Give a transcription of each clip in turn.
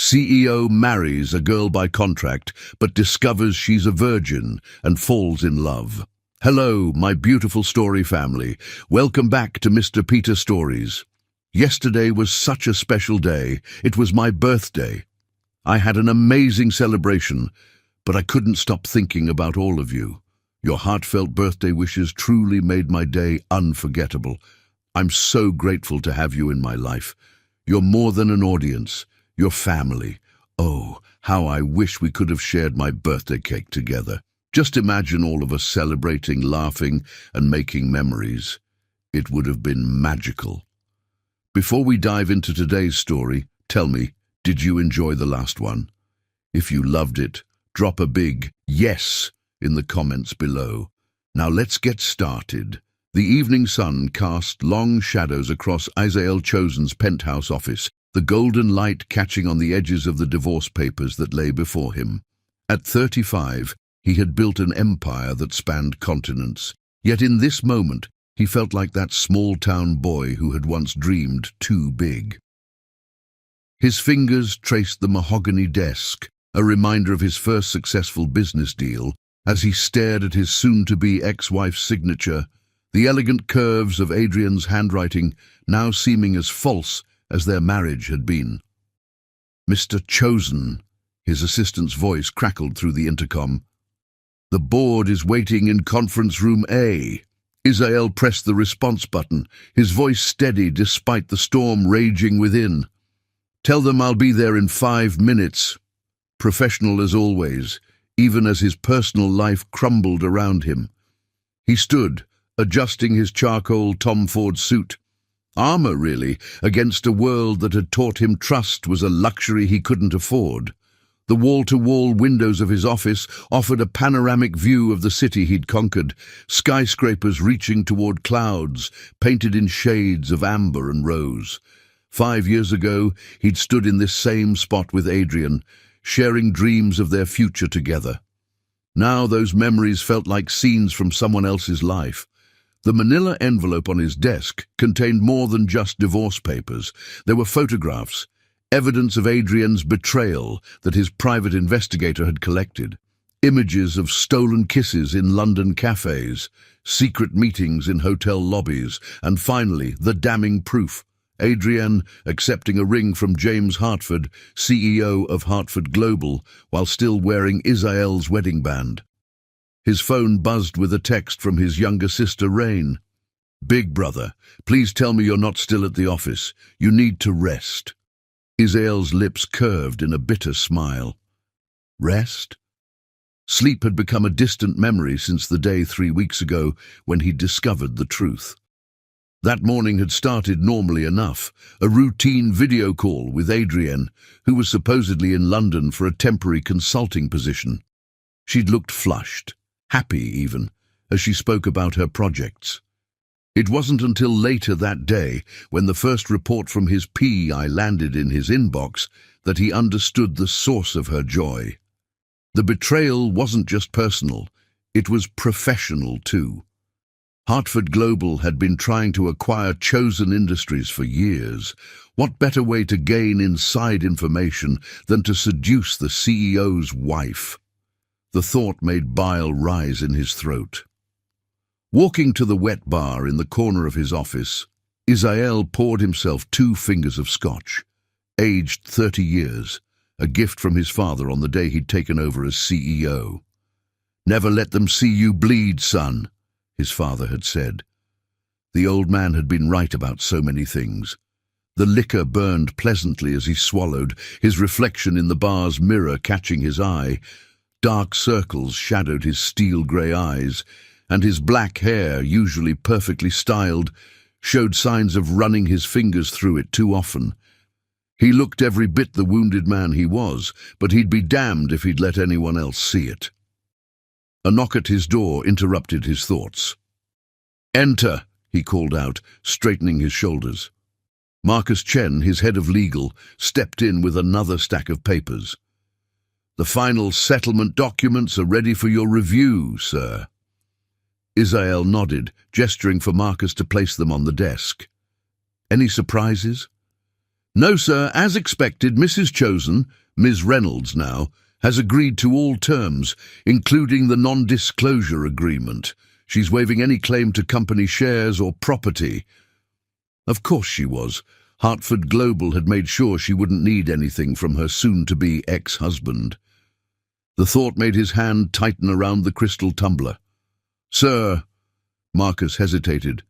CEO marries a girl by contract, but discovers she's a virgin and falls in love. Hello, my beautiful story family. Welcome back to Mr. Peter Stories. Yesterday was such a special day. It was my birthday. I had an amazing celebration, but I couldn't stop thinking about all of you. Your heartfelt birthday wishes truly made my day unforgettable. I'm so grateful to have you in my life. You're more than an audience. Your family. Oh, how I wish we could have shared my birthday cake together. Just imagine all of us celebrating, laughing, and making memories. It would have been magical. Before we dive into today's story, tell me, did you enjoy the last one? If you loved it, drop a big yes in the comments below. Now let's get started. The evening sun cast long shadows across Israel Chosen's penthouse office, the golden light catching on the edges of the divorce papers that lay before him. At 35, he had built an empire that spanned continents. Yet in this moment, he felt like that small-town boy who had once dreamed too big. His fingers traced the mahogany desk, a reminder of his first successful business deal, as he stared at his soon-to-be ex-wife's signature, the elegant curves of Adrian's handwriting now seeming as false as their marriage had been. Mr. Chosen, his assistant's voice crackled through the intercom. The board is waiting in conference room A. Israel pressed the response button, his voice steady despite the storm raging within. Tell them I'll be there in 5 minutes. Professional as always, even as his personal life crumbled around him. He stood, adjusting his charcoal Tom Ford suit. Armor, really, against a world that had taught him trust was a luxury he couldn't afford. The wall-to-wall windows of his office offered a panoramic view of the city he'd conquered, skyscrapers reaching toward clouds, painted in shades of amber and rose. 5 years ago, he'd stood in this same spot with Adrian, sharing dreams of their future together. Now those memories felt like scenes from someone else's life. The manila envelope on his desk contained more than just divorce papers. There were photographs, evidence of Adrian's betrayal that his private investigator had collected, images of stolen kisses in London cafes, secret meetings in hotel lobbies, and finally, the damning proof. Adrian accepting a ring from James Hartford, CEO of Hartford Global, while still wearing Israel's wedding band. His phone buzzed with a text from his younger sister, Rain. Big brother, please tell me you're not still at the office. You need to rest. Israel's lips curved in a bitter smile. Rest? Sleep had become a distant memory since the day 3 weeks ago when he discovered the truth. That morning had started normally enough, a routine video call with Adrian, who was supposedly in London for a temporary consulting position. She'd looked flushed. Happy even, as she spoke about her projects. It wasn't until later that day, when the first report from his PI landed in his inbox, that he understood the source of her joy. The betrayal wasn't just personal, it was professional too. Hartford Global had been trying to acquire Chosen Industries for years. What better way to gain inside information than to seduce the CEO's wife? The thought made bile rise in his throat. Walking to the wet bar in the corner of his office, Israel poured himself 2 fingers of scotch. Aged 30 years, a gift from his father on the day he'd taken over as CEO. Never let them see you bleed, son, his father had said. The old man had been right about so many things. The liquor burned pleasantly as he swallowed, his reflection in the bar's mirror catching his eye. Dark circles shadowed his steel-grey eyes, and his black hair, usually perfectly styled, showed signs of running his fingers through it too often. He looked every bit the wounded man he was, but he'd be damned if he'd let anyone else see it. A knock at his door interrupted his thoughts. "Enter," he called out, straightening his shoulders. Marcus Chen, his head of legal, stepped in with another stack of papers. "The final settlement documents are ready for your review, sir." Israel nodded, gesturing for Marcus to place them on the desk. "Any surprises?" No, sir. As expected, Mrs. Chosen, Ms. Reynolds now, has agreed to all terms, including the non-disclosure agreement. She's waiving any claim to company shares or property. Of course she was. Hartford Global had made sure she wouldn't need anything from her soon-to-be ex-husband. The thought made his hand tighten around the crystal tumbler. "Sir," Marcus hesitated,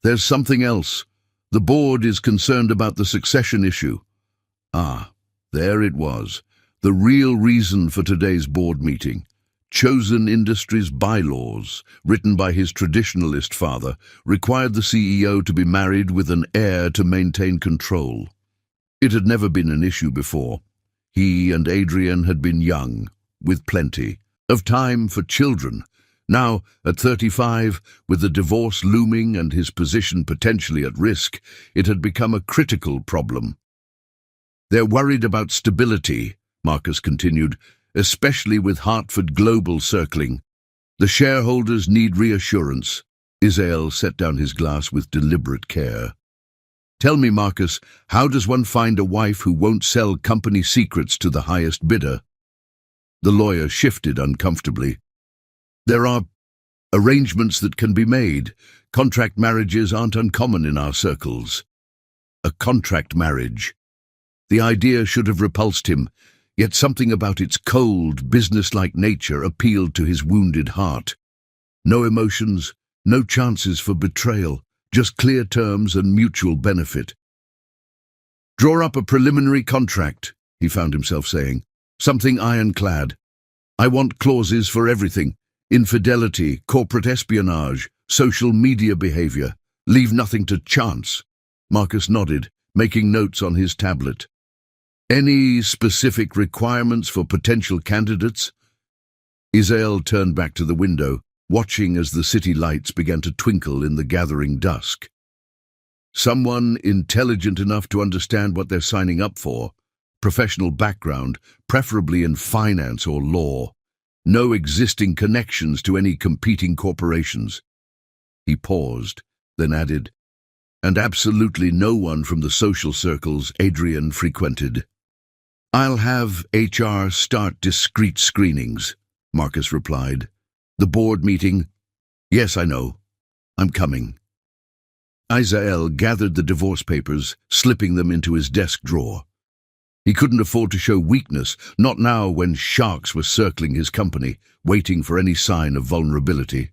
"there's something else. The board is concerned about the succession issue." Ah, there it was. The real reason for today's board meeting. Chosen Industries bylaws, written by his traditionalist father, required the CEO to be married with an heir to maintain control. It had never been an issue before. He and Adrian had been young, with plenty of time for children. Now, at 35, with the divorce looming and his position potentially at risk, it had become a critical problem. "They're worried about stability," Marcus continued, "especially with Hartford Global circling. The shareholders need reassurance." Isael set down his glass with deliberate care. "Tell me, Marcus, how does one find a wife who won't sell company secrets to the highest bidder?" The lawyer shifted uncomfortably. "There are arrangements that can be made. Contract marriages aren't uncommon in our circles." A contract marriage. The idea should have repulsed him, yet something about its cold, businesslike nature appealed to his wounded heart. No emotions, no chances for betrayal, just clear terms and mutual benefit. "Draw up a preliminary contract," he found himself saying. "Something ironclad. I want clauses for everything. Infidelity, corporate espionage, social media behavior. Leave nothing to chance." Marcus nodded, making notes on his tablet. "Any specific requirements for potential candidates?" Isael turned back to the window, watching as the city lights began to twinkle in the gathering dusk. "Someone intelligent enough to understand what they're signing up for. Professional background, preferably in finance or law. No existing connections to any competing corporations." He paused, then added, "And absolutely no one from the social circles Adrian frequented." "I'll have HR start discreet screenings," Marcus replied. "The board meeting—" "Yes, I know. I'm coming." Isael gathered the divorce papers, slipping them into his desk drawer. He couldn't afford to show weakness, not now when sharks were circling his company, waiting for any sign of vulnerability.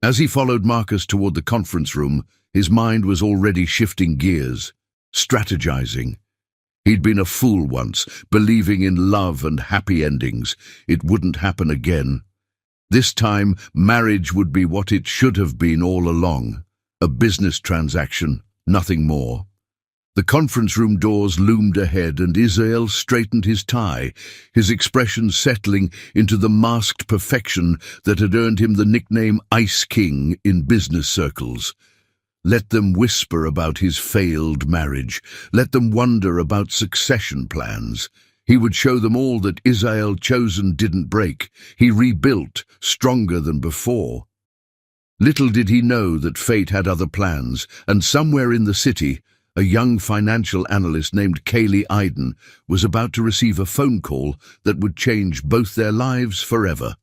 As he followed Marcus toward the conference room, his mind was already shifting gears, strategizing. He'd been a fool once, believing in love and happy endings. It wouldn't happen again. This time, marriage would be what it should have been all along. A business transaction, nothing more. The conference room doors loomed ahead, and Isael straightened his tie, his expression settling into the masked perfection that had earned him the nickname Ice King in business circles. Let them whisper about his failed marriage. Let them wonder about succession plans. He would show them all that Isael Chosen didn't break. He rebuilt, stronger than before. Little did he know that fate had other plans, and somewhere in the city, a young financial analyst named Kaylee Iden was about to receive a phone call that would change both their lives forever.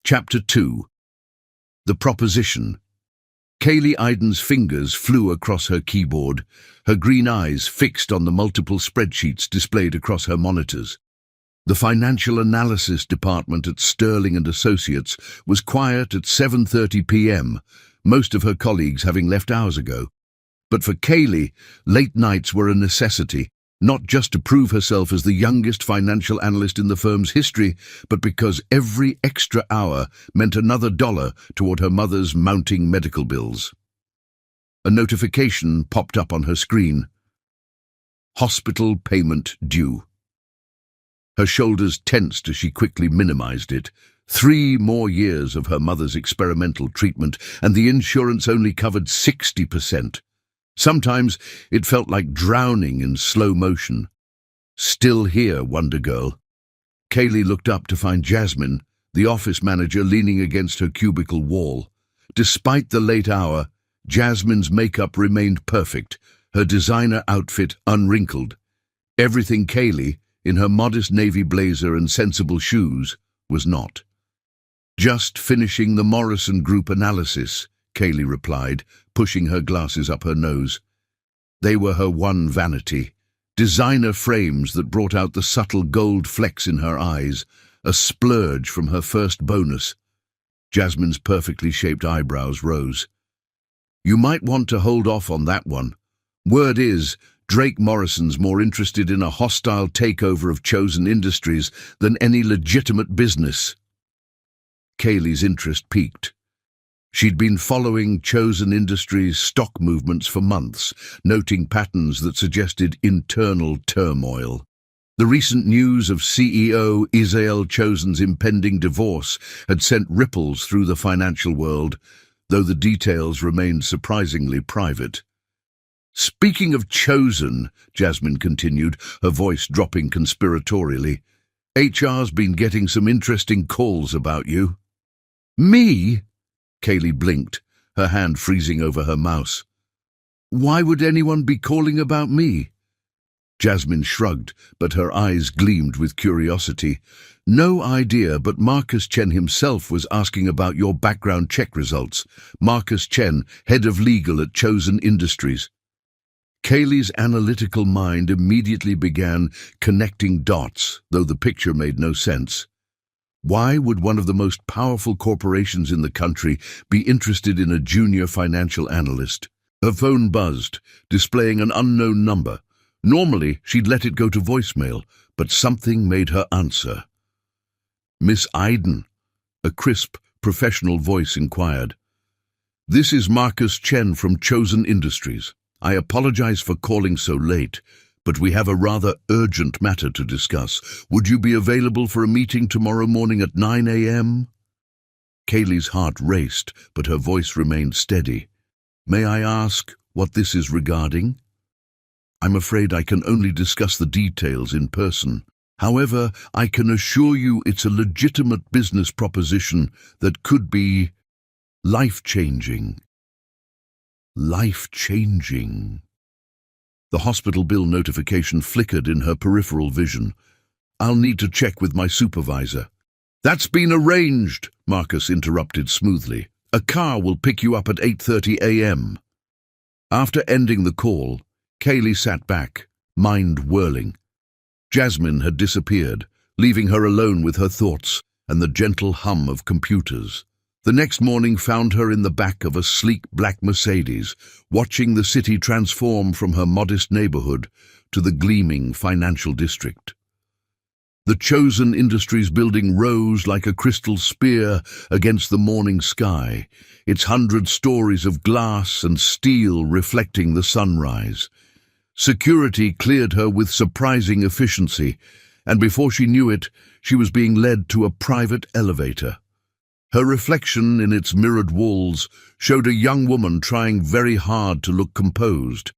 Chapter 2. The Proposition. Kaylee Iden's fingers flew across her keyboard, her green eyes fixed on the multiple spreadsheets displayed across her monitors. The financial analysis department at Sterling and Associates was quiet at 7:30 p.m., most of her colleagues having left hours ago. But for Kaylee, late nights were a necessity, not just to prove herself as the youngest financial analyst in the firm's history, but because every extra hour meant another dollar toward her mother's mounting medical bills. A notification popped up on her screen. Hospital payment due. Her shoulders tensed as she quickly minimized it. 3 more years of her mother's experimental treatment, and the insurance only covered 60%. Sometimes it felt like drowning in slow motion. Still here, Wonder Girl. Kaylee looked up to find Jasmine, the office manager, leaning against her cubicle wall. Despite the late hour, Jasmine's makeup remained perfect, her designer outfit unwrinkled. Everything Kaylee, in her modest navy blazer and sensible shoes, was not. "Just finishing the Morrison Group analysis," Kaylee replied, pushing her glasses up her nose. They were her one vanity. Designer frames that brought out the subtle gold flecks in her eyes, a splurge from her first bonus. Jasmine's perfectly shaped eyebrows rose. "You might want to hold off on that one. Word is, Drake Morrison's more interested in a hostile takeover of Chosen Industries than any legitimate business." Kaylee's interest peaked. She'd been following Chosen Industries' stock movements for months, noting patterns that suggested internal turmoil. The recent news of CEO Isael Chosen's impending divorce had sent ripples through the financial world, though the details remained surprisingly private. "Speaking of Chosen," Jasmine continued, her voice dropping conspiratorially, "HR's been getting some interesting calls about you." "Me?" Kaylee blinked, her hand freezing over her mouse. "Why would anyone be calling about me?" Jasmine shrugged, but her eyes gleamed with curiosity. "No idea, but Marcus Chen himself was asking about your background check results. Marcus Chen, head of legal at Chosen Industries." Kaylee's analytical mind immediately began connecting dots, though the picture made no sense. Why would one of the most powerful corporations in the country be interested in a junior financial analyst? Her phone buzzed, displaying an unknown number. Normally, she'd let it go to voicemail, but something made her answer. "Miss Iden," a crisp, professional voice inquired. "This is Marcus Chen from Chosen Industries. I apologize for calling so late, but we have a rather urgent matter to discuss. Would you be available for a meeting tomorrow morning at 9 a.m.? Kaylee's heart raced, but her voice remained steady. "May I ask what this is regarding?" "I'm afraid I can only discuss the details in person. However, I can assure you it's a legitimate business proposition that could be life-changing." Life-changing. The hospital bill notification flickered in her peripheral vision. "I'll need to check with my supervisor." "That's been arranged," Marcus interrupted smoothly. "A car will pick you up at 8:30 a.m. After ending the call, Kaylee sat back, mind whirling. Jasmine had disappeared, leaving her alone with her thoughts and the gentle hum of computers. The next morning found her in the back of a sleek black Mercedes, watching the city transform from her modest neighborhood to the gleaming financial district. The Chosen Industries building rose like a crystal spear against the morning sky, its 100 stories of glass and steel reflecting the sunrise. Security cleared her with surprising efficiency, and before she knew it, she was being led to a private elevator. Her reflection in its mirrored walls showed a young woman trying very hard to look composed.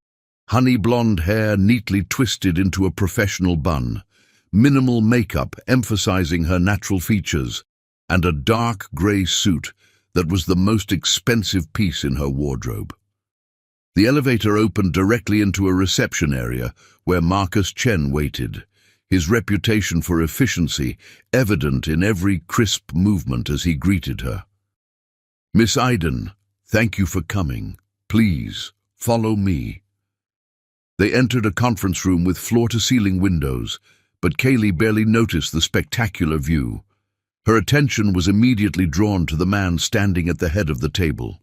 Honey blonde hair neatly twisted into a professional bun, minimal makeup emphasizing her natural features, and a dark grey suit that was the most expensive piece in her wardrobe. The elevator opened directly into a reception area where Marcus Chen waited, his reputation for efficiency evident in every crisp movement as he greeted her. "Miss Iden, thank you for coming. Please, follow me." They entered a conference room with floor-to-ceiling windows, but Kaylee barely noticed the spectacular view. Her attention was immediately drawn to the man standing at the head of the table.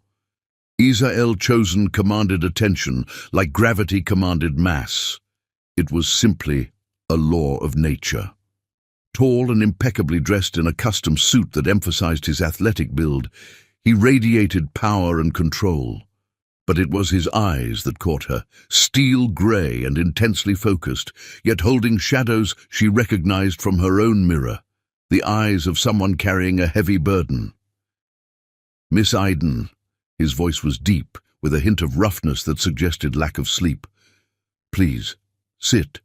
Isael Chosen commanded attention like gravity commanded mass. It was simply a law of nature. Tall and impeccably dressed in a custom suit that emphasized his athletic build, he radiated power and control. But it was his eyes that caught her, steel gray and intensely focused, yet holding shadows she recognized from her own mirror, the eyes of someone carrying a heavy burden. "Miss Iden," his voice was deep, with a hint of roughness that suggested lack of sleep. "Please, sit."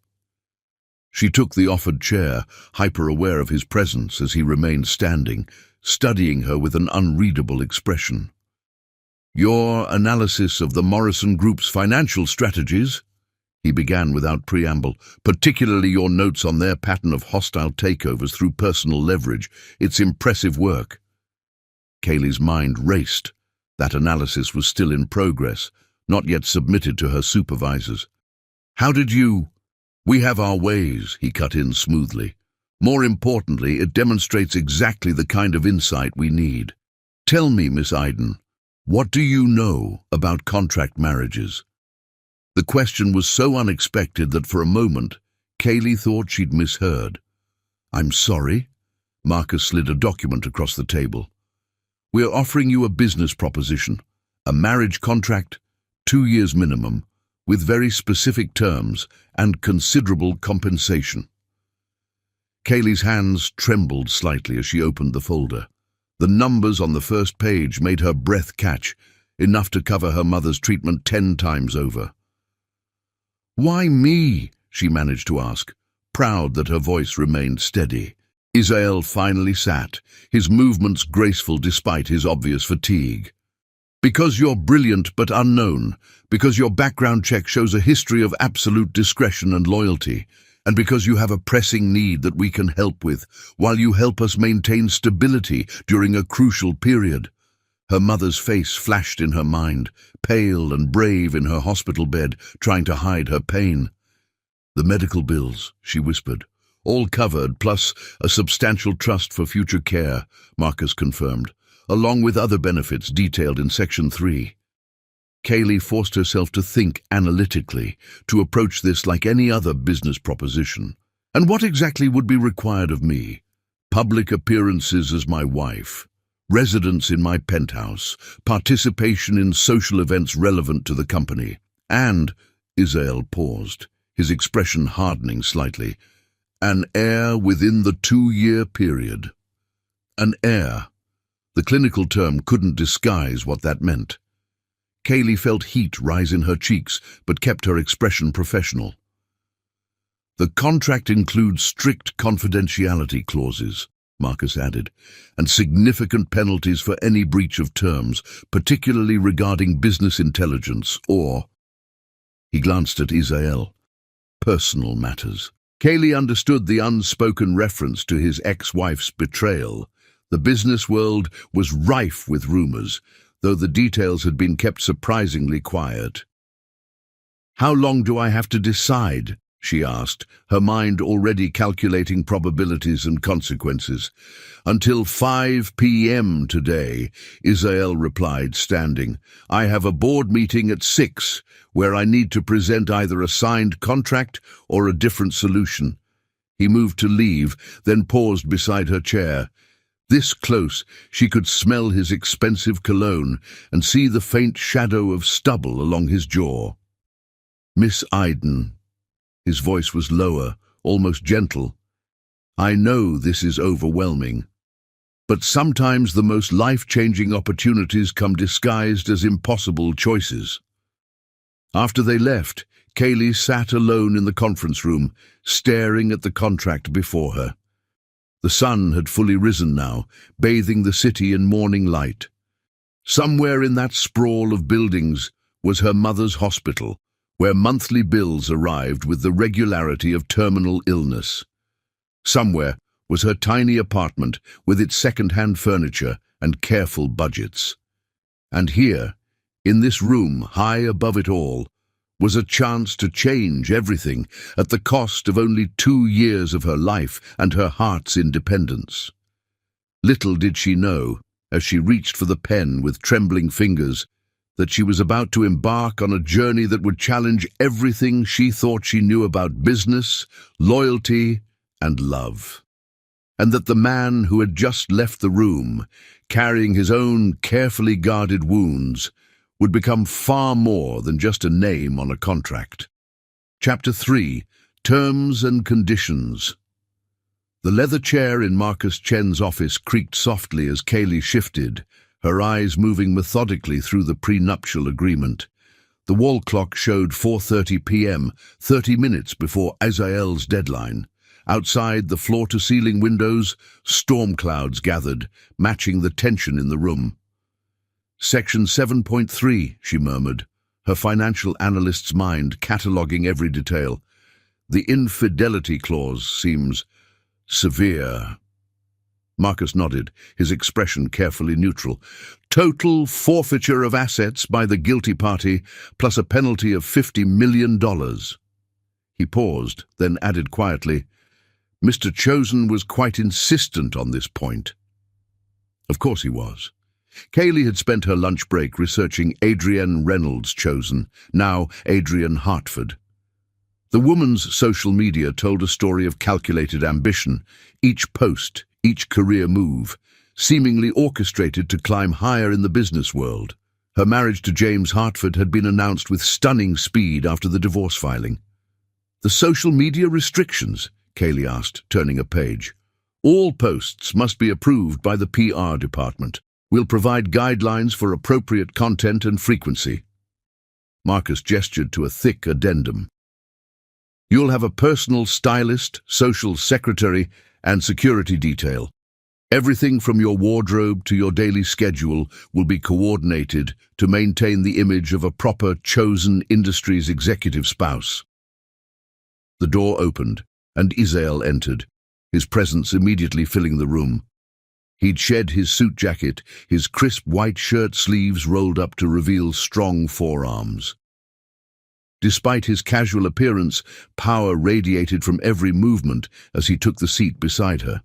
She took the offered chair, hyper-aware of his presence as he remained standing, studying her with an unreadable expression. Your analysis of the Morrison Group's financial strategies, he began without preamble, particularly your notes on their pattern of hostile takeovers through personal leverage. It's impressive work. Kaylee's mind raced. That analysis was still in progress, not yet submitted to her supervisors. How did you? We have our ways, he cut in smoothly. More importantly, it demonstrates exactly the kind of insight we need. Tell me, Miss Iden, what do you know about contract marriages? The question was so unexpected that for a moment, Kaylee thought she'd misheard. I'm sorry. Marcus slid a document across the table. We're offering you a business proposition, a marriage contract, 2 years minimum, with very specific terms and considerable compensation. Kaylee's hands trembled slightly as she opened the folder. The numbers on the first page made her breath catch, enough to cover her mother's treatment 10 times over. Why me? She managed to ask, proud that her voice remained steady. Isael finally sat, his movements graceful despite his obvious fatigue. Because you're brilliant but unknown, because your background check shows a history of absolute discretion and loyalty, and because you have a pressing need that we can help with, while you help us maintain stability during a crucial period. Her mother's face flashed in her mind, pale and brave in her hospital bed, trying to hide her pain. The medical bills, she whispered. All covered, plus a substantial trust for future care, Marcus confirmed, along with other benefits detailed in Section 3. Kaylee forced herself to think analytically, to approach this like any other business proposition. And what exactly would be required of me? Public appearances as my wife, residence in my penthouse, participation in social events relevant to the company, and, Isael paused, his expression hardening slightly, an heir within the 2-year period. An heir. The clinical term couldn't disguise what that meant. Kaylee felt heat rise in her cheeks, but kept her expression professional. The contract includes strict confidentiality clauses, Marcus added, and significant penalties for any breach of terms, particularly regarding business intelligence or, he glanced at Isael, personal matters. Kaylee understood the unspoken reference to his ex-wife's betrayal. The business world was rife with rumors, though the details had been kept surprisingly quiet. How long do I have to decide? She asked, her mind already calculating probabilities and consequences. Until 5 p.m. today, Isael replied, standing. I have a board meeting at 6, where I need to present either a signed contract or a different solution. He moved to leave, then paused beside her chair. This close, she could smell his expensive cologne and see the faint shadow of stubble along his jaw. Miss Iden. His voice was lower, almost gentle. I know this is overwhelming, but sometimes the most life-changing opportunities come disguised as impossible choices. After they left, Kaylee sat alone in the conference room, staring at the contract before her. The sun had fully risen now, bathing the city in morning light. Somewhere in that sprawl of buildings was her mother's hospital, where monthly bills arrived with the regularity of terminal illness. Somewhere was her tiny apartment with its second-hand furniture and careful budgets. And here, in this room high above it all, was a chance to change everything at the cost of only 2 years of her life and her heart's independence. Little did she know, as she reached for the pen with trembling fingers, that she was about to embark on a journey that would challenge everything she thought she knew about business, loyalty, and love. And that the man who had just left the room, carrying his own carefully guarded wounds, would become far more than just a name on a contract. Chapter 3. Terms and Conditions. The leather chair in Marcus Chen's office creaked softly as Kaylee shifted, her eyes moving methodically through the prenuptial agreement. The wall clock showed 4:30 p.m., 30 minutes before Isael's deadline. Outside the floor-to-ceiling windows, storm clouds gathered, matching the tension in the room. Section 7.3, she murmured, her financial analyst's mind cataloguing every detail. The infidelity clause seems severe. Marcus nodded, his expression carefully neutral. Total forfeiture of assets by the guilty party, plus a penalty of $50 million. He paused, then added quietly, Mr. Chosen was quite insistent on this point. Of course he was. Kaylee had spent her lunch break researching Adrienne Reynolds Chosen, now Adrienne Hartford. The woman's social media told a story of calculated ambition, each post, each career move, seemingly orchestrated to climb higher in the business world. Her marriage to James Hartford had been announced with stunning speed after the divorce filing. The social media restrictions? Kaylee asked, turning a page. All posts must be approved by the PR department. We'll provide guidelines for appropriate content and frequency. Marcus gestured to a thick addendum. You'll have a personal stylist, social secretary, and security detail. Everything from your wardrobe to your daily schedule will be coordinated to maintain the image of a proper Chosen Industries executive spouse. The door opened, and Isael entered, his presence immediately filling the room. He'd shed his suit jacket, his crisp white shirt sleeves rolled up to reveal strong forearms. Despite his casual appearance, power radiated from every movement as he took the seat beside her.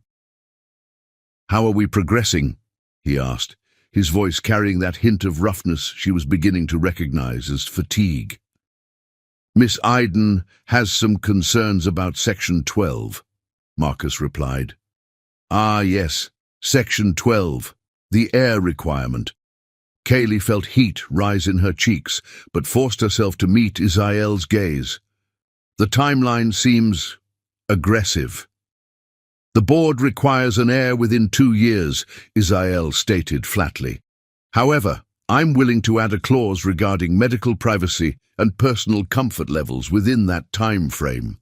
"How are we progressing?" he asked, his voice carrying that hint of roughness she was beginning to recognize as fatigue. "Miss Iden has some concerns about Section 12, Marcus replied. "Ah, yes, Section 12, the air requirement." Kaylee felt heat rise in her cheeks, but forced herself to meet Isael's gaze. "The timeline seems aggressive." "The board requires an heir within 2 years, Isael stated flatly. "However, I'm willing to add a clause regarding medical privacy and personal comfort levels within that time frame."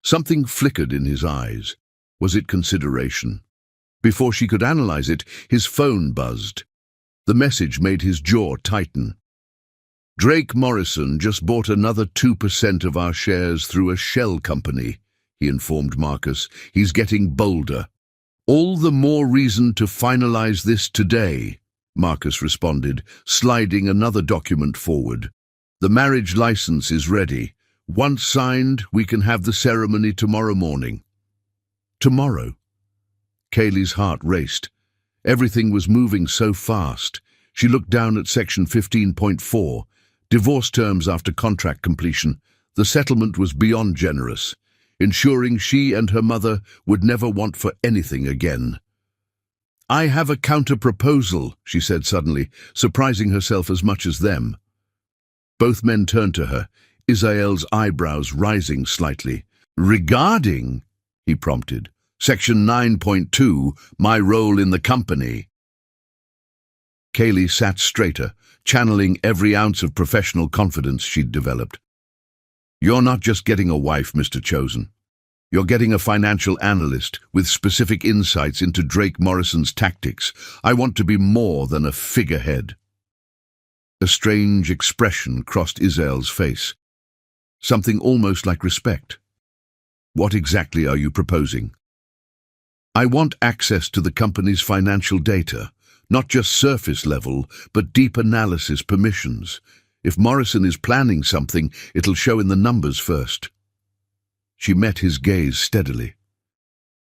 Something flickered in his eyes. Was it consideration? Before she could analyze it, his phone buzzed. The message made his jaw tighten. "Drake Morrison just bought another 2% of our shares through a shell company," he informed Marcus. "He's getting bolder." "All the more reason to finalize this today," Marcus responded, sliding another document forward. "The marriage license is ready. Once signed, we can have the ceremony tomorrow morning." Tomorrow? Kaylee's heart raced. Everything was moving so fast. She looked down at Section 15.4, divorce terms after contract completion. The settlement was beyond generous, ensuring she and her mother would never want for anything again. "I have a counter-proposal," she said suddenly, surprising herself as much as them. Both men turned to her, Isael's eyebrows rising slightly. "Regarding," he prompted, "Section 9.2, my role in the company." Kaylee sat straighter, channeling every ounce of professional confidence she'd developed. "You're not just getting a wife, Mr. Chosen. You're getting a financial analyst with specific insights into Drake Morrison's tactics. I want to be more than a figurehead." A strange expression crossed Isael's face, something almost like respect. "What exactly are you proposing?" "I want access to the company's financial data, not just surface level, but deep analysis permissions. If Morrison is planning something, it'll show in the numbers first." She met his gaze steadily.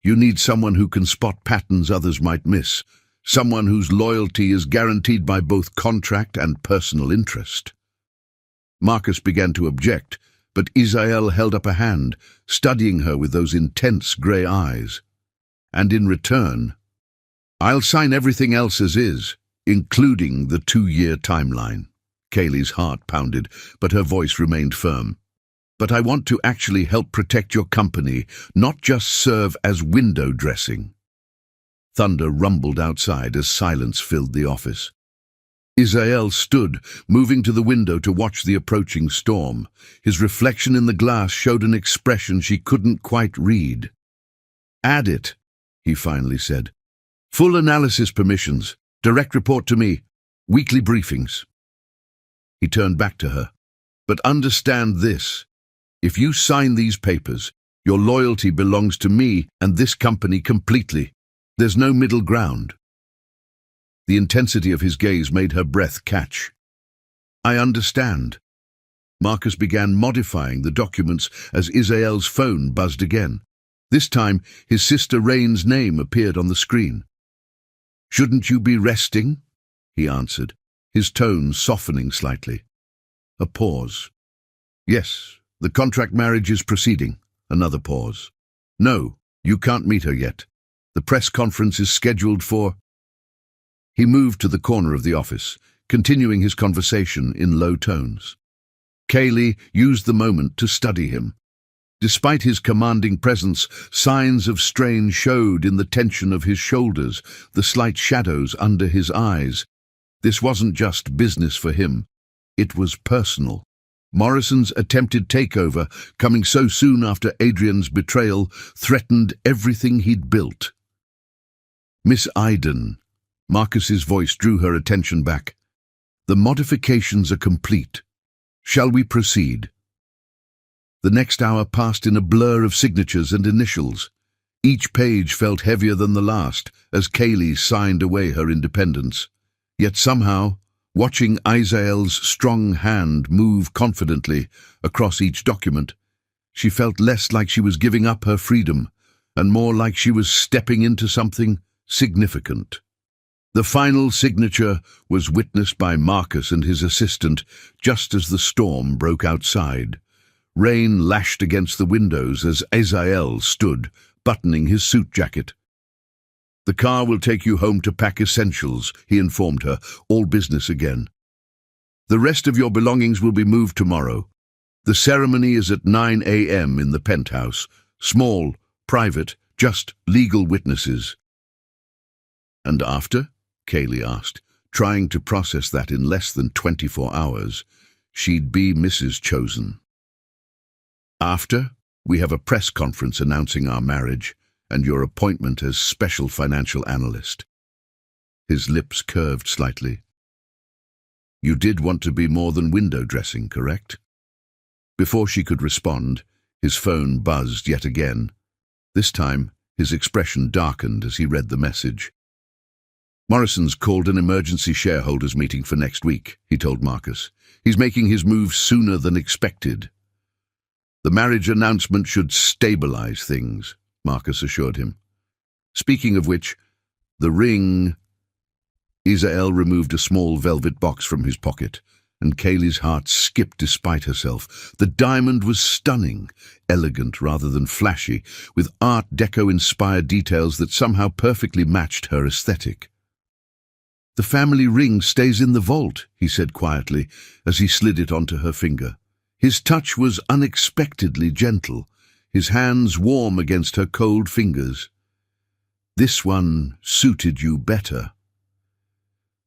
"You need someone who can spot patterns others might miss, someone whose loyalty is guaranteed by both contract and personal interest." Marcus began to object, but Isael held up a hand, studying her with those intense grey eyes. "And in return, I'll sign everything else as is, including the 2-year timeline." Kaylee's heart pounded, but her voice remained firm. "But I want to actually help protect your company, not just serve as window dressing." Thunder rumbled outside as silence filled the office. Isael stood, moving to the window to watch the approaching storm. His reflection in the glass showed an expression she couldn't quite read. "Add it," he finally said. "Full analysis permissions. Direct report to me. Weekly briefings. He turned back to her. But understand this. If you sign these papers, your loyalty belongs to me and this company completely. There's no middle ground. The intensity of his gaze made her breath catch. I understand. Marcus began modifying the documents as Isael's phone buzzed again. This time, his sister Rain's name appeared on the screen. Shouldn't you be resting? He answered, his tone softening slightly. A pause. Yes, the contract marriage is proceeding. Another pause. No, you can't meet her yet. The press conference is scheduled for... He moved to the corner of the office, continuing his conversation in low tones. Kaylee used the moment to study him. Despite his commanding presence, signs of strain showed in the tension of his shoulders, the slight shadows under his eyes. This wasn't just business for him. It was personal. Morrison's attempted takeover, coming so soon after Adrian's betrayal, threatened everything he'd built. Miss Iden, Marcus's voice drew her attention back. The modifications are complete. Shall we proceed? The next hour passed in a blur of signatures and initials. Each page felt heavier than the last as Kaylee signed away her independence. Yet somehow, watching Isael's strong hand move confidently across each document, she felt less like she was giving up her freedom and more like she was stepping into something significant. The final signature was witnessed by Marcus and his assistant just as the storm broke outside. Rain lashed against the windows as Isael stood, buttoning his suit jacket. The car will take you home to pack essentials, he informed her, all business again. The rest of your belongings will be moved tomorrow. The ceremony is at 9 a.m. in the penthouse. Small, private, just legal witnesses. And after? Kaylee asked, trying to process that in less than 24 hours. She'd be Mrs. Chosen. After, we have a press conference announcing our marriage and your appointment as special financial analyst. His lips curved slightly. You did want to be more than window dressing, correct? Before she could respond, his phone buzzed yet again. This time, his expression darkened as he read the message. Morrison's called an emergency shareholders meeting for next week, he told Marcus. He's making his move sooner than expected. The marriage announcement should stabilize things, Marcus assured him. Speaking of which, the ring... Isael removed a small velvet box from his pocket, and Kaylee's heart skipped despite herself. The diamond was stunning, elegant rather than flashy, with Art Deco-inspired details that somehow perfectly matched her aesthetic. The family ring stays in the vault, he said quietly, as he slid it onto her finger. His touch was unexpectedly gentle, his hands warm against her cold fingers. This one suited you better.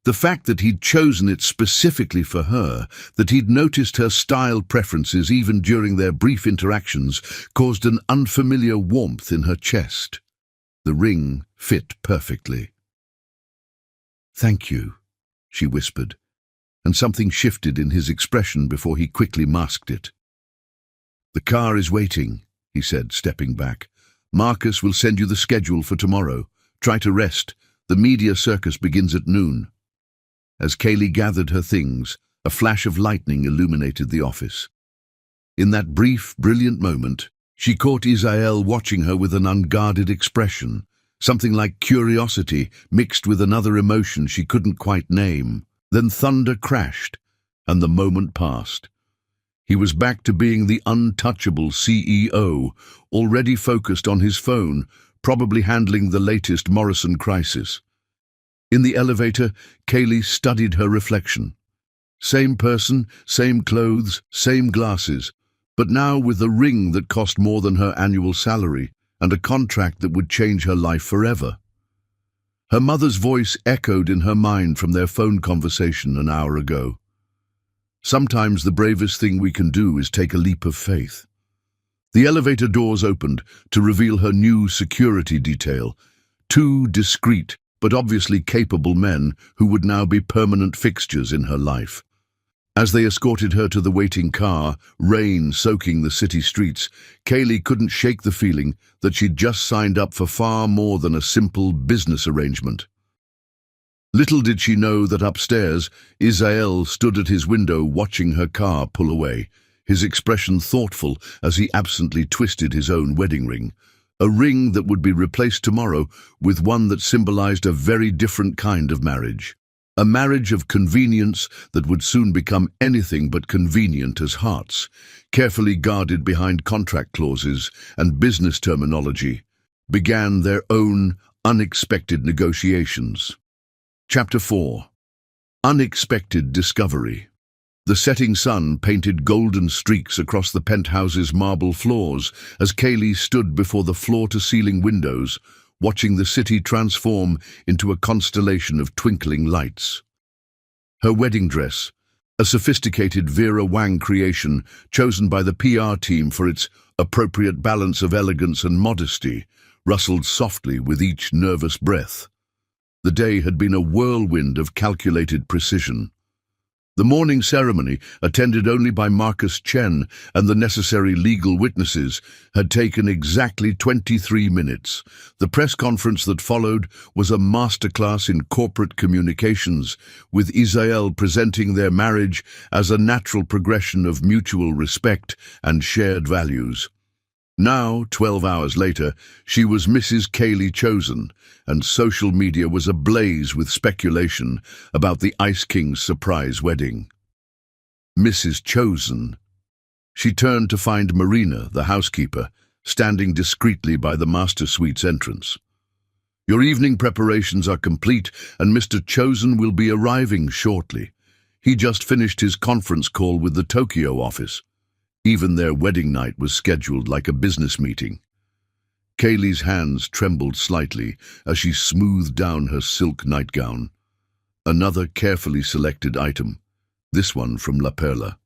The fact that he'd chosen it specifically for her, that he'd noticed her style preferences even during their brief interactions, caused an unfamiliar warmth in her chest. The ring fit perfectly. Thank you, she whispered, and something shifted in his expression before he quickly masked it. The car is waiting, he said, stepping back. Marcus will send you the schedule for tomorrow. Try to rest. The media circus begins at noon. As Kaylee gathered her things, a flash of lightning illuminated the office. In that brief, brilliant moment, she caught Isael watching her with an unguarded expression, something like curiosity mixed with another emotion she couldn't quite name. Then thunder crashed, and the moment passed. He was back to being the untouchable CEO, already focused on his phone, probably handling the latest Morrison crisis. In the elevator, Kaylee studied her reflection. Same person, same clothes, same glasses, but now with a ring that cost more than her annual salary and a contract that would change her life forever. Her mother's voice echoed in her mind from their phone conversation an hour ago. Sometimes the bravest thing we can do is take a leap of faith. The elevator doors opened to reveal her new security detail, two discreet, but obviously capable men who would now be permanent fixtures in her life. As they escorted her to the waiting car, rain soaking the city streets, Kaylee couldn't shake the feeling that she'd just signed up for far more than a simple business arrangement. Little did she know that upstairs, Israel stood at his window watching her car pull away, his expression thoughtful as he absently twisted his own wedding ring, a ring that would be replaced tomorrow with one that symbolized a very different kind of marriage. A marriage of convenience that would soon become anything but convenient as hearts, carefully guarded behind contract clauses and business terminology, began their own unexpected negotiations. Chapter 4. Unexpected Discovery. The setting sun painted golden streaks across the penthouse's marble floors as Kaylee stood before the floor-to-ceiling windows, watching the city transform into a constellation of twinkling lights. Her wedding dress, a sophisticated Vera Wang creation chosen by the PR team for its appropriate balance of elegance and modesty, rustled softly with each nervous breath. The day had been a whirlwind of calculated precision. The morning ceremony, attended only by Marcus Chen and the necessary legal witnesses, had taken exactly 23 minutes. The press conference that followed was a masterclass in corporate communications, with Israel presenting their marriage as a natural progression of mutual respect and shared values. Now, 12 hours later, she was Mrs. Kaylee Chosen, and social media was ablaze with speculation about the Ice King's surprise wedding. Mrs. Chosen. She turned to find Marina, the housekeeper, standing discreetly by the master suite's entrance. "Your evening preparations are complete, and Mr. Chosen will be arriving shortly. He just finished his conference call with the Tokyo office." Even their wedding night was scheduled like a business meeting. Kaylee's hands trembled slightly as she smoothed down her silk nightgown. Another carefully selected item, this one from La Perla.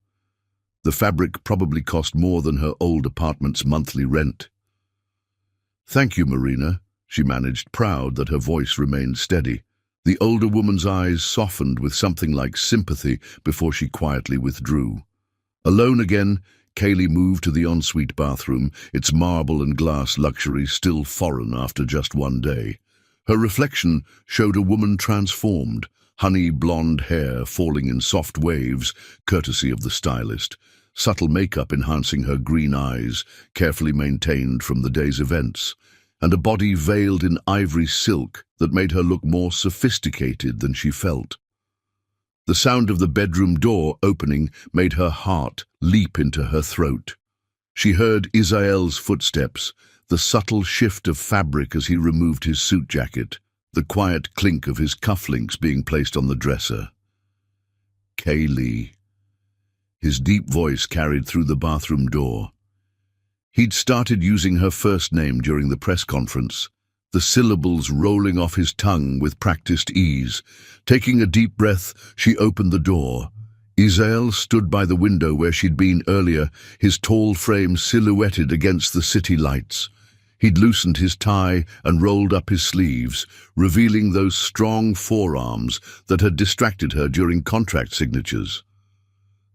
The fabric probably cost more than her old apartment's monthly rent. "Thank you, Marina," she managed, proud that her voice remained steady. The older woman's eyes softened with something like sympathy before she quietly withdrew. Alone again, Kaylee moved to the ensuite bathroom, its marble and glass luxury still foreign after just one day. Her reflection showed a woman transformed, honey blonde hair falling in soft waves, courtesy of the stylist, subtle makeup enhancing her green eyes, carefully maintained from the day's events, and a body veiled in ivory silk that made her look more sophisticated than she felt. The sound of the bedroom door opening made her heart leap into her throat. She heard Israel's footsteps, the subtle shift of fabric as he removed his suit jacket, the quiet clink of his cufflinks being placed on the dresser. Kaylee. His deep voice carried through the bathroom door. He'd started using her first name during the press conference, the syllables rolling off his tongue with practiced ease. Taking a deep breath, she opened the door. Israel stood by the window where she'd been earlier, his tall frame silhouetted against the city lights. He'd loosened his tie and rolled up his sleeves, revealing those strong forearms that had distracted her during contract signatures.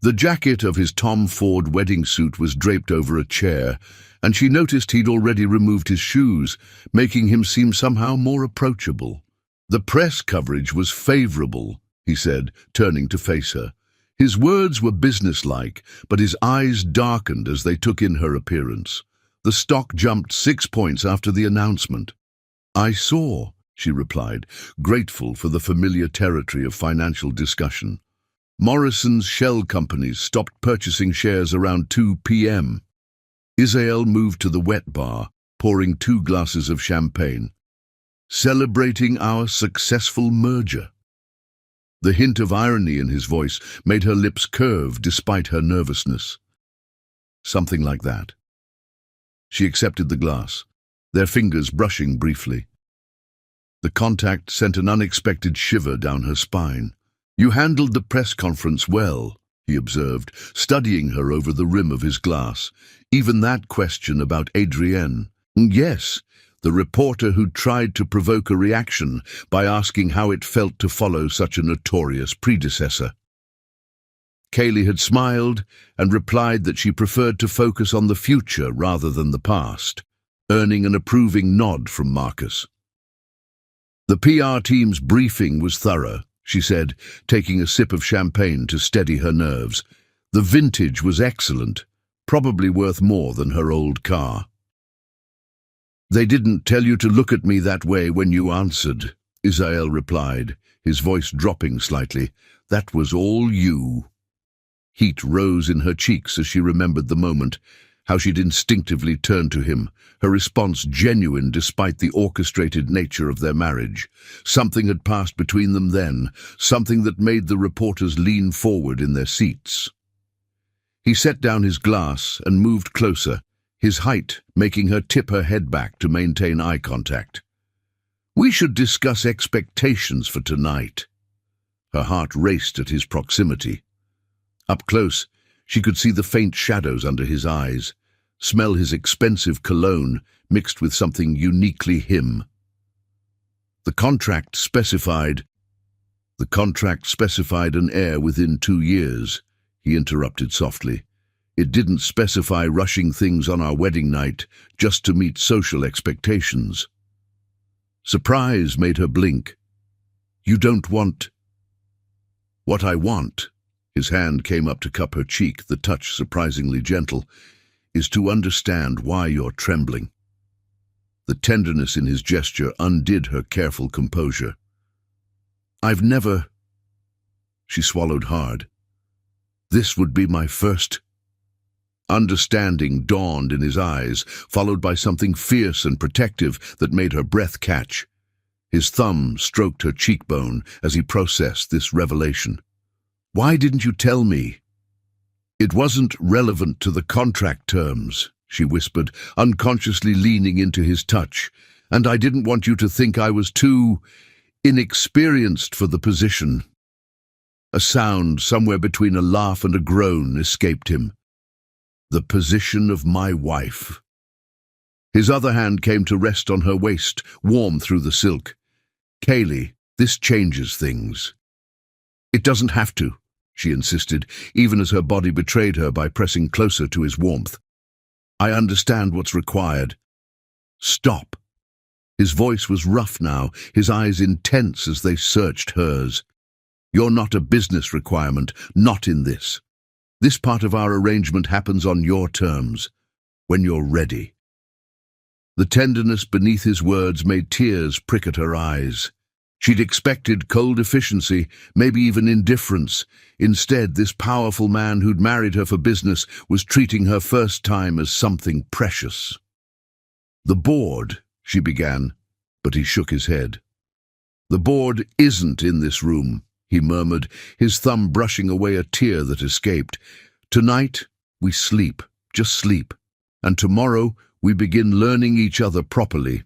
The jacket of his Tom Ford wedding suit was draped over a chair, and she noticed he'd already removed his shoes, making him seem somehow more approachable. "The press coverage was favorable," he said, turning to face her. His words were businesslike, but his eyes darkened as they took in her appearance. The stock jumped 6 points after the announcement. "I saw," she replied, grateful for the familiar territory of financial discussion. Morrison's shell companies stopped purchasing shares around 2 p.m. Israel moved to the wet bar, pouring 2 glasses of champagne. "Celebrating our successful merger." The hint of irony in his voice made her lips curve despite her nervousness. Something like that. She accepted the glass, their fingers brushing briefly. The contact sent an unexpected shiver down her spine. "You handled the press conference well," he observed, studying her over the rim of his glass. "Even that question about Adrienne." "Yes, the reporter who'd tried to provoke a reaction by asking how it felt to follow such a notorious predecessor. Kaylee had smiled and replied that she preferred to focus on the future rather than the past, earning an approving nod from Marcus. The PR team's briefing was thorough, she said, taking a sip of champagne to steady her nerves. The vintage was excellent, probably worth more than her old car. "They didn't tell you to look at me that way when you answered," Isael replied, his voice dropping slightly. "That was all you." Heat rose in her cheeks as she remembered the moment, how she'd instinctively turned to him, her response genuine despite the orchestrated nature of their marriage. Something had passed between them then, something that made the reporters lean forward in their seats. He set down his glass and moved closer, his height making her tip her head back to maintain eye contact. "We should discuss expectations for tonight." Her heart raced at his proximity. Up close, she could see the faint shadows under his eyes, smell his expensive cologne mixed with something uniquely him. The contract specified an heir within 2 years, he interrupted softly. "It didn't specify rushing things on our wedding night just to meet social expectations." Surprise made her blink. "You don't want—" "What I want," his hand came up to cup her cheek, the touch surprisingly gentle, "is to understand why you're trembling." The tenderness in his gesture undid her careful composure. "I've never—" She swallowed hard. "This would be my first—" Understanding dawned in his eyes, followed by something fierce and protective that made her breath catch. His thumb stroked her cheekbone as he processed this revelation. "Why didn't you tell me?" "It wasn't relevant to the contract terms," she whispered, unconsciously leaning into his touch, "and I didn't want you to think I was too inexperienced for the position." A sound somewhere between a laugh and a groan escaped him. "The position of my wife." His other hand came to rest on her waist, warm through the silk. "Kaylee, this changes things." "It doesn't have to," she insisted, even as her body betrayed her by pressing closer to his warmth. "I understand what's required." "Stop." His voice was rough now, his eyes intense as they searched hers. "You're not a business requirement, not in this. This part of our arrangement happens on your terms, when you're ready." The tenderness beneath his words made tears prick at her eyes. She'd expected cold efficiency, maybe even indifference. Instead, this powerful man who'd married her for business was treating her first time as something precious. "The board," she began, but he shook his head. "The board isn't in this room," he murmured, his thumb brushing away a tear that escaped. "Tonight, we sleep, just sleep, and tomorrow we begin learning each other properly."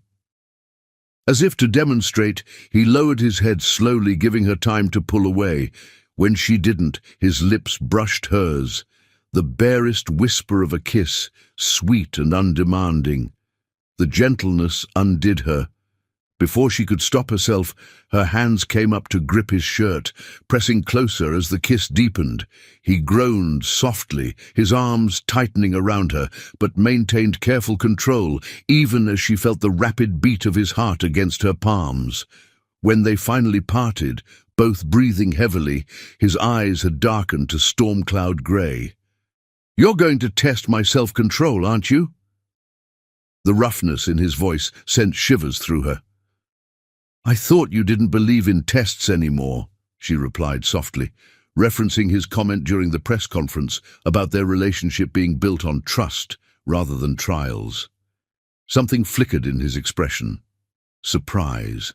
As if to demonstrate, he lowered his head slowly, giving her time to pull away. When she didn't, his lips brushed hers, the barest whisper of a kiss, sweet and undemanding. The gentleness undid her. Before she could stop herself, her hands came up to grip his shirt, pressing closer as the kiss deepened. He groaned softly, his arms tightening around her, but maintained careful control, even as she felt the rapid beat of his heart against her palms. When they finally parted, both breathing heavily, his eyes had darkened to storm cloud grey. "You're going to test my self-control, aren't you?" The roughness in his voice sent shivers through her. "I thought you didn't believe in tests anymore," she replied softly, referencing his comment during the press conference about their relationship being built on trust rather than trials. Something flickered in his expression. Surprise,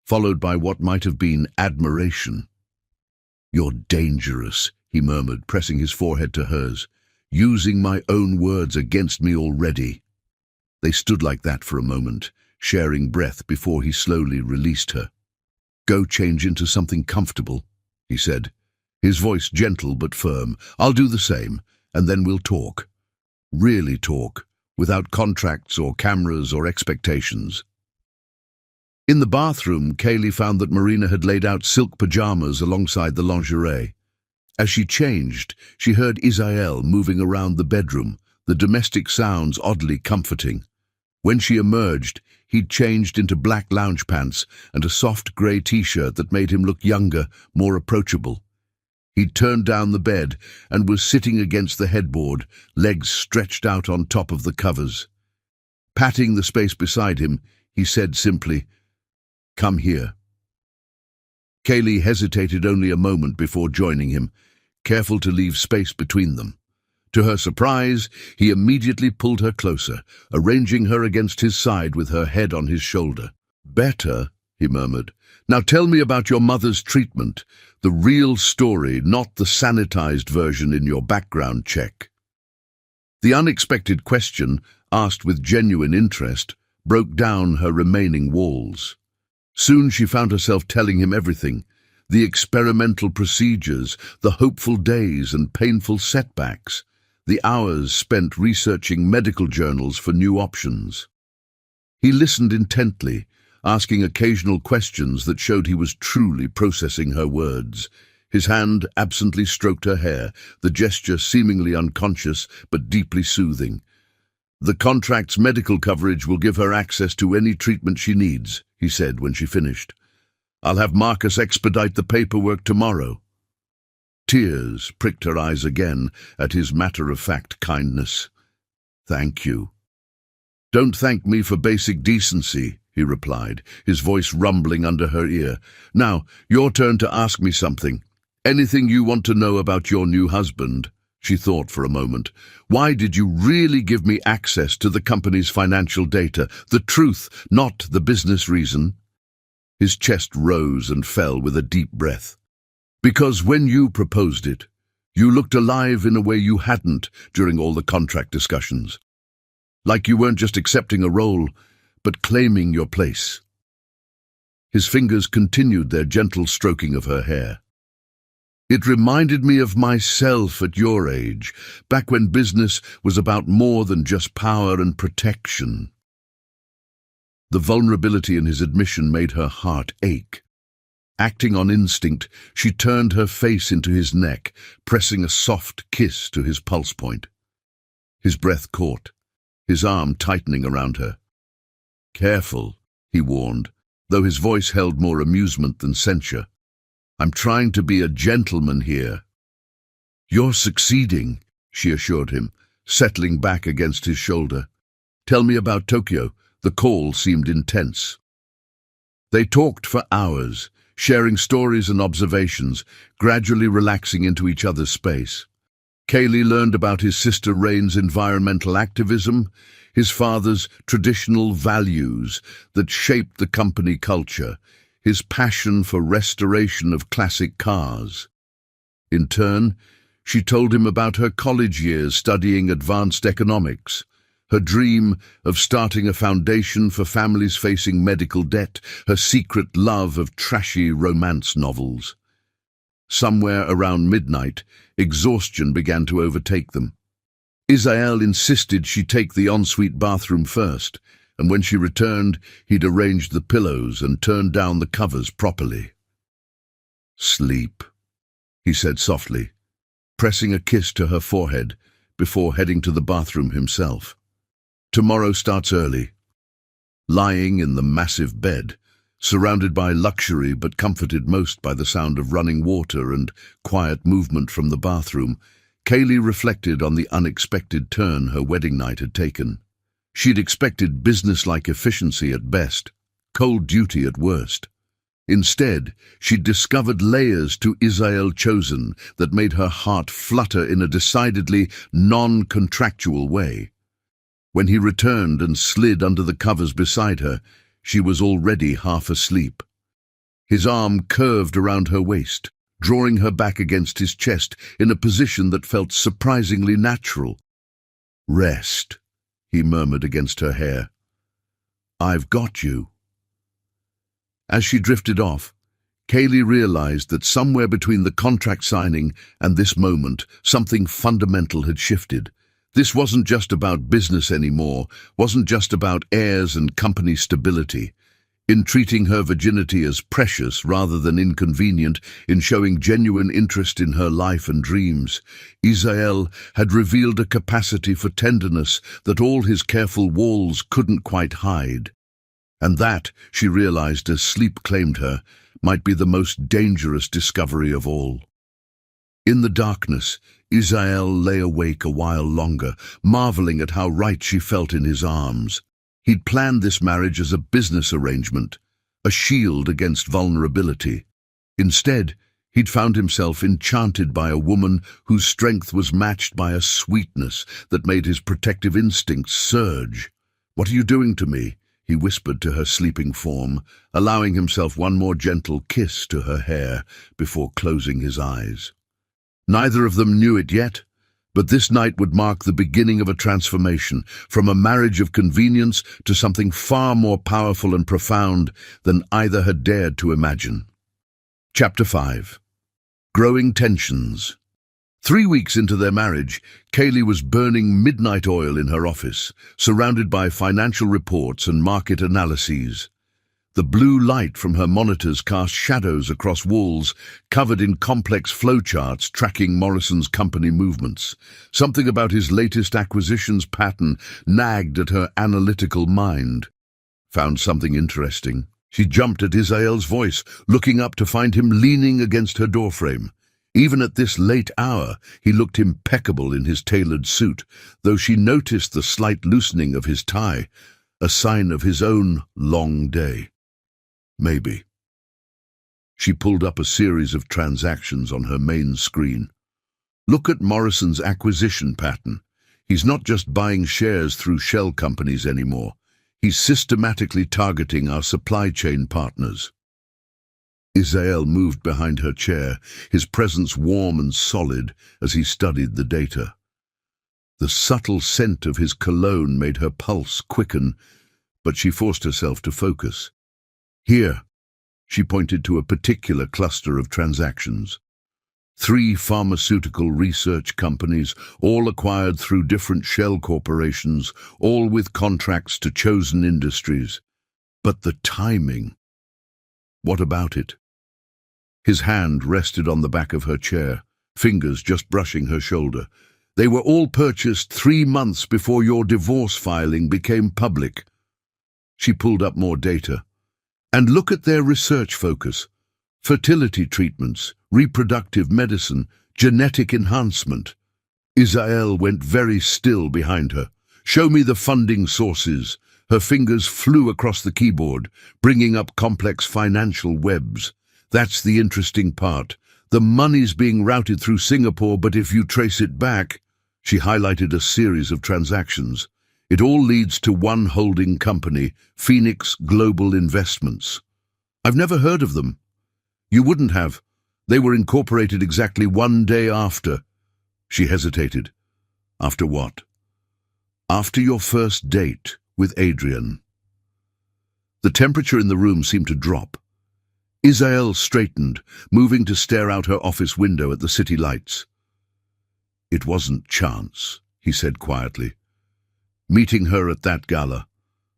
followed by what might have been admiration. "You're dangerous," he murmured, pressing his forehead to hers. "Using my own words against me already." They stood like that for a moment, sharing breath before he slowly released her. "Go change into something comfortable," he said, his voice gentle but firm. "I'll do the same, and then we'll talk. Really talk, without contracts or cameras or expectations. In the bathroom, Kaylee found that Marina had laid out silk pajamas alongside the lingerie. As she changed, she heard Isael moving around the bedroom, the domestic sounds oddly comforting. When she emerged, he'd changed into black lounge pants and a soft grey t-shirt that made him look younger, more approachable. He'd turned down the bed and was sitting against the headboard, legs stretched out on top of the covers. Patting the space beside him, he said simply, "Come here." Kaylee hesitated only a moment before joining him, careful to leave space between them. To her surprise, he immediately pulled her closer, arranging her against his side with her head on his shoulder. "Better," he murmured. "Now tell me about your mother's treatment, the real story, not the sanitized version in your background check." The unexpected question, asked with genuine interest, broke down her remaining walls. Soon she found herself telling him everything: the experimental procedures, the hopeful days and painful setbacks, the hours spent researching medical journals for new options. He listened intently, asking occasional questions that showed he was truly processing her words. His hand absently stroked her hair, the gesture seemingly unconscious but deeply soothing. "The contract's medical coverage will give her access to any treatment she needs," he said when she finished. "I'll have Marcus expedite the paperwork tomorrow." Tears pricked her eyes again at his matter-of-fact kindness. "Thank you." "Don't thank me for basic decency," he replied, his voice rumbling under her ear. "Now, your turn to ask me something. Anything you want to know about your new husband?" She thought for a moment. "Why did you really give me access to the company's financial data? The truth, not the business reason." His chest rose and fell with a deep breath. "Because when you proposed it, you looked alive in a way you hadn't during all the contract discussions. Like you weren't just accepting a role, but claiming your place." His fingers continued their gentle stroking of her hair. "It reminded me of myself at your age, back when business was about more than just power and protection." The vulnerability in his admission made her heart ache. Acting on instinct, she turned her face into his neck, pressing a soft kiss to his pulse point. His breath caught, his arm tightening around her. "Careful," he warned, though his voice held more amusement than censure. "I'm trying to be a gentleman here." "You're succeeding," she assured him, settling back against his shoulder. "Tell me about Tokyo." The call seemed intense. They talked for hours, sharing stories and observations, gradually relaxing into each other's space. Kaylee learned about his sister Rain's environmental activism, his father's traditional values that shaped the company culture, his passion for restoration of classic cars. In turn, she told him about her college years studying advanced economics, her dream of starting a foundation for families facing medical debt, her secret love of trashy romance novels. Somewhere around midnight, exhaustion began to overtake them. Isael insisted she take the ensuite bathroom first, and when she returned, he'd arranged the pillows and turned down the covers properly. "Sleep," he said softly, pressing a kiss to her forehead before heading to the bathroom himself. "Tomorrow starts early." Lying in the massive bed, surrounded by luxury but comforted most by the sound of running water and quiet movement from the bathroom, Kaylee reflected on the unexpected turn her wedding night had taken. She'd expected business-like efficiency at best, cold duty at worst. Instead, she'd discovered layers to Isael Chosen that made her heart flutter in a decidedly non-contractual way. When he returned and slid under the covers beside her, she was already half asleep. His arm curved around her waist, drawing her back against his chest in a position that felt surprisingly natural. "Rest," he murmured against her hair. "I've got you." As she drifted off, Kaylee realized that somewhere between the contract signing and this moment, something fundamental had shifted. This wasn't just about business anymore, wasn't just about heirs and company stability. In treating her virginity as precious rather than inconvenient, in showing genuine interest in her life and dreams, Isael had revealed a capacity for tenderness that all his careful walls couldn't quite hide. And that, she realized as sleep claimed her, might be the most dangerous discovery of all. In the darkness, Isael lay awake a while longer, marveling at how right she felt in his arms. He'd planned this marriage as a business arrangement, a shield against vulnerability. Instead, he'd found himself enchanted by a woman whose strength was matched by a sweetness that made his protective instincts surge. "What are you doing to me?" he whispered to her sleeping form, allowing himself one more gentle kiss to her hair before closing his eyes. Neither of them knew it yet, but this night would mark the beginning of a transformation, from a marriage of convenience to something far more powerful and profound than either had dared to imagine. Chapter 5. Growing Tensions. 3 weeks into their marriage, Kaylee was burning midnight oil in her office, surrounded by financial reports and market analyses. The blue light from her monitors cast shadows across walls covered in complex flowcharts tracking Morrison's company movements. Something about his latest acquisitions pattern nagged at her analytical mind. Found something interesting. She jumped at Isael's voice, looking up to find him leaning against her doorframe. Even at this late hour, he looked impeccable in his tailored suit, though she noticed the slight loosening of his tie, a sign of his own long day. Maybe. She pulled up a series of transactions on her main screen. Look at Morrison's acquisition pattern. He's not just buying shares through shell companies anymore. He's systematically targeting our supply chain partners. Isael moved behind her chair, his presence warm and solid as he studied the data. The subtle scent of his cologne made her pulse quicken, but she forced herself to focus. Here, she pointed to a particular cluster of transactions. 3 pharmaceutical research companies, all acquired through different shell corporations, all with contracts to chosen industries. But the timing. What about it? His hand rested on the back of her chair, fingers just brushing her shoulder. They were all purchased 3 months before your divorce filing became public. She pulled up more data. And look at their research focus. Fertility treatments, reproductive medicine, genetic enhancement. Isael went very still behind her. "Show me the funding sources." Her fingers flew across the keyboard, bringing up complex financial webs. That's the interesting part. The money's being routed through Singapore, but if you trace it back, she highlighted a series of transactions. It all leads to one holding company, Phoenix Global Investments. I've never heard of them. You wouldn't have. They were incorporated exactly 1 day after. She hesitated. After what? After your first date with Adrian. The temperature in the room seemed to drop. Isael straightened, moving to stare out her office window at the city lights. It wasn't chance, he said quietly. Meeting her at that gala,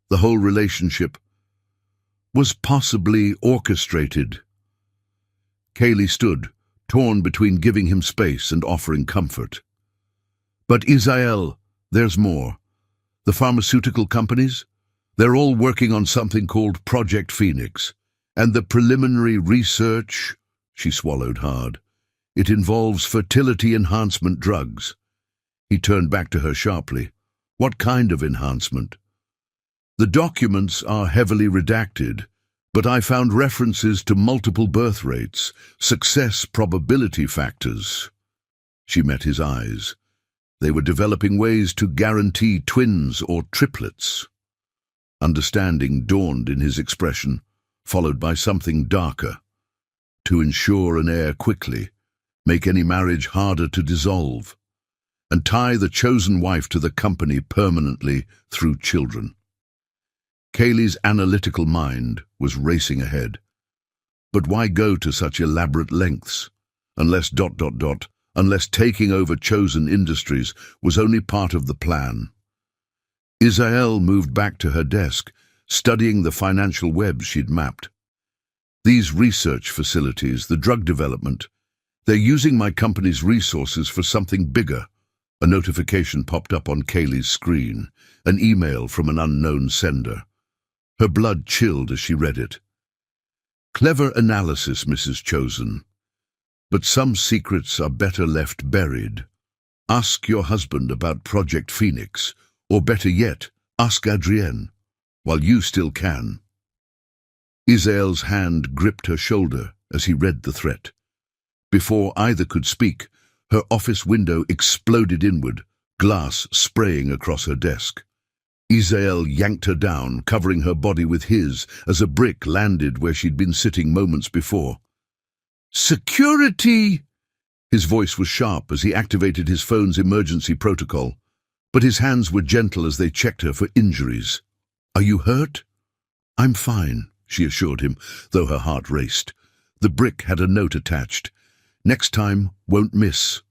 the whole relationship, was possibly orchestrated. Kaylee stood, torn between giving him space and offering comfort. But Isael, there's more. The pharmaceutical companies? They're all working on something called Project Phoenix. And the preliminary research, she swallowed hard. It involves fertility enhancement drugs. He turned back to her sharply. What kind of enhancement? The documents are heavily redacted, but I found references to multiple birth rates, success probability factors. She met his eyes. They were developing ways to guarantee twins or triplets. Understanding dawned in his expression, followed by something darker. To ensure an heir quickly, make any marriage harder to dissolve, and tie the chosen wife to the company permanently through children. Kaylee's analytical mind was racing ahead. But why go to such elaborate lengths, unless ... unless taking over Chosen Industries was only part of the plan. Isael moved back to her desk, studying the financial webs she'd mapped. These research facilities, the drug development, they're using my company's resources for something bigger. A notification popped up on Kaylee's screen, an email from an unknown sender. Her blood chilled as she read it. Clever analysis, Mrs. Chosen. But some secrets are better left buried. Ask your husband about Project Phoenix, or better yet, ask Adrienne, while you still can. Isael's hand gripped her shoulder as he read the threat. Before either could speak, her office window exploded inward, glass spraying across her desk. Isael yanked her down, covering her body with his, as a brick landed where she'd been sitting moments before. "Security!" His voice was sharp as he activated his phone's emergency protocol, but his hands were gentle as they checked her for injuries. "Are you hurt?" "I'm fine," she assured him, though her heart raced. The brick had a note attached. "Next time, won't miss."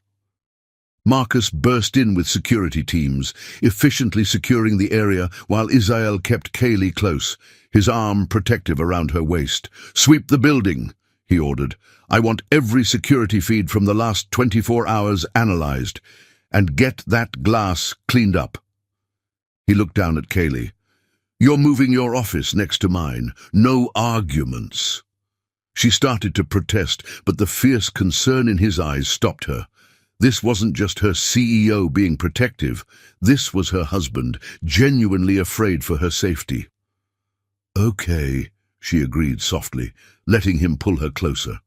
Marcus burst in with security teams, efficiently securing the area while Isael kept Kaylee close, his arm protective around her waist. "Sweep the building," he ordered. "I want every security feed from the last 24 hours analyzed, and get that glass cleaned up." He looked down at Kaylee. "You're moving your office next to mine. No arguments." She started to protest, but the fierce concern in his eyes stopped her. This wasn't just her CEO being protective. This was her husband, genuinely afraid for her safety. "Okay," she agreed softly, letting him pull her closer.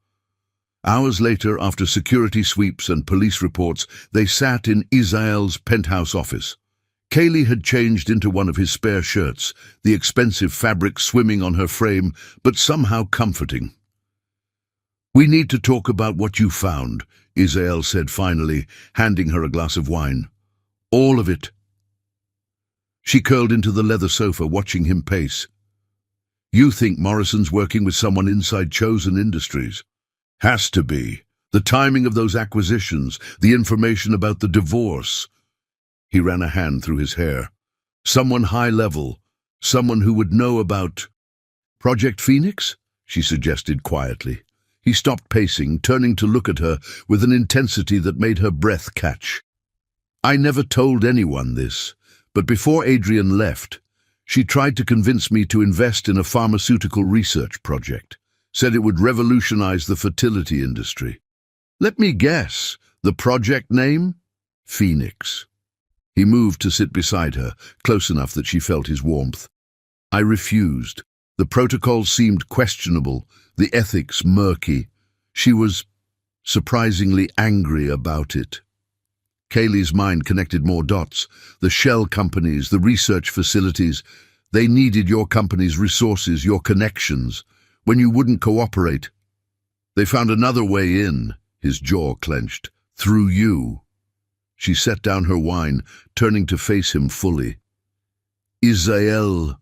Hours later, after security sweeps and police reports, they sat in Isael's penthouse office. Kaylee had changed into one of his spare shirts, the expensive fabric swimming on her frame, but somehow comforting. "We need to talk about what you found," Isael said finally, handing her a glass of wine. "All of it." She curled into the leather sofa, watching him pace. "You think Morrison's working with someone inside Chosen Industries?" "Has to be. The timing of those acquisitions, the information about the divorce." He ran a hand through his hair. "Someone high-level, someone who would know about—" "Project Phoenix?" she suggested quietly. He stopped pacing, turning to look at her with an intensity that made her breath catch. "I never told anyone this, but before Adrienne left, she tried to convince me to invest in a pharmaceutical research project. Said it would revolutionize the fertility industry. Let me guess, the project name? Phoenix." He moved to sit beside her, close enough that she felt his warmth. "I refused. The protocol seemed questionable, the ethics murky. She was surprisingly angry about it." Kaylee's mind connected more dots. The shell companies, the research facilities, they needed your company's resources, your connections. When you wouldn't cooperate, they found another way in. His jaw clenched. "Through you." She set down her wine, turning to face him fully. "Isael,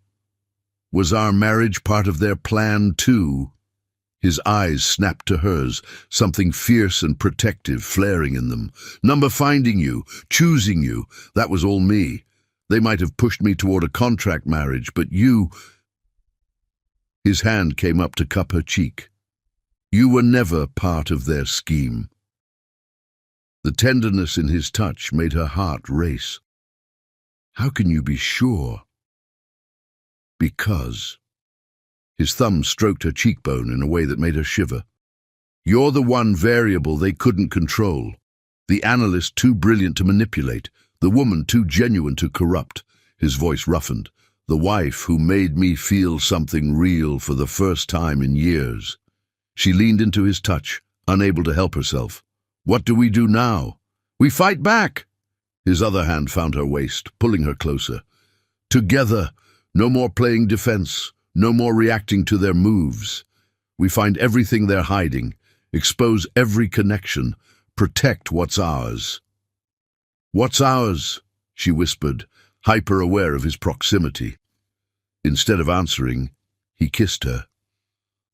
was our marriage part of their plan too?" His eyes snapped to hers, something fierce and protective flaring in them. "Number finding you, choosing you, that was all me. They might have pushed me toward a contract marriage, but you—" His hand came up to cup her cheek. "You were never part of their scheme." The tenderness in his touch made her heart race. "How can you be sure?" "Because." His thumb stroked her cheekbone in a way that made her shiver. "You're the one variable they couldn't control. The analyst too brilliant to manipulate, the woman too genuine to corrupt." His voice roughened. "The wife who made me feel something real for the first time in years." She leaned into his touch, unable to help herself. "What do we do now?" "We fight back." His other hand found her waist, pulling her closer. "Together, no more playing defense, no more reacting to their moves. We find everything they're hiding, expose every connection, protect what's ours." "What's ours?" she whispered, hyper-aware of his proximity. Instead of answering, he kissed her.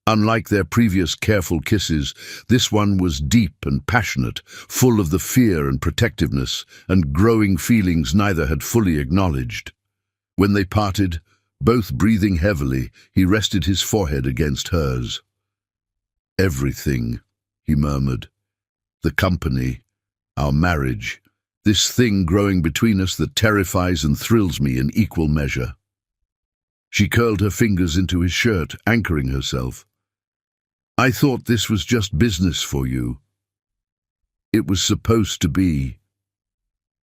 Unlike their previous careful kisses, this one was deep and passionate, full of the fear and protectiveness and growing feelings neither had fully acknowledged. When they parted, both breathing heavily, he rested his forehead against hers. "Everything," he murmured. "The company, our marriage, this thing growing between us that terrifies and thrills me in equal measure." She curled her fingers into his shirt, anchoring herself. "I thought this was just business for you." "It was supposed to be."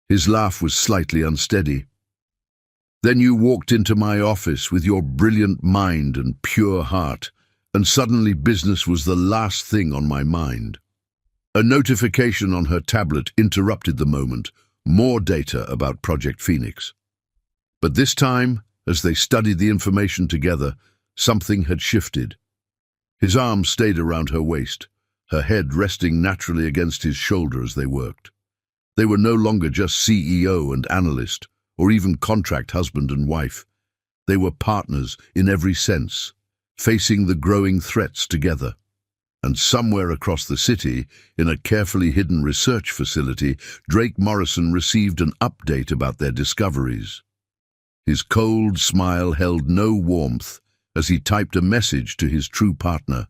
His laugh was slightly unsteady. "Then you walked into my office with your brilliant mind and pure heart, and suddenly business was the last thing on my mind." A notification on her tablet interrupted the moment, more data about Project Phoenix. But this time, as they studied the information together, something had shifted. His arm stayed around her waist, her head resting naturally against his shoulder as they worked. They were no longer just CEO and analyst, or even contract husband and wife. They were partners in every sense, facing the growing threats together. And somewhere across the city, in a carefully hidden research facility, Drake Morrison received an update about their discoveries. His cold smile held no warmth as he typed a message to his true partner,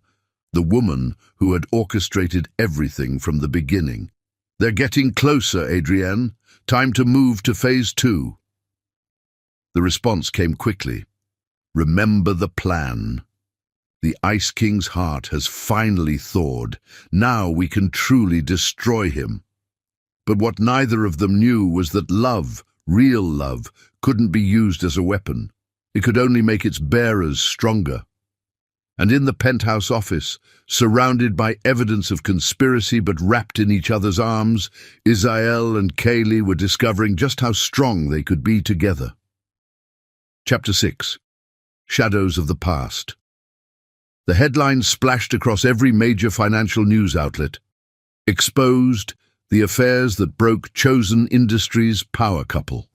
the woman who had orchestrated everything from the beginning. "They're getting closer, Adrienne. Time to move to phase 2. The response came quickly. "Remember the plan. The Ice King's heart has finally thawed. Now we can truly destroy him." But what neither of them knew was that love, real love, couldn't be used as a weapon. It could only make its bearers stronger. And in the penthouse office, surrounded by evidence of conspiracy but wrapped in each other's arms, Isael and Kaylee were discovering just how strong they could be together. Chapter 6. Shadows of the Past. The headlines splashed across every major financial news outlet. Exposed, the affairs that broke Chosen Industries' power couple.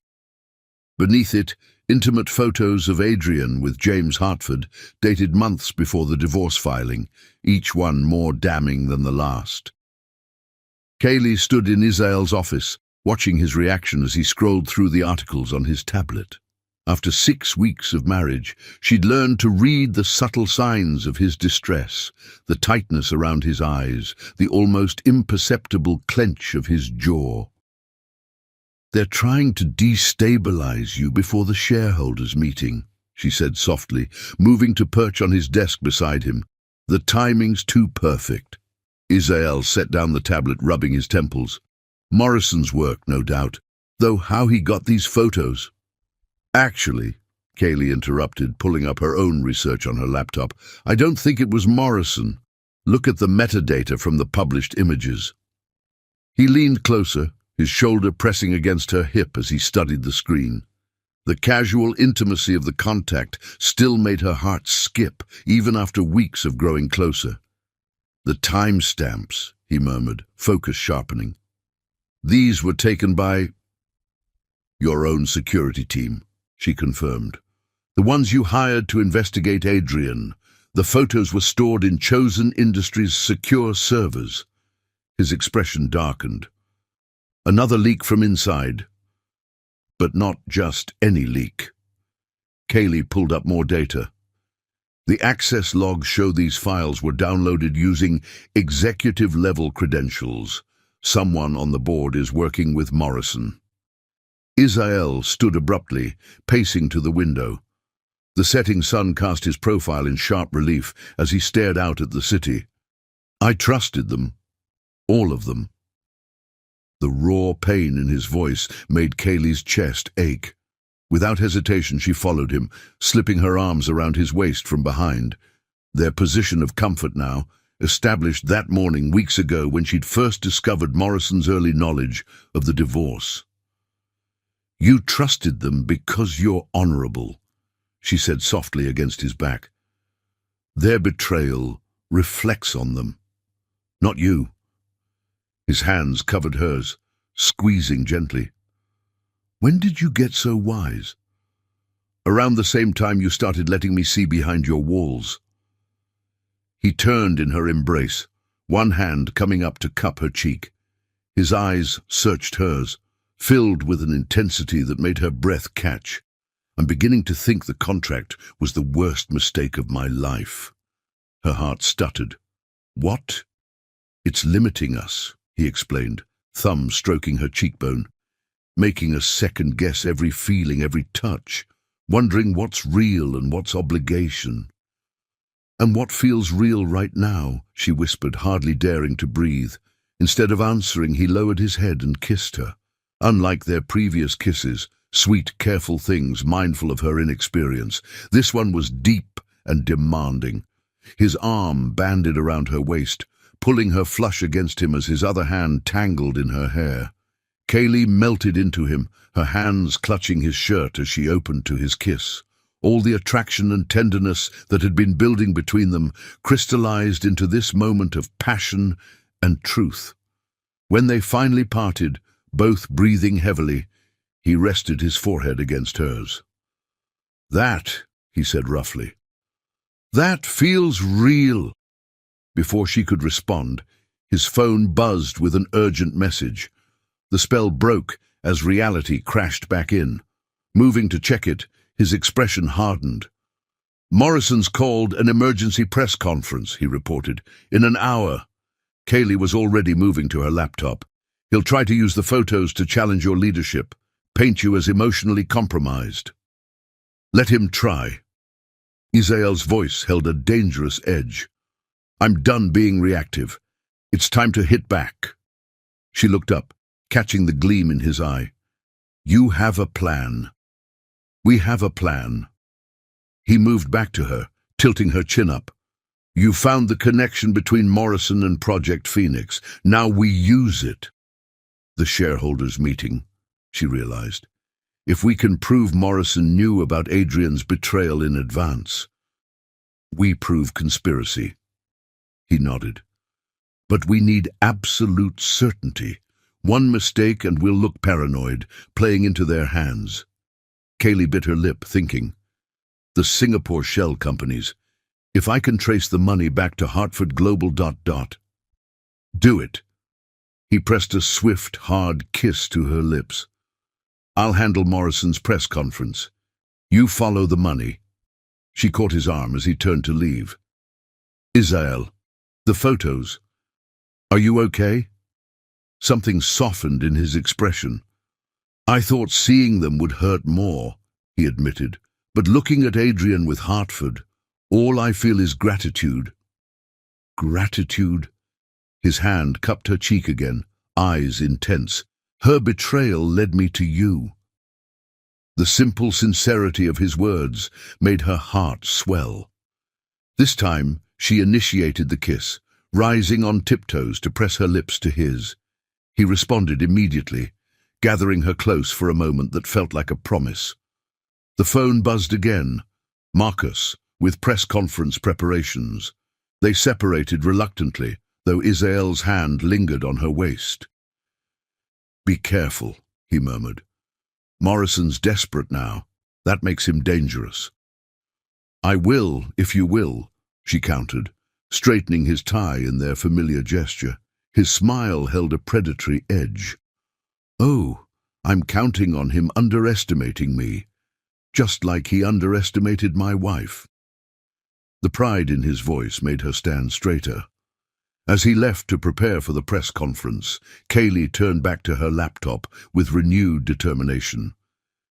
Beneath it, intimate photos of Adrienne with James Hartford, dated months before the divorce filing, each one more damning than the last. Kaylee stood in Isael's office, watching his reaction as he scrolled through the articles on his tablet. After 6 weeks of marriage, she'd learned to read the subtle signs of his distress, the tightness around his eyes, the almost imperceptible clench of his jaw. "They're trying to destabilize you before the shareholders' meeting," she said softly, moving to perch on his desk beside him. "The timing's too perfect." Isael set down the tablet, rubbing his temples. "Morrison's work, no doubt, though how he got these photos—" "Actually," Kaylee interrupted, pulling up her own research on her laptop, "I don't think it was Morrison. Look at the metadata from the published images." He leaned closer, his shoulder pressing against her hip as he studied the screen. The casual intimacy of the contact still made her heart skip, even after weeks of growing closer. "The timestamps," he murmured, focus sharpening. "These were taken by—" "Your own security team," she confirmed. "The ones you hired to investigate Adrienne. The photos were stored in Chosen Industries' secure servers." His expression darkened. "Another leak from inside." But not just any leak. Kaylee pulled up more data. The access logs show these files were downloaded using executive-level credentials. Someone on the board is working with Morrison. Isael stood abruptly, pacing to the window. The setting sun cast his profile in sharp relief as he stared out at the city. "I trusted them. All of them." The raw pain in his voice made Kaylee's chest ache. Without hesitation, she followed him, slipping her arms around his waist from behind. Their position of comfort now, established that morning weeks ago when she'd first discovered Morrison's early knowledge of the divorce. "You trusted them because you're honorable," she said softly against his back. "Their betrayal reflects on them, not you." His hands covered hers, squeezing gently. "When did you get so wise?" "Around the same time you started letting me see behind your walls." He turned in her embrace, one hand coming up to cup her cheek. His eyes searched hers, filled with an intensity that made her breath catch. I'm beginning to think the contract was the worst mistake of my life. Her heart stuttered. What? It's limiting us, he explained, thumb stroking her cheekbone, making us second-guess every feeling, every touch, wondering what's real and what's obligation. And what feels real right now, she whispered, hardly daring to breathe. Instead of answering, he lowered his head and kissed her. Unlike their previous kisses, sweet, careful things, mindful of her inexperience, this one was deep and demanding. His arm banded around her waist, pulling her flush against him as his other hand tangled in her hair. Kaylee melted into him, her hands clutching his shirt as she opened to his kiss. All the attraction and tenderness that had been building between them crystallized into this moment of passion and truth. When they finally parted, both breathing heavily, he rested his forehead against hers. "That," he said roughly, "that feels real." Before she could respond, his phone buzzed with an urgent message. The spell broke as reality crashed back in. Moving to check it, his expression hardened. "Morrison's called an emergency press conference," he reported. "In an hour." Kaylee was already moving to her laptop. "He'll try to use the photos to challenge your leadership, paint you as emotionally compromised." "Let him try." Isael's voice held a dangerous edge. "I'm done being reactive. It's time to hit back." She looked up, catching the gleam in his eye. "You have a plan." "We have a plan." He moved back to her, tilting her chin up. "You found the connection between Morrison and Project Phoenix. Now we use it." The shareholders' meeting, she realized. If we can prove Morrison knew about Adrian's betrayal in advance, we prove conspiracy. He nodded. "But we need absolute certainty. One mistake and we'll look paranoid, playing into their hands." Kaylee bit her lip, thinking. The Singapore shell companies. If I can trace the money back to Hartford Global... Do it. He pressed a swift, hard kiss to her lips. "I'll handle Morrison's press conference. You follow the money." She caught his arm as he turned to leave. "Isael, the photos. Are you okay?" Something softened in his expression. "I thought seeing them would hurt more," he admitted. "But looking at Adrian with Hartford, all I feel is gratitude." "Gratitude?" His hand cupped her cheek again, eyes intense. "Her betrayal led me to you." The simple sincerity of his words made her heart swell. This time, she initiated the kiss, rising on tiptoes to press her lips to his. He responded immediately, gathering her close for a moment that felt like a promise. The phone buzzed again. Marcus, with press conference preparations. They separated reluctantly, though Isael's hand lingered on her waist. "Be careful," he murmured. "Morrison's desperate now. That makes him dangerous." "I will, if you will," she countered, straightening his tie in their familiar gesture. His smile held a predatory edge. "Oh, I'm counting on him underestimating me, just like he underestimated my wife." The pride in his voice made her stand straighter. As he left to prepare for the press conference, Kaylee turned back to her laptop with renewed determination.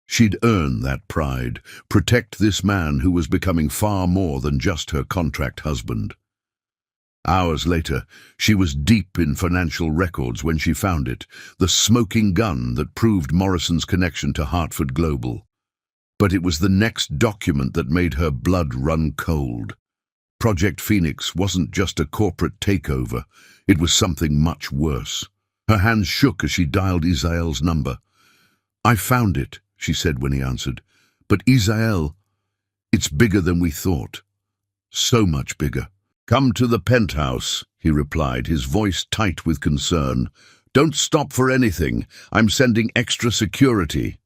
She'd earn that pride, protect this man who was becoming far more than just her contract husband. Hours later, she was deep in financial records when she found it, the smoking gun that proved Morrison's connection to Hartford Global. But it was the next document that made her blood run cold. Project Phoenix wasn't just a corporate takeover, it was something much worse. Her hands shook as she dialed Isael's number. "I found it," she said when he answered. "But Isael, it's bigger than we thought. So much bigger." "Come to the penthouse," he replied, his voice tight with concern. "Don't stop for anything. I'm sending extra security."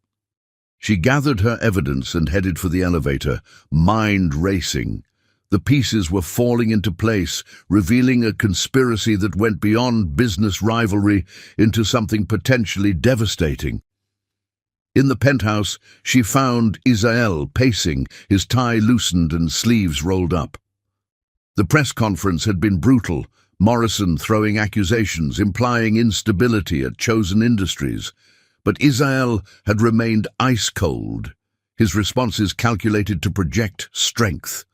She gathered her evidence and headed for the elevator, mind racing. The pieces were falling into place, revealing a conspiracy that went beyond business rivalry into something potentially devastating. In the penthouse, she found Israel pacing, his tie loosened and sleeves rolled up. The press conference had been brutal, Morrison throwing accusations, implying instability at Chosen Industries. But Israel had remained ice-cold, his responses calculated to project strength.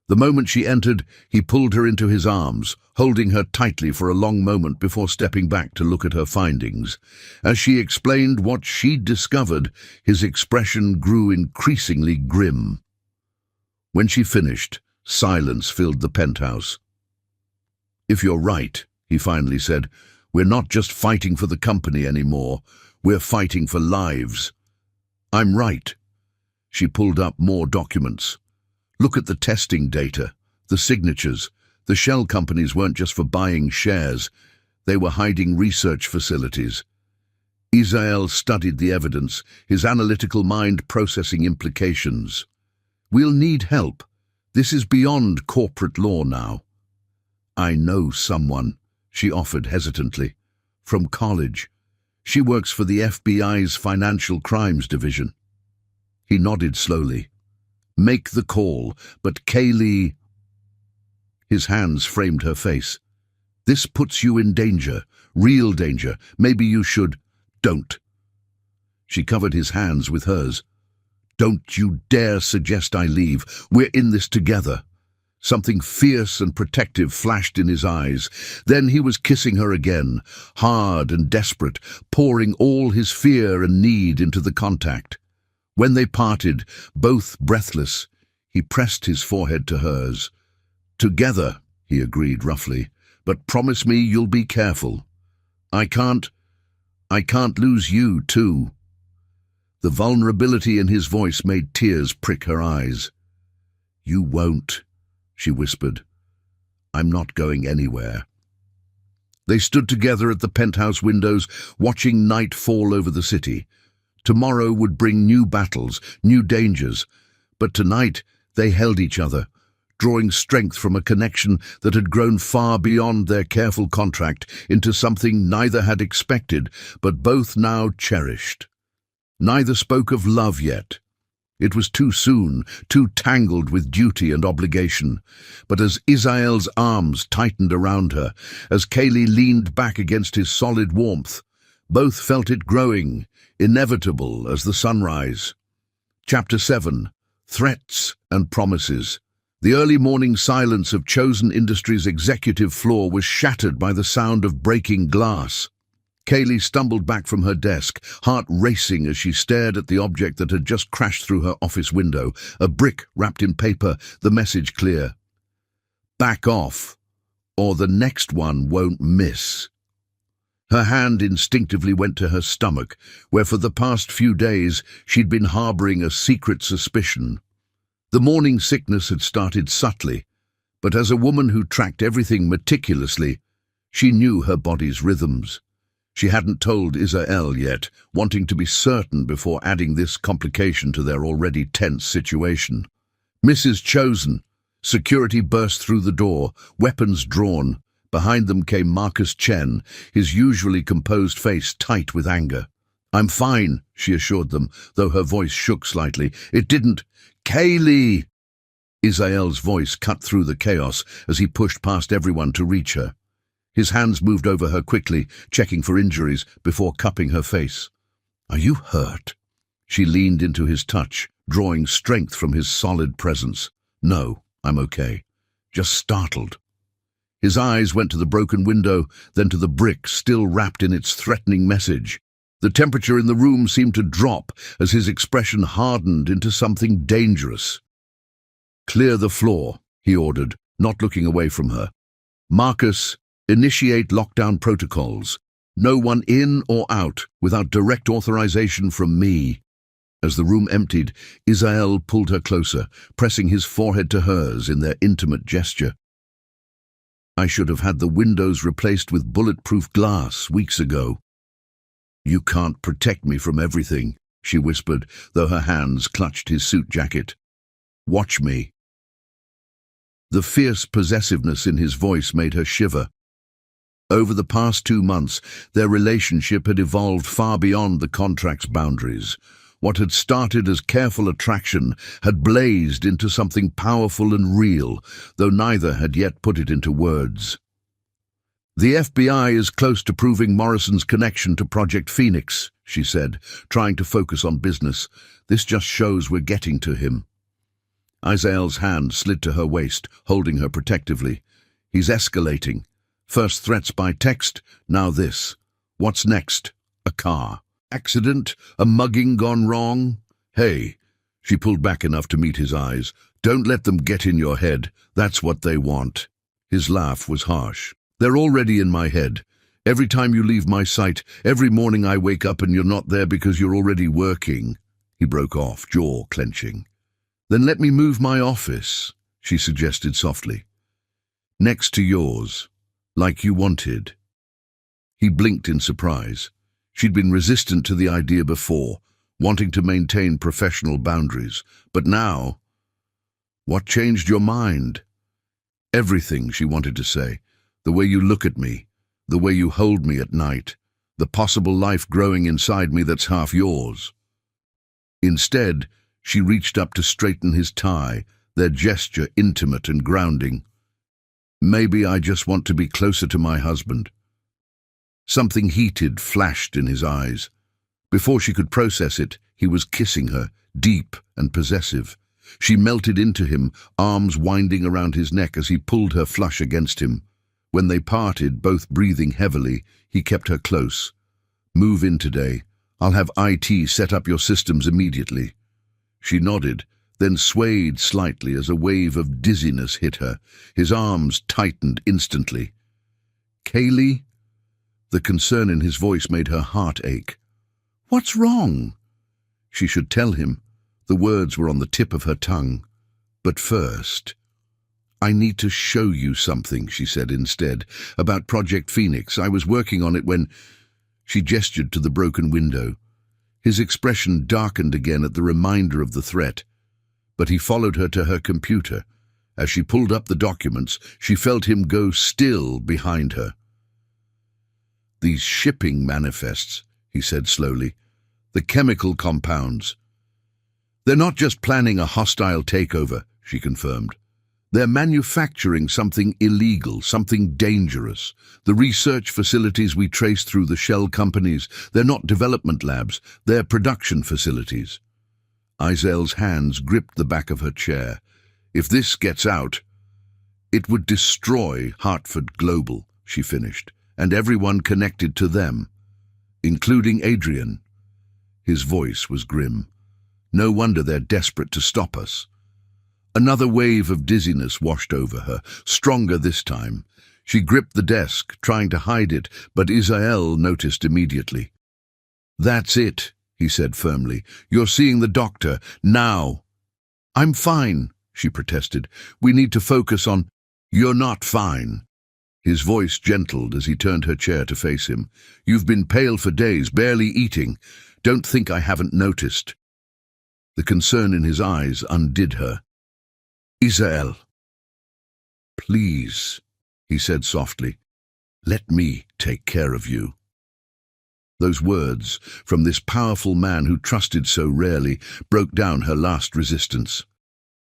The moment she entered, he pulled her into his arms, holding her tightly for a long moment before stepping back to look at her findings. As she explained what she'd discovered, his expression grew increasingly grim. When she finished, silence filled the penthouse. "If you're right," he finally said, "we're not just fighting for the company anymore. We're fighting for lives." "I'm right." She pulled up more documents. "Look at the testing data, the signatures. The shell companies weren't just for buying shares. They were hiding research facilities." Israel studied the evidence, his analytical mind processing implications. "We'll need help. This is beyond corporate law now." "I know someone," she offered hesitantly. "From college. She works for the FBI's Financial Crimes Division." He nodded slowly. "Make the call, but Kaylee—" His hands framed her face. "This puts you in danger, real danger. Maybe you should—" "Don't." She covered his hands with hers. "Don't you dare suggest I leave. We're in this together." Something fierce and protective flashed in his eyes. Then he was kissing her again, hard and desperate, pouring all his fear and need into the contact. When they parted, both breathless, he pressed his forehead to hers. "Together," he agreed roughly, "but promise me you'll be careful. I can't lose you, too." The vulnerability in his voice made tears prick her eyes. "You won't," she whispered. "I'm not going anywhere." They stood together at the penthouse windows, watching night fall over the city. Tomorrow would bring new battles, new dangers, but tonight they held each other, drawing strength from a connection that had grown far beyond their careful contract into something neither had expected, but both now cherished. Neither spoke of love yet. It was too soon, too tangled with duty and obligation. But as Israel's arms tightened around her, as Kaylee leaned back against his solid warmth, both felt it growing, inevitable as the sunrise. Chapter 7. Threats and Promises. The early morning silence of Chosen Industries' executive floor was shattered by the sound of breaking glass. Kaylee stumbled back from her desk, heart racing as she stared at the object that had just crashed through her office window, a brick wrapped in paper, the message clear. "Back off, or the next one won't miss." Her hand instinctively went to her stomach, where for the past few days she'd been harboring a secret suspicion. The morning sickness had started subtly, but as a woman who tracked everything meticulously, she knew her body's rhythms. She hadn't told Israel yet, wanting to be certain before adding this complication to their already tense situation. "Mrs. Chosen." Security burst through the door, weapons drawn. Behind them came Marcus Chen, his usually composed face tight with anger. "I'm fine," she assured them, though her voice shook slightly. "It didn't—" "Kaylee!" Israel's voice cut through the chaos as he pushed past everyone to reach her. His hands moved over her quickly, checking for injuries before cupping her face. "Are you hurt?" She leaned into his touch, drawing strength from his solid presence. "No, I'm okay. Just startled." His eyes went to the broken window, then to the brick still wrapped in its threatening message. The temperature in the room seemed to drop as his expression hardened into something dangerous. "Clear the floor," he ordered, not looking away from her. "Marcus, initiate lockdown protocols. No one in or out without direct authorization from me." As the room emptied, Israel pulled her closer, pressing his forehead to hers in their intimate gesture. "I should have had the windows replaced with bulletproof glass weeks ago." "You can't protect me from everything," she whispered, though her hands clutched his suit jacket. "Watch me." The fierce possessiveness in his voice made her shiver. Over the past 2 months, their relationship had evolved far beyond the contract's boundaries. What had started as careful attraction had blazed into something powerful and real, though neither had yet put it into words. "The FBI is close to proving Morrison's connection to Project Phoenix," she said, trying to focus on business. "This just shows we're getting to him." Izael's hand slid to her waist, holding her protectively. "He's escalating. First threats by text, now this. What's next? A car. Accident? A mugging gone wrong? Hey," she pulled back enough to meet his eyes, "don't let them get in your head. That's what they want." His laugh was harsh. "They're already in my head. Every time you leave my sight, every morning I wake up and you're not there because you're already working." He broke off, jaw clenching. "Then let me move my office," she suggested softly. "Next to yours, like you wanted." He blinked in surprise. She'd been resistant to the idea before, wanting to maintain professional boundaries. But now, "What changed your mind?" "Everything," she wanted to say. "The way you look at me, the way you hold me at night, the possible life growing inside me that's half yours." Instead, she reached up to straighten his tie, their gesture intimate and grounding. "Maybe I just want to be closer to my husband." Something heated flashed in his eyes. Before she could process it, he was kissing her, deep and possessive. She melted into him, arms winding around his neck as he pulled her flush against him. When they parted, both breathing heavily, he kept her close. "Move in today. I'll have IT set up your systems immediately." She nodded, then swayed slightly as a wave of dizziness hit her. His arms tightened instantly. "Kaylee?" The concern in his voice made her heart ache. "What's wrong?" She should tell him. The words were on the tip of her tongue. "But first, I need to show you something," she said instead. "About Project Phoenix. I was working on it when—" She gestured to the broken window. His expression darkened again at the reminder of the threat. But he followed her to her computer. As she pulled up the documents, she felt him go still behind her. "These shipping manifests," he said slowly. "The chemical compounds. They're not just planning a hostile takeover," she confirmed. "They're manufacturing something illegal, something dangerous. The research facilities we trace through the shell companies, they're not development labs, they're production facilities." Izael's hands gripped the back of her chair. "If this gets out, it would destroy Hartford Global," she finished, "and everyone connected to them, including Adrian." His voice was grim. "No wonder they're desperate to stop us." Another wave of dizziness washed over her, stronger this time. She gripped the desk, trying to hide it, but Izael noticed immediately. "That's it," he said firmly. "You're seeing the doctor, now." "I'm fine," she protested. "We need to focus on—" "You're not fine." His voice gentled as he turned her chair to face him. "You've been pale for days, barely eating. Don't think I haven't noticed." The concern in his eyes undid her. "Izael." "Please," he said softly, "let me take care of you." Those words, from this powerful man who trusted so rarely, broke down her last resistance.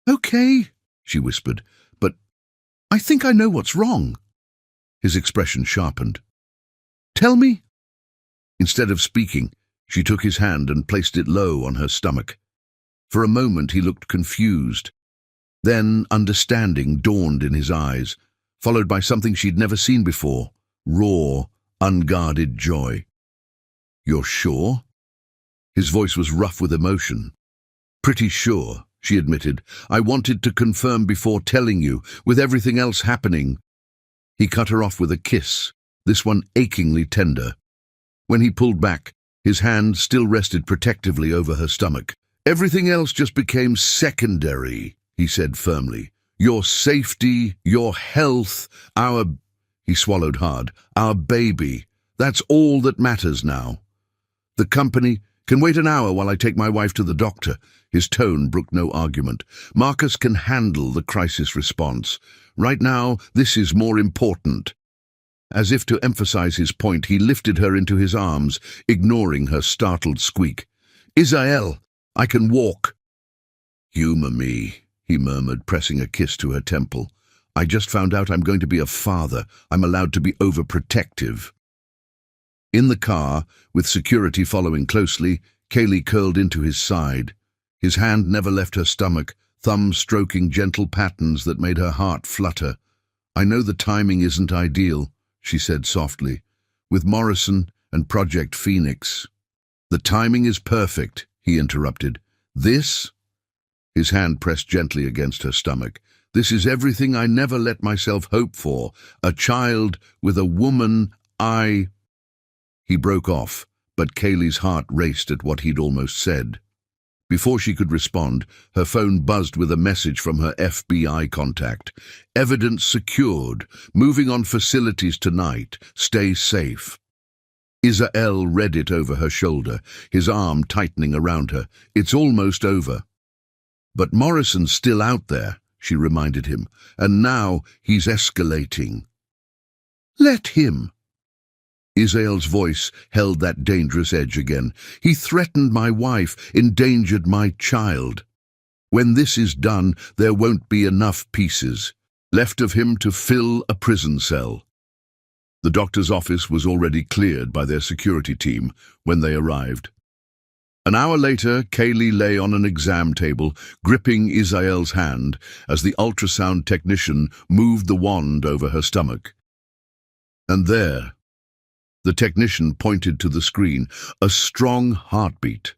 "Okay," she whispered, "but I think I know what's wrong." His expression sharpened. "Tell me." Instead of speaking, she took his hand and placed it low on her stomach. For a moment he looked confused. Then understanding dawned in his eyes, followed by something she'd never seen before, raw, unguarded joy. "You're sure?" His voice was rough with emotion. "Pretty sure," she admitted. "I wanted to confirm before telling you, with everything else happening." He cut her off with a kiss, this one achingly tender. When he pulled back, his hand still rested protectively over her stomach. "Everything else just became secondary," he said firmly. "Your safety, your health, our—" he swallowed hard, "our baby. That's all that matters now. The company can wait an hour while I take my wife to the doctor." His tone brooked no argument. Marcus can handle the crisis response. Right now, this is more important. As if to emphasize his point, he lifted her into his arms, ignoring her startled squeak. Isael, I can walk. Humor me, he murmured, pressing a kiss to her temple. I just found out I'm going to be a father. I'm allowed to be overprotective. In the car, with security following closely, Kaylee curled into his side. His hand never left her stomach, thumb stroking gentle patterns that made her heart flutter. I know the timing isn't ideal, she said softly, with Morrison and Project Phoenix. The timing is perfect, he interrupted. This? His hand pressed gently against her stomach. This is everything I never let myself hope for. A child with a woman He broke off, but Kaylee's heart raced at what he'd almost said. Before she could respond, her phone buzzed with a message from her FBI contact. Evidence secured. Moving on facilities tonight. Stay safe. Isael read it over her shoulder, his arm tightening around her. It's almost over. But Morrison's still out there, she reminded him, and now he's escalating. Let him. Isael's voice held that dangerous edge again. He threatened my wife, endangered my child. When this is done, there won't be enough pieces left of him to fill a prison cell. The doctor's office was already cleared by their security team when they arrived. An hour later, Kaylee lay on an exam table, gripping Isael's hand as the ultrasound technician moved the wand over her stomach. And there, the technician pointed to the screen, a strong heartbeat.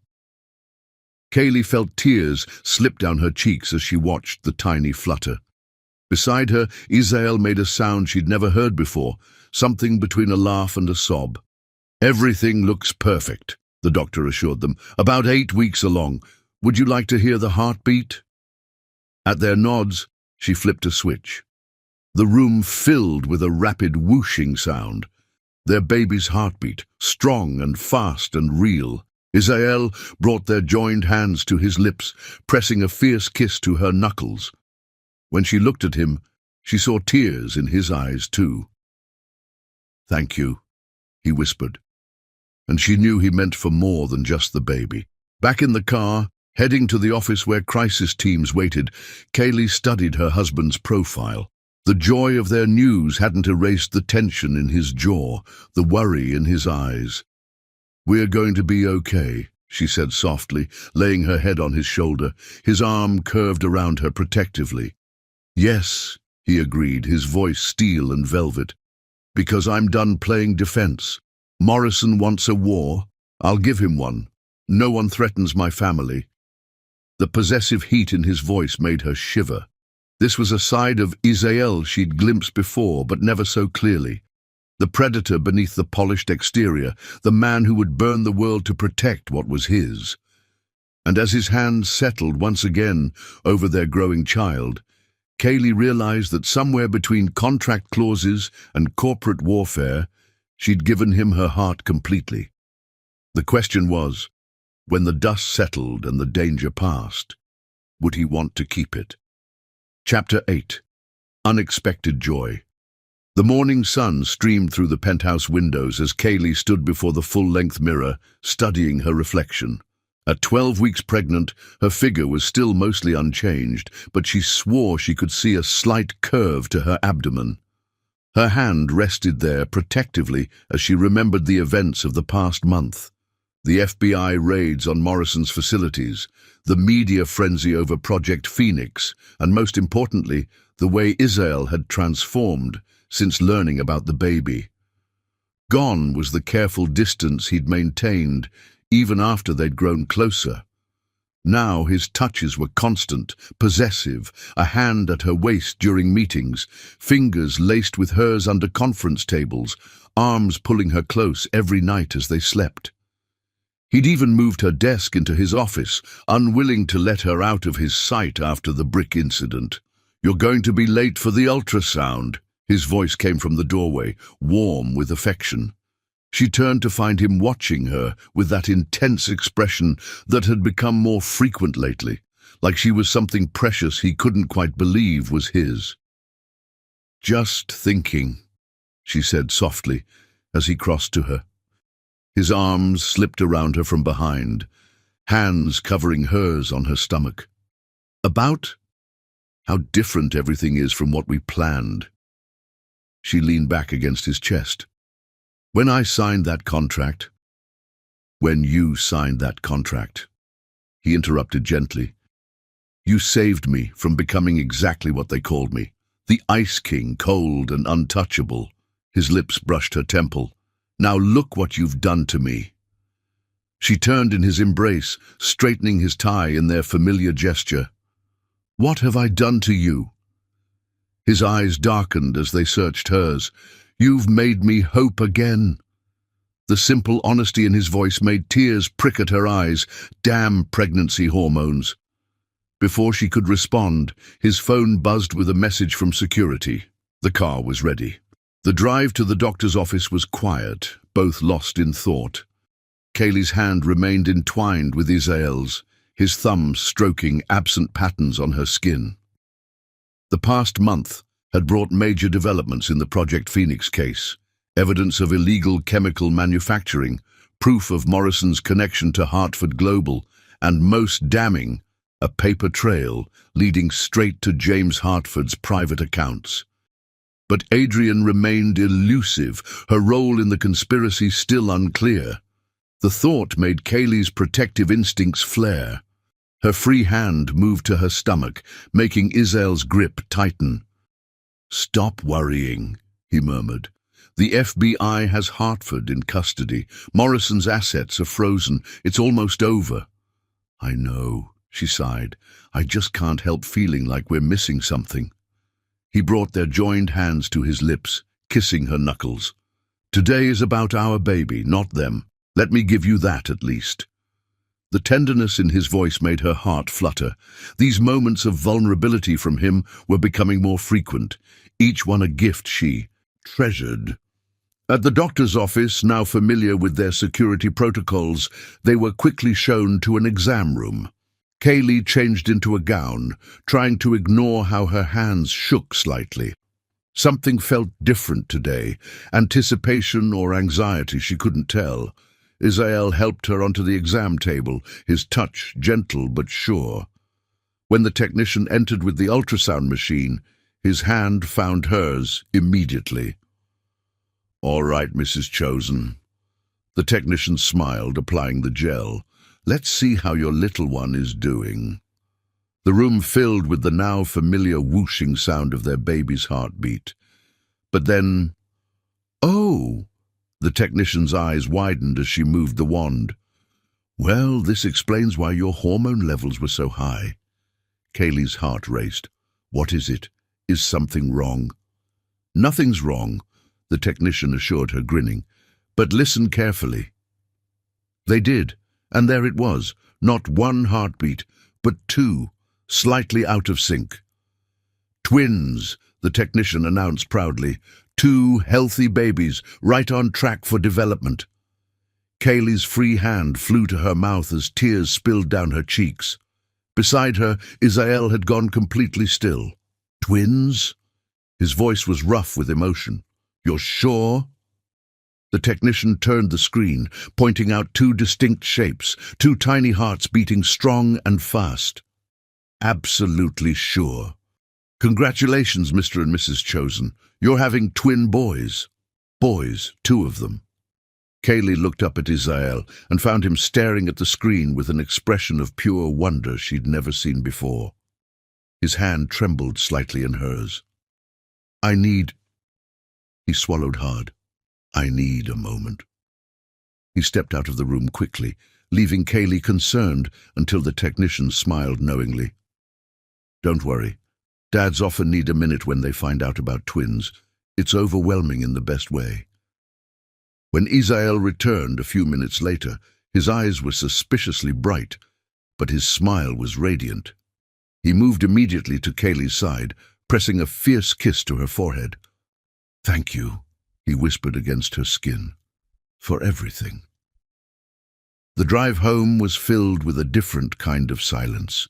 Kaylee felt tears slip down her cheeks as she watched the tiny flutter. Beside her, Isael made a sound she'd never heard before, something between a laugh and a sob. Everything looks perfect, the doctor assured them. About 8 weeks along. Would you like to hear the heartbeat? At their nods, she flipped a switch. The room filled with a rapid whooshing sound. Their baby's heartbeat, strong and fast and real. Isael brought their joined hands to his lips, pressing a fierce kiss to her knuckles. When she looked at him, she saw tears in his eyes too. Thank you, he whispered. And she knew he meant for more than just the baby. Back in the car, heading to the office where crisis teams waited, Kaylee studied her husband's profile. The joy of their news hadn't erased the tension in his jaw, the worry in his eyes. We're going to be okay, she said softly, laying her head on his shoulder, his arm curved around her protectively. Yes, he agreed, his voice steel and velvet. Because I'm done playing defense. Morrison wants a war. I'll give him one. No one threatens my family. The possessive heat in his voice made her shiver. This was a side of Isael she'd glimpsed before, but never so clearly. The predator beneath the polished exterior, the man who would burn the world to protect what was his. And as his hands settled once again over their growing child, Kaylee realized that somewhere between contract clauses and corporate warfare, she'd given him her heart completely. The question was, when the dust settled and the danger passed, would he want to keep it? Chapter 8. Unexpected Joy. The morning sun streamed through the penthouse windows as Kaylee stood before the full-length mirror, studying her reflection. At 12 weeks pregnant, her figure was still mostly unchanged, but she swore she could see a slight curve to her abdomen. Her hand rested there protectively as she remembered the events of the past month. The FBI raids on Morrison's facilities, the media frenzy over Project Phoenix, and most importantly, the way Isael had transformed since learning about the baby. Gone was the careful distance he'd maintained, even after they'd grown closer. Now his touches were constant, possessive, a hand at her waist during meetings, fingers laced with hers under conference tables, arms pulling her close every night as they slept. He'd even moved her desk into his office, unwilling to let her out of his sight after the brick incident. You're going to be late for the ultrasound. His voice came from the doorway, warm with affection. She turned to find him watching her with that intense expression that had become more frequent lately, like she was something precious he couldn't quite believe was his. "Just thinking," she said softly as he crossed to her. His arms slipped around her from behind, hands covering hers on her stomach. "About how different everything is from what we planned." She leaned back against his chest. When you signed that contract," he interrupted gently, "you saved me from becoming exactly what they called me, the Ice King, cold and untouchable." His lips brushed her temple. "Now look what you've done to me." She turned in his embrace, straightening his tie in their familiar gesture. "What have I done to you?" His eyes darkened as they searched hers. "You've made me hope again." The simple honesty in his voice made tears prick at her eyes. Damn pregnancy hormones. Before she could respond, his phone buzzed with a message from security. The car was ready. The drive to the doctor's office was quiet, both lost in thought. Kaylee's hand remained entwined with Isael's, his thumb stroking absent patterns on her skin. The past month had brought major developments in the Project Phoenix case, evidence of illegal chemical manufacturing, proof of Morrison's connection to Hartford Global, and most damning, a paper trail leading straight to James Hartford's private accounts. But Adrian remained elusive, her role in the conspiracy still unclear. The thought made Kaylee's protective instincts flare. Her free hand moved to her stomach, making Isael's grip tighten. "Stop worrying," he murmured. "The FBI has Hartford in custody. Morrison's assets are frozen. It's almost over." "I know," she sighed. "I just can't help feeling like we're missing something." He brought their joined hands to his lips, kissing her knuckles. "Today is about our baby, not them. Let me give you that at least." The tenderness in his voice made her heart flutter. These moments of vulnerability from him were becoming more frequent, each one a gift she treasured. At the doctor's office, now familiar with their security protocols, they were quickly shown to an exam room. Kaylee changed into a gown, trying to ignore how her hands shook slightly. Something felt different today, anticipation or anxiety, she couldn't tell. Isael helped her onto the exam table, his touch gentle but sure. When the technician entered with the ultrasound machine, his hand found hers immediately. "All right, Mrs. Chosen." The technician smiled, applying the gel. "Let's see how your little one is doing." The room filled with the now familiar whooshing sound of their baby's heartbeat. But then, "Oh!" The technician's eyes widened as she moved the wand. "Well, this explains why your hormone levels were so high." Kaylee's heart raced. "What is it? Is something wrong?" "Nothing's wrong," the technician assured her, grinning. "But listen carefully." They did, and there it was, not one heartbeat, but two, slightly out of sync. "Twins," the technician announced proudly. "Two healthy babies, right on track for development." Kaylee's free hand flew to her mouth as tears spilled down her cheeks. Beside her, Isael had gone completely still. "Twins?" His voice was rough with emotion. "You're sure?" The technician turned the screen, pointing out two distinct shapes, two tiny hearts beating strong and fast. "Absolutely sure." "Congratulations, Mr. and Mrs. Chosen. You're having twin boys." "Boys, two of them." Kaylee looked up at Isael and found him staring at the screen with an expression of pure wonder she'd never seen before. His hand trembled slightly in hers. "I need—" He swallowed hard. "I need a moment." He stepped out of the room quickly, leaving Kaylee concerned until the technician smiled knowingly. "Don't worry. Dads often need a minute when they find out about twins. It's overwhelming in the best way." When Isael returned a few minutes later, his eyes were suspiciously bright, but his smile was radiant. He moved immediately to Kaylee's side, pressing a fierce kiss to her forehead. "Thank you," he whispered against her skin. for everything. The drive home was filled with a different kind of silence,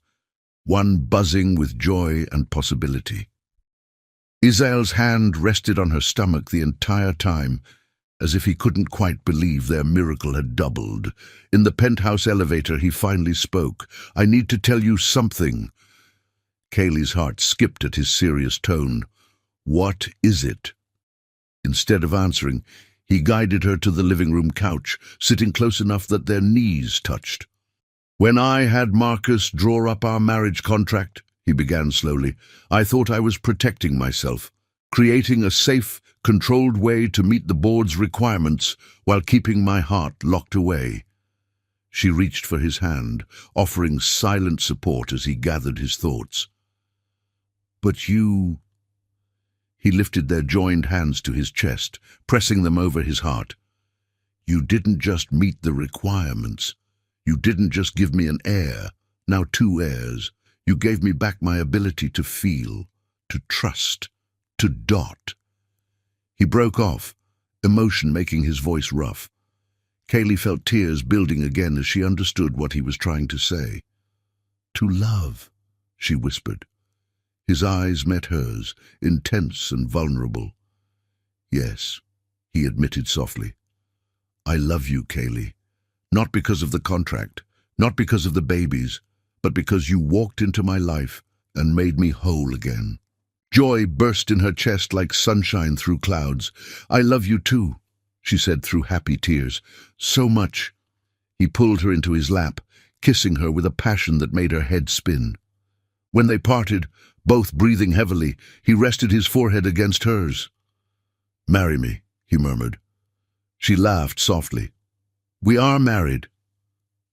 one buzzing with joy and possibility. Isael's hand rested on her stomach the entire time, as if he couldn't quite believe their miracle had doubled. In the penthouse elevator, he finally spoke. "I need to tell you something." Kaylee's heart skipped at his serious tone. "What is it?" Instead of answering, he guided her to the living room couch, sitting close enough that their knees touched. "When I had Marcus draw up our marriage contract," he began slowly, "I thought I was protecting myself, creating a safe, controlled way to meet the board's requirements while keeping my heart locked away." She reached for his hand, offering silent support as he gathered his thoughts. "But you—" He lifted their joined hands to his chest, pressing them over his heart. "You didn't just meet the requirements. You didn't just give me an heir, now 2 heirs. You gave me back my ability to feel, to trust, to dot." He broke off, emotion making his voice rough. Kaylee felt tears building again as she understood what he was trying to say. "To love," she whispered. His eyes met hers, intense and vulnerable. "Yes," he admitted softly. "I love you, Kaylee. Not because of the contract, not because of the babies, but because you walked into my life and made me whole again." Joy burst in her chest like sunshine through clouds. "I love you too," she said through happy tears. "So much." He pulled her into his lap, kissing her with a passion that made her head spin. When they parted, both breathing heavily, he rested his forehead against hers. "Marry me," he murmured. She laughed softly. "We are married."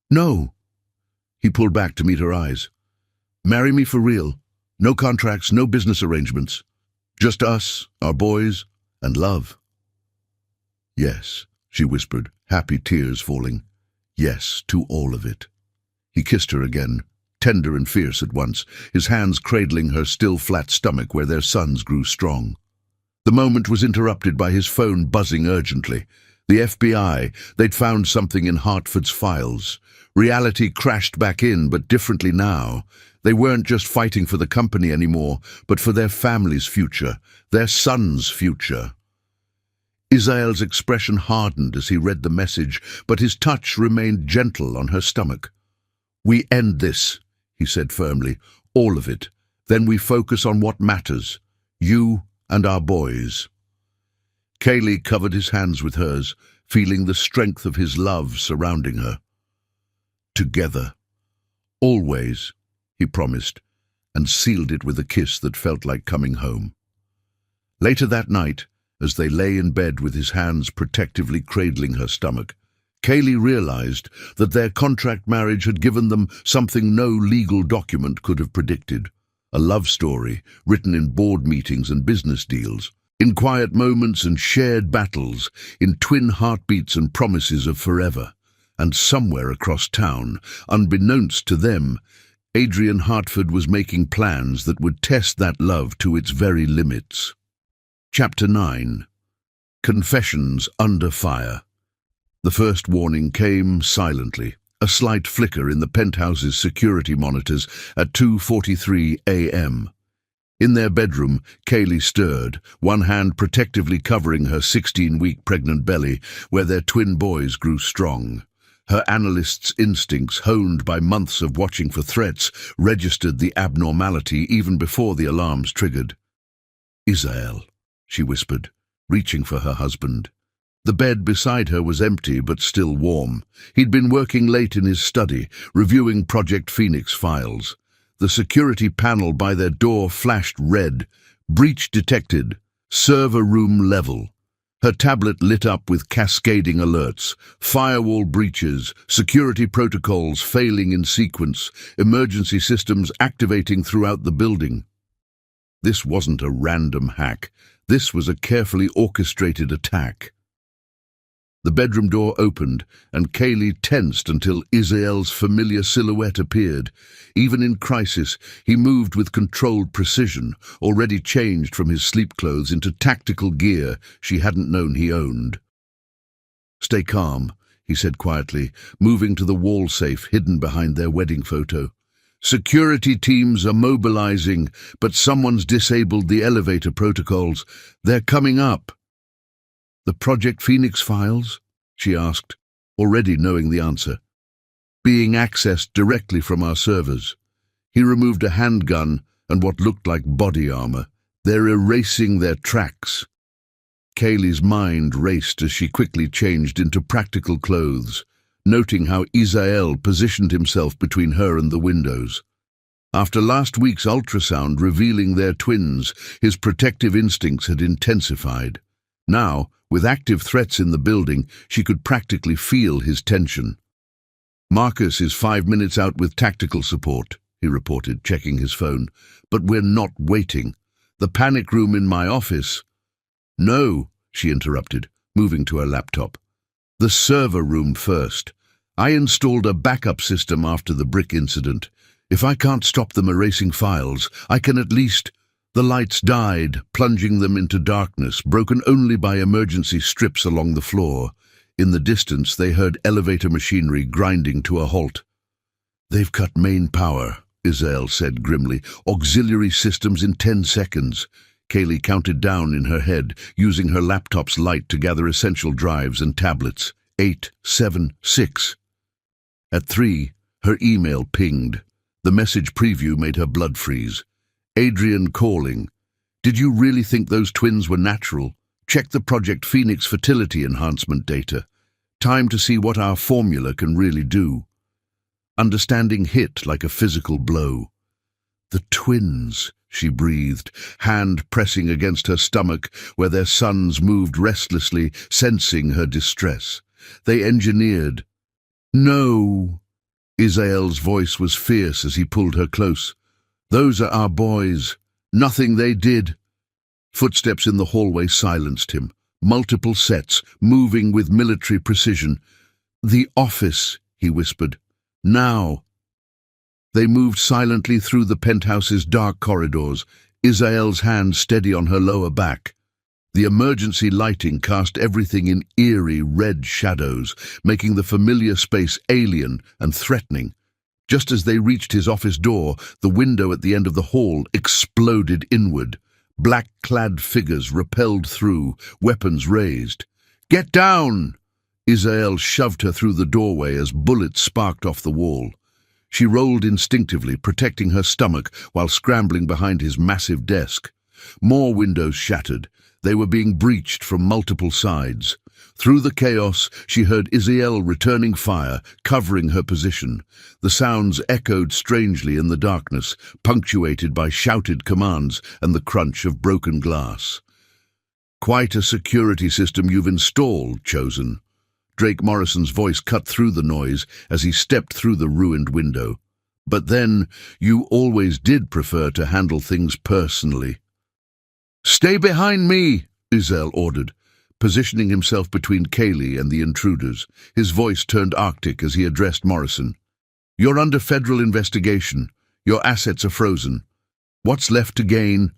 "No." He pulled back to meet her eyes. "Marry me for real. No contracts, no business arrangements. Just us, our boys, and love." "Yes," she whispered, happy tears falling. "Yes, to all of it." He kissed her again, tender and fierce at once, his hands cradling her still flat stomach where their sons grew strong. The moment was interrupted by his phone buzzing urgently. The FBI, they'd found something in Hartford's files. Reality crashed back in, but differently now. They weren't just fighting for the company anymore, but for their family's future, their son's future. Isael's expression hardened as he read the message, but his touch remained gentle on her stomach. "We end this," he said firmly, "all of it. Then we focus on what matters, you and our boys." Kaylee covered his hands with hers, feeling the strength of his love surrounding her. "Together. Always," he promised, and sealed it with a kiss that felt like coming home. Later that night, as they lay in bed with his hands protectively cradling her stomach, Kaylee realized that their contract marriage had given them something no legal document could have predicted. A love story written in board meetings and business deals, in quiet moments and shared battles, in twin heartbeats and promises of forever. And somewhere across town, unbeknownst to them, Adrian Hartford was making plans that would test that love to its very limits. Chapter 9. Confessions Under Fire. The first warning came silently, a slight flicker in the penthouse's security monitors at 2:43 a.m. In their bedroom, Kaylee stirred, one hand protectively covering her 16-week pregnant belly, where their twin boys grew strong. Her analyst's instincts, honed by months of watching for threats, registered the abnormality even before the alarms triggered. "Isael," she whispered, reaching for her husband. The bed beside her was empty but still warm. He'd been working late in his study, reviewing Project Phoenix files. The security panel by their door flashed red. Breach detected. Server room level. Her tablet lit up with cascading alerts. Firewall breaches, security protocols failing in sequence, emergency systems activating throughout the building. This wasn't a random hack. This was a carefully orchestrated attack. The bedroom door opened, and Kaylee tensed until Isael's familiar silhouette appeared. Even in crisis, he moved with controlled precision, already changed from his sleep clothes into tactical gear she hadn't known he owned. Stay calm, he said quietly, moving to the wall safe hidden behind their wedding photo. Security teams are mobilizing, but someone's disabled the elevator protocols. They're coming up. The Project Phoenix files? She asked, already knowing the answer. Being accessed directly from our servers. He removed a handgun and what looked like body armor. They're erasing their tracks. Kaylee's mind raced as she quickly changed into practical clothes, noting how Israel positioned himself between her and the windows. After last week's ultrasound revealing their twins, his protective instincts had intensified. Now, with active threats in the building, she could practically feel his tension. "Marcus is 5 minutes out with tactical support," he reported, checking his phone. "But we're not waiting. The panic room in my office—" "No," she interrupted, moving to her laptop. "The server room first. I installed a backup system after the brick incident. If I can't stop them erasing files, I can at least—" The lights died, plunging them into darkness, broken only by emergency strips along the floor. In the distance, they heard elevator machinery grinding to a halt. "They've cut main power," Israel said grimly. "Auxiliary systems in 10 seconds. Kaylee counted down in her head, using her laptop's light to gather essential drives and tablets. 8, 7, 6. At 3, her email pinged. The message preview made her blood freeze. "Adrian calling. Did you really think those twins were natural? Check the Project Phoenix fertility enhancement data. Time to see what our formula can really do." Understanding hit like a physical blow. "The twins," she breathed, hand pressing against her stomach where their sons moved restlessly, sensing her distress. "They engineered—" "No!" Israel's voice was fierce as he pulled her close. "Those are our boys. Nothing they did." Footsteps in the hallway silenced him. Multiple sets, moving with military precision. "The office," he whispered. "Now." They moved silently through the penthouse's dark corridors, Israel's hand steady on her lower back. The emergency lighting cast everything in eerie red shadows, making the familiar space alien and threatening. Just as they reached his office door, the window at the end of the hall exploded inward. Black-clad figures repelled through, weapons raised. "Get down!" Israel shoved her through the doorway as bullets sparked off the wall. She rolled instinctively, protecting her stomach while scrambling behind his massive desk. More windows shattered. They were being breached from multiple sides. Through the chaos, she heard Israel returning fire, covering her position. The sounds echoed strangely in the darkness, punctuated by shouted commands and the crunch of broken glass. "Quite a security system you've installed, Chosen." Drake Morrison's voice cut through the noise as he stepped through the ruined window. "But then, you always did prefer to handle things personally." "Stay behind me," Israel ordered, positioning himself between Kaylee and the intruders. His voice turned arctic as he addressed Morrison. "You're under federal investigation. Your assets are frozen. What's left to gain?"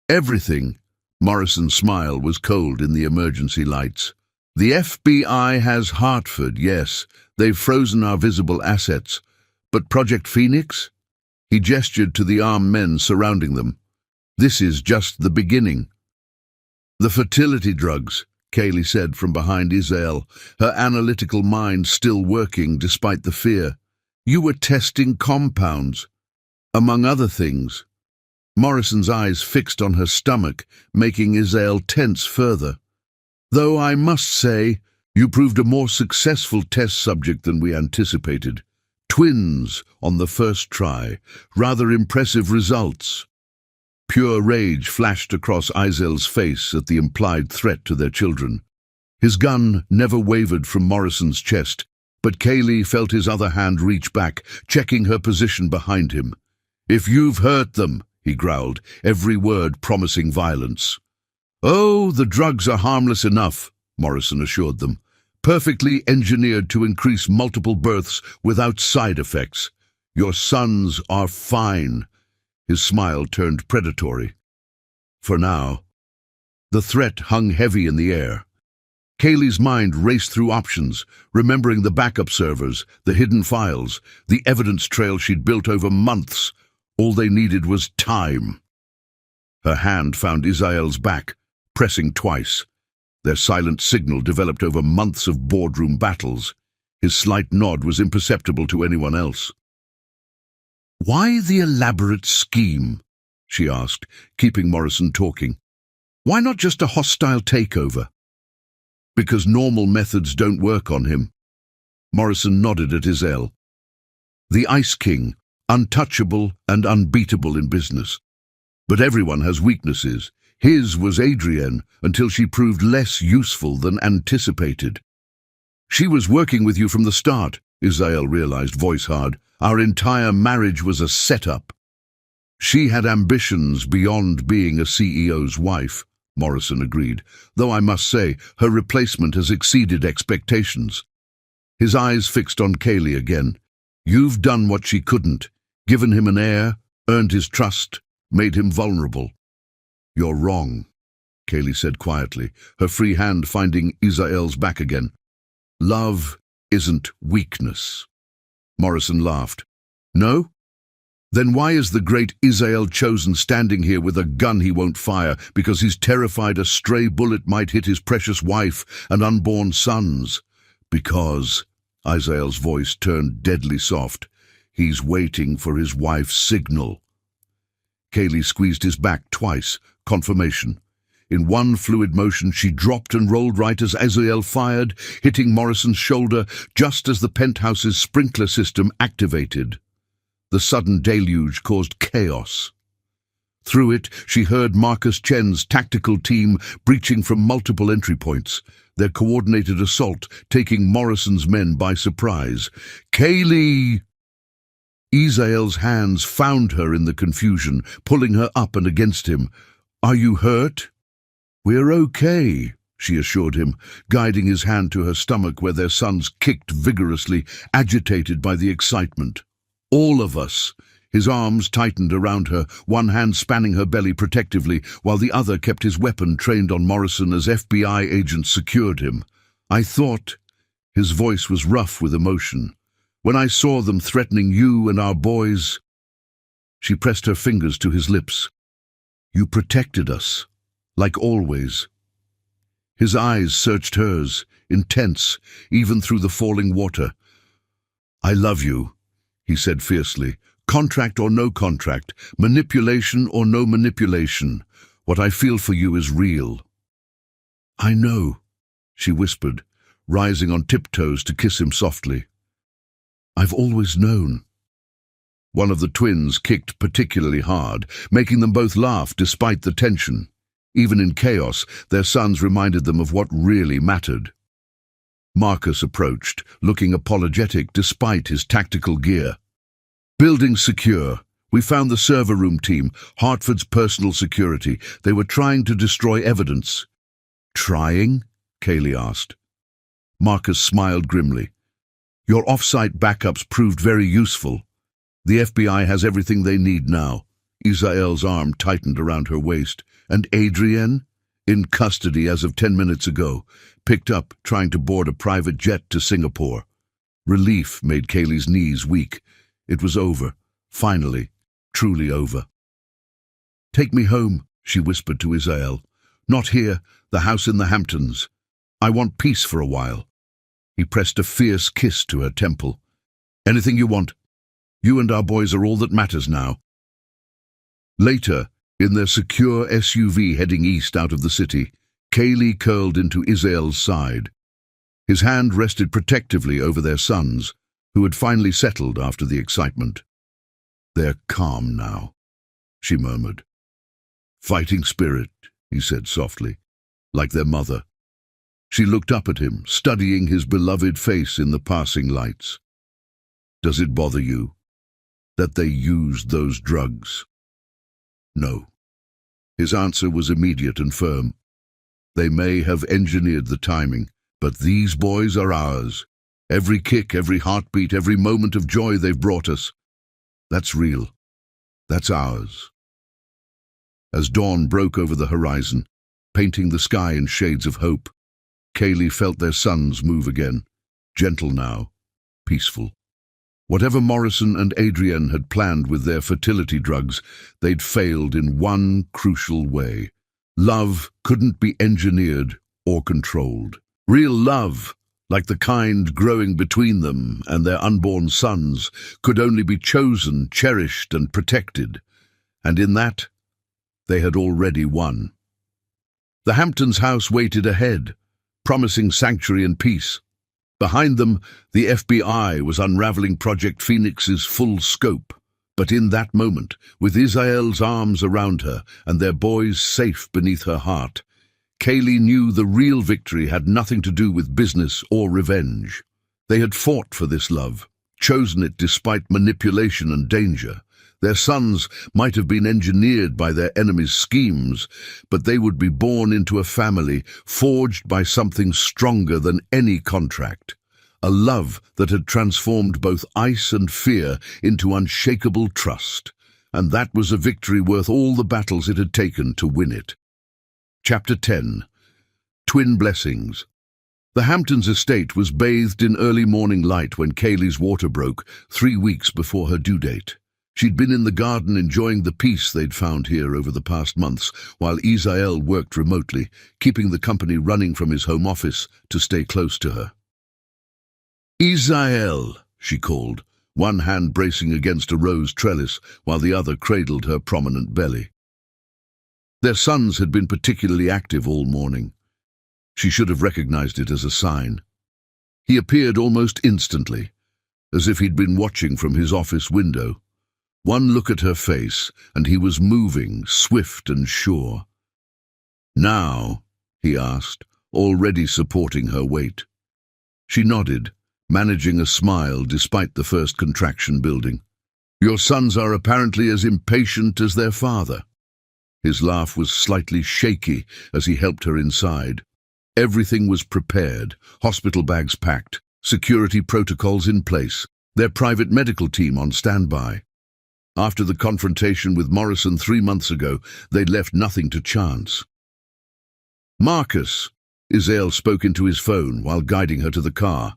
"Everything." Morrison's smile was cold in the emergency lights. "The FBI has Hartford, yes. They've frozen our visible assets. But Project Phoenix?" He gestured to the armed men surrounding them. "This is just the beginning." "The fertility drugs," Kaylee said from behind Israel, her analytical mind still working despite the fear. "You were testing compounds, among other things." Morrison's eyes fixed on her stomach, making Israel tense further. "Though I must say, you proved a more successful test subject than we anticipated. Twins on the first try. Rather impressive results." Pure rage flashed across Israel's face at the implied threat to their children. His gun never wavered from Morrison's chest, but Kaylee felt his other hand reach back, checking her position behind him. "If you've hurt them," he growled, every word promising violence. "Oh, the drugs are harmless enough," Morrison assured them. "Perfectly engineered to increase multiple births without side effects. Your sons are fine." His smile turned predatory. For now. The threat hung heavy in the air. Kaylee's mind raced through options, remembering the backup servers, the hidden files, the evidence trail she'd built over months. All they needed was time. Her hand found Israel's back, pressing twice. Their silent signal developed over months of boardroom battles. His slight nod was imperceptible to anyone else. "Why the elaborate scheme?" she asked, keeping Morrison talking. "Why not just a hostile takeover?" "Because normal methods don't work on him." Morrison nodded at Israel. "The Ice King, untouchable and unbeatable in business. But everyone has weaknesses. His was Adrienne, until she proved less useful than anticipated." "She was working with you from the start," Israel realized, voice hard. "Our entire marriage was a setup." "She had ambitions beyond being a CEO's wife," Morrison agreed, "though I must say her replacement has exceeded expectations." His eyes fixed on Kaylee again. "You've done what she couldn't, given him an heir, earned his trust, made him vulnerable." "You're wrong," Kaylee said quietly, her free hand finding Israel's back again. "Love isn't weakness." Morrison laughed. "No? Then why is the great Israel Chosen standing here with a gun he won't fire because he's terrified a stray bullet might hit his precious wife and unborn sons?" "Because," Israel's voice turned deadly soft, "he's waiting for his wife's signal." Kaylee squeezed his back twice, confirmation. In one fluid motion, she dropped and rolled right as Israel fired, hitting Morrison's shoulder just as the penthouse's sprinkler system activated. The sudden deluge caused chaos. Through it, she heard Marcus Chen's tactical team breaching from multiple entry points, their coordinated assault taking Morrison's men by surprise. "Kaylee!" Israel's hands found her in the confusion, pulling her up and against him. "Are you hurt?" "We're okay," she assured him, guiding his hand to her stomach where their sons kicked vigorously, agitated by the excitement. "All of us." His arms tightened around her, one hand spanning her belly protectively, while the other kept his weapon trained on Morrison as FBI agents secured him. "I thought," his voice was rough with emotion, "when I saw them threatening you and our boys." She pressed her fingers to his lips. "You protected us, like always." His eyes searched hers, intense, even through the falling water. "I love you," he said fiercely. "Contract or no contract, manipulation or no manipulation, what I feel for you is real." "I know," she whispered, rising on tiptoes to kiss him softly. "I've always known." One of the twins kicked particularly hard, making them both laugh despite the tension. Even in chaos, their sons reminded them of what really mattered. Marcus approached, looking apologetic despite his tactical gear. "Building secure. We found the server room team, Hartford's personal security. They were trying to destroy evidence." "Trying?" Kaylee asked. Marcus smiled grimly. "Your off-site backups proved very useful. The FBI has everything they need now." Israel's arm tightened around her waist. "And Adrienne?" "In custody as of 10 minutes ago. Picked up, trying to board a private jet to Singapore." Relief made Kaylee's knees weak. It was over. Finally. Truly over. "Take me home," she whispered to Israel. "Not here, the house in the Hamptons. I want peace for a while." He pressed a fierce kiss to her temple. "Anything you want. You and our boys are all that matters now." Later, in their secure SUV heading east out of the city, Kaylee curled into Israel's side. His hand rested protectively over their sons, who had finally settled after the excitement. "They're calm now," she murmured. "Fighting spirit," he said softly, "like their mother." She looked up at him, studying his beloved face in the passing lights. "Does it bother you that they used those drugs?" "No." His answer was immediate and firm. "They may have engineered the timing, but these boys are ours. Every kick, every heartbeat, every moment of joy they've brought us. That's real. That's ours." As dawn broke over the horizon, painting the sky in shades of hope, Kaylee felt their sons move again. Gentle now, peaceful. Whatever Morrison and Adrienne had planned with their fertility drugs, they'd failed in one crucial way. Love couldn't be engineered or controlled. Real love, like the kind growing between them and their unborn sons, could only be chosen, cherished, and protected. And in that, they had already won. The Hamptons' house waited ahead, promising sanctuary and peace. Behind them, the FBI was unraveling Project Phoenix's full scope. But in that moment, with Isael's arms around her and their boys safe beneath her heart, Kaylee knew the real victory had nothing to do with business or revenge. They had fought for this love, chosen it despite manipulation and danger. Their sons might have been engineered by their enemies' schemes, but they would be born into a family forged by something stronger than any contract. A love that had transformed both ice and fear into unshakable trust. And that was a victory worth all the battles it had taken to win it. Chapter 10. Twin Blessings. The Hamptons' estate was bathed in early morning light when Kaylee's water broke 3 weeks before her due date. She'd been in the garden enjoying the peace they'd found here over the past months, while Isael worked remotely, keeping the company running from his home office to stay close to her. "Isael," she called, one hand bracing against a rose trellis while the other cradled her prominent belly. Their sons had been particularly active all morning. She should have recognized it as a sign. He appeared almost instantly, as if he'd been watching from his office window. One look at her face, and he was moving, swift and sure. "Now?" he asked, already supporting her weight. She nodded, managing a smile despite the first contraction building. "Your sons are apparently as impatient as their father." His laugh was slightly shaky as he helped her inside. Everything was prepared, hospital bags packed, security protocols in place, their private medical team on standby. After the confrontation with Morrison 3 months ago, they'd left nothing to chance. "Marcus," Isael spoke into his phone while guiding her to the car.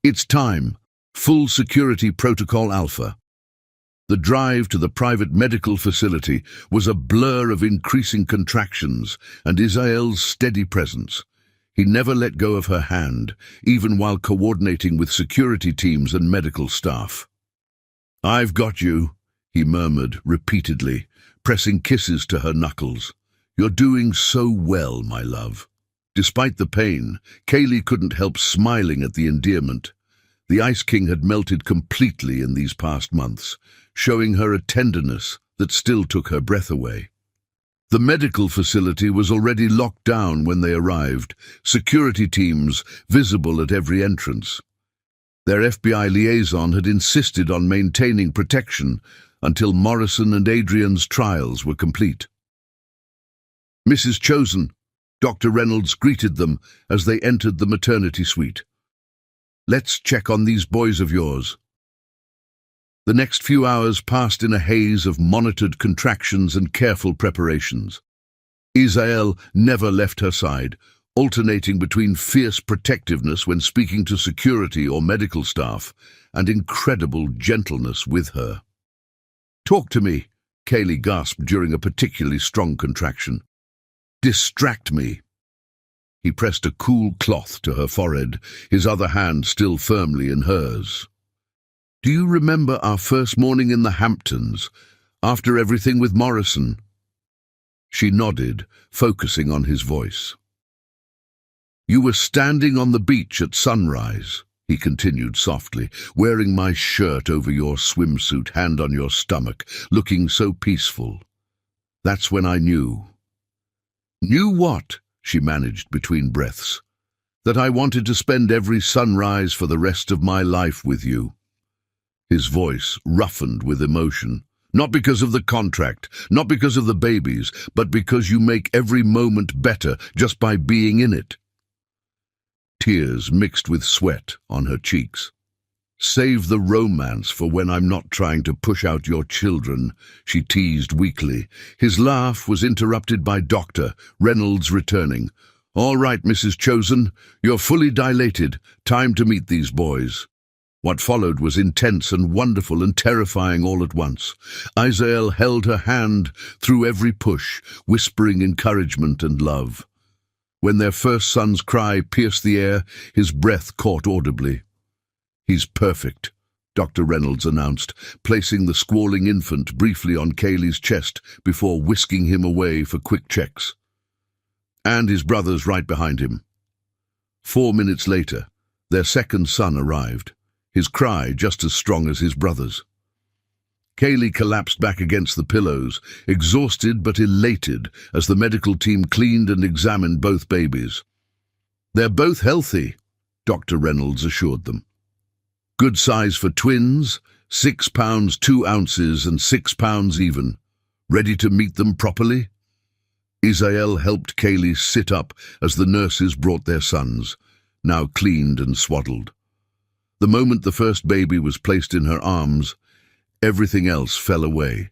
"It's time. Full security protocol alpha." The drive to the private medical facility was a blur of increasing contractions and Isael's steady presence. He never let go of her hand, even while coordinating with security teams and medical staff. "I've got you," he murmured repeatedly, pressing kisses to her knuckles. "You're doing so well, my love." Despite the pain, Kaylee couldn't help smiling at the endearment. The Ice King had melted completely in these past months, showing her a tenderness that still took her breath away. The medical facility was already locked down when they arrived, security teams visible at every entrance. Their FBI liaison had insisted on maintaining protection until Morrison and Adrienne's trials were complete. "Mrs. Chosen," Dr. Reynolds greeted them as they entered the maternity suite. "Let's check on these boys of yours." The next few hours passed in a haze of monitored contractions and careful preparations. Isael never left her side, alternating between fierce protectiveness when speaking to security or medical staff and incredible gentleness with her. "Talk to me," Kaylee gasped during a particularly strong contraction. "Distract me." He pressed a cool cloth to her forehead, his other hand still firmly in hers. "Do you remember our first morning in the Hamptons, after everything with Morrison?" She nodded, focusing on his voice. "You were standing on the beach at sunrise," he continued softly, "wearing my shirt over your swimsuit, hand on your stomach, looking so peaceful. That's when I knew." "Knew what?" she managed between breaths. "That I wanted to spend every sunrise for the rest of my life with you." His voice roughened with emotion. "Not because of the contract, not because of the babies, but because you make every moment better just by being in it." Tears mixed with sweat on her cheeks. "Save the romance for when I'm not trying to push out your children," she teased weakly. His laugh was interrupted by Dr. Reynolds returning. All right, Mrs. Chosen, you're fully dilated. Time to meet these boys. What followed was intense and wonderful and terrifying all at once. Isael held her hand through every push, whispering encouragement and love. When their first son's cry pierced the air, his breath caught audibly. "He's perfect," Dr. Reynolds announced, placing the squalling infant briefly on Kaylee's chest before whisking him away for quick checks. And his brothers right behind him. 4 minutes later, their second son arrived, his cry just as strong as his brother's. Kaylee collapsed back against the pillows, exhausted but elated as the medical team cleaned and examined both babies. "They're both healthy," Dr. Reynolds assured them. "Good size for twins, 6 pounds 2 ounces and 6 pounds even. Ready to meet them properly?" Isael helped Kaylee sit up as the nurses brought their sons, now cleaned and swaddled. The moment the first baby was placed in her arms, everything else fell away.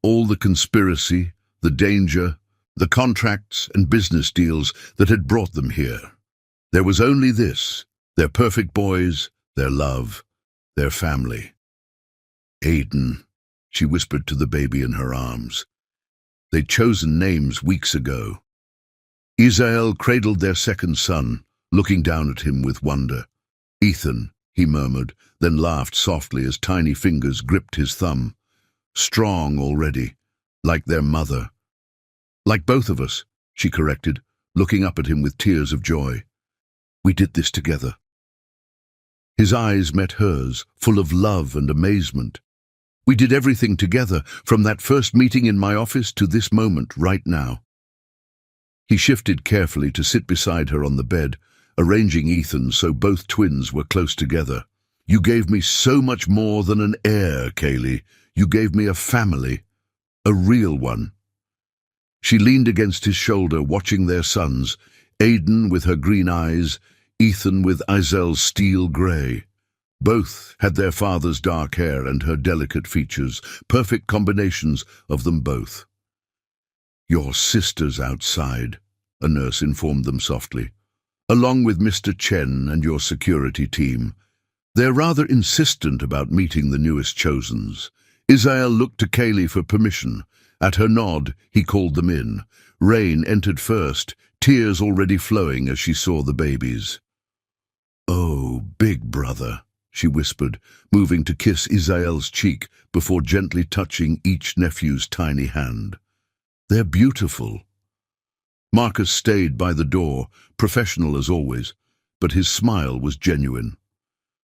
All the conspiracy, the danger, the contracts and business deals that had brought them here. There was only this, their perfect boys, their love, their family. "Aiden," she whispered to the baby in her arms. They'd chosen names weeks ago. Isael cradled their second son, looking down at him with wonder. "Ethan," he murmured, then laughed softly as tiny fingers gripped his thumb. "Strong already, like their mother." "Like both of us," she corrected, looking up at him with tears of joy. "We did this together." His eyes met hers, full of love and amazement. "We did everything together, from that first meeting in my office to this moment right now." He shifted carefully to sit beside her on the bed, arranging Ethan so both twins were close together. "You gave me so much more than an heir, Kaylee. You gave me a family, a real one." She leaned against his shoulder, watching their sons, Aiden with her green eyes, Ethan with Isael's steel grey. Both had their father's dark hair and her delicate features, perfect combinations of them both. "Your sister's outside," a nurse informed them softly, "along with Mr. Chen and your security team. They're rather insistent about meeting the newest Chosens." Isael looked to Kaylee for permission. At her nod, he called them in. Rain entered first, tears already flowing as she saw the babies. "Oh, big brother," she whispered, moving to kiss Isael's cheek before gently touching each nephew's tiny hand. "They're beautiful." Marcus stayed by the door, professional as always, but his smile was genuine.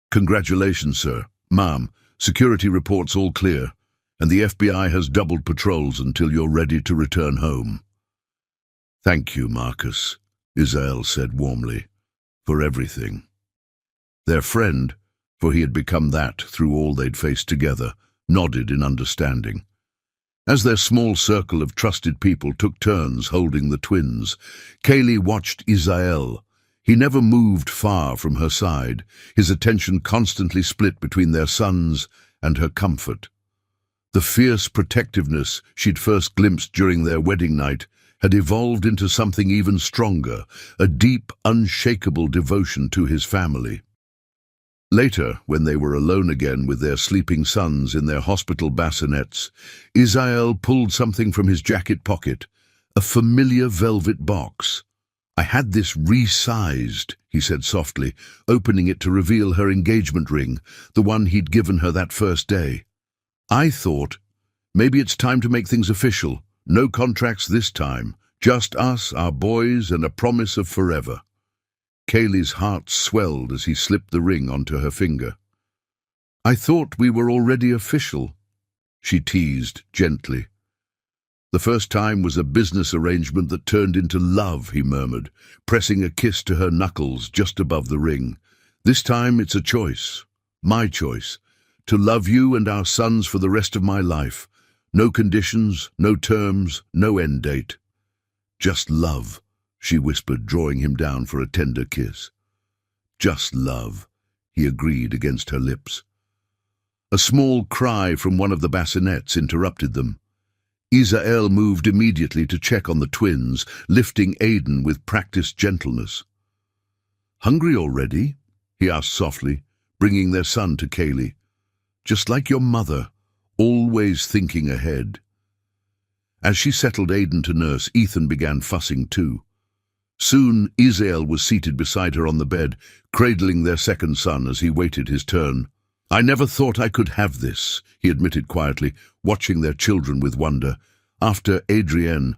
"Congratulations, sir. Ma'am, security reports all clear, and the FBI has doubled patrols until you're ready to return home." "Thank you, Marcus," Isael said warmly, "for everything." Their friend, for he had become that through all they'd faced together, nodded in understanding. As their small circle of trusted people took turns holding the twins, Kaylee watched Isael. He never moved far from her side, his attention constantly split between their sons and her comfort. The fierce protectiveness she'd first glimpsed during their wedding night had evolved into something even stronger, a deep, unshakable devotion to his family. Later, when they were alone again with their sleeping sons in their hospital bassinets, Isael pulled something from his jacket pocket, a familiar velvet box. "I had this resized," he said softly, opening it to reveal her engagement ring, the one he'd given her that first day. "I thought, maybe it's time to make things official. No contracts this time, just us, our boys, and a promise of forever." Kaylee's heart swelled as he slipped the ring onto her finger. "I thought we were already official," she teased gently. "The first time was a business arrangement that turned into love," he murmured, pressing a kiss to her knuckles just above the ring. "This time it's a choice, my choice, to love you and our sons for the rest of my life. No conditions, no terms, no end date. Just love," she whispered, drawing him down for a tender kiss. "Just love," he agreed against her lips. A small cry from one of the bassinets interrupted them. Isael moved immediately to check on the twins, lifting Aidan with practiced gentleness. "Hungry already?" he asked softly, bringing their son to Kaylee. "Just like your mother, always thinking ahead." As she settled Aidan to nurse, Ethan began fussing too. Soon, Isael was seated beside her on the bed, cradling their second son as he waited his turn. "I never thought I could have this," he admitted quietly, watching their children with wonder. "After Adrienne,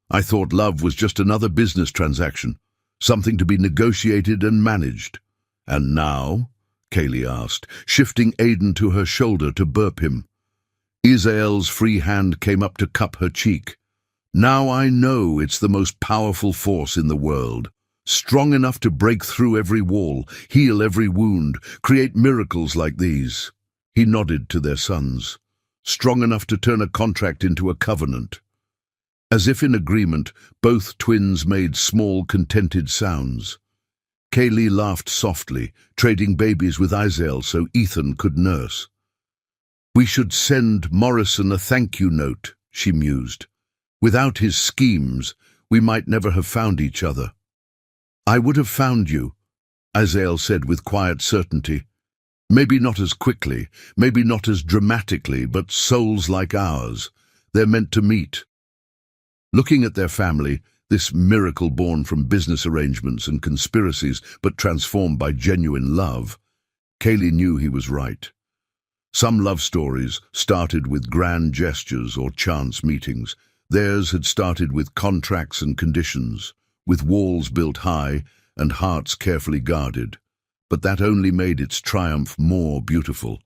I thought love was just another business transaction, something to be negotiated and managed." "And now?" Kaylee asked, shifting Aidan to her shoulder to burp him. Isael's free hand came up to cup her cheek. "Now I know it's the most powerful force in the world. Strong enough to break through every wall, heal every wound, create miracles like these." He nodded to their sons. "Strong enough to turn a contract into a covenant." As if in agreement, both twins made small, contented sounds. Kaylee laughed softly, trading babies with Isael so Ethan could nurse. "We should send Morrison a thank-you note," she mused. "Without his schemes, we might never have found each other." "I would have found you," Isael said with quiet certainty. "Maybe not as quickly, maybe not as dramatically, but souls like ours, they're meant to meet." Looking at their family, this miracle born from business arrangements and conspiracies, but transformed by genuine love, Kaylee knew he was right. Some love stories started with grand gestures or chance meetings. Theirs had started with contracts and conditions, with walls built high and hearts carefully guarded. But that only made its triumph more beautiful,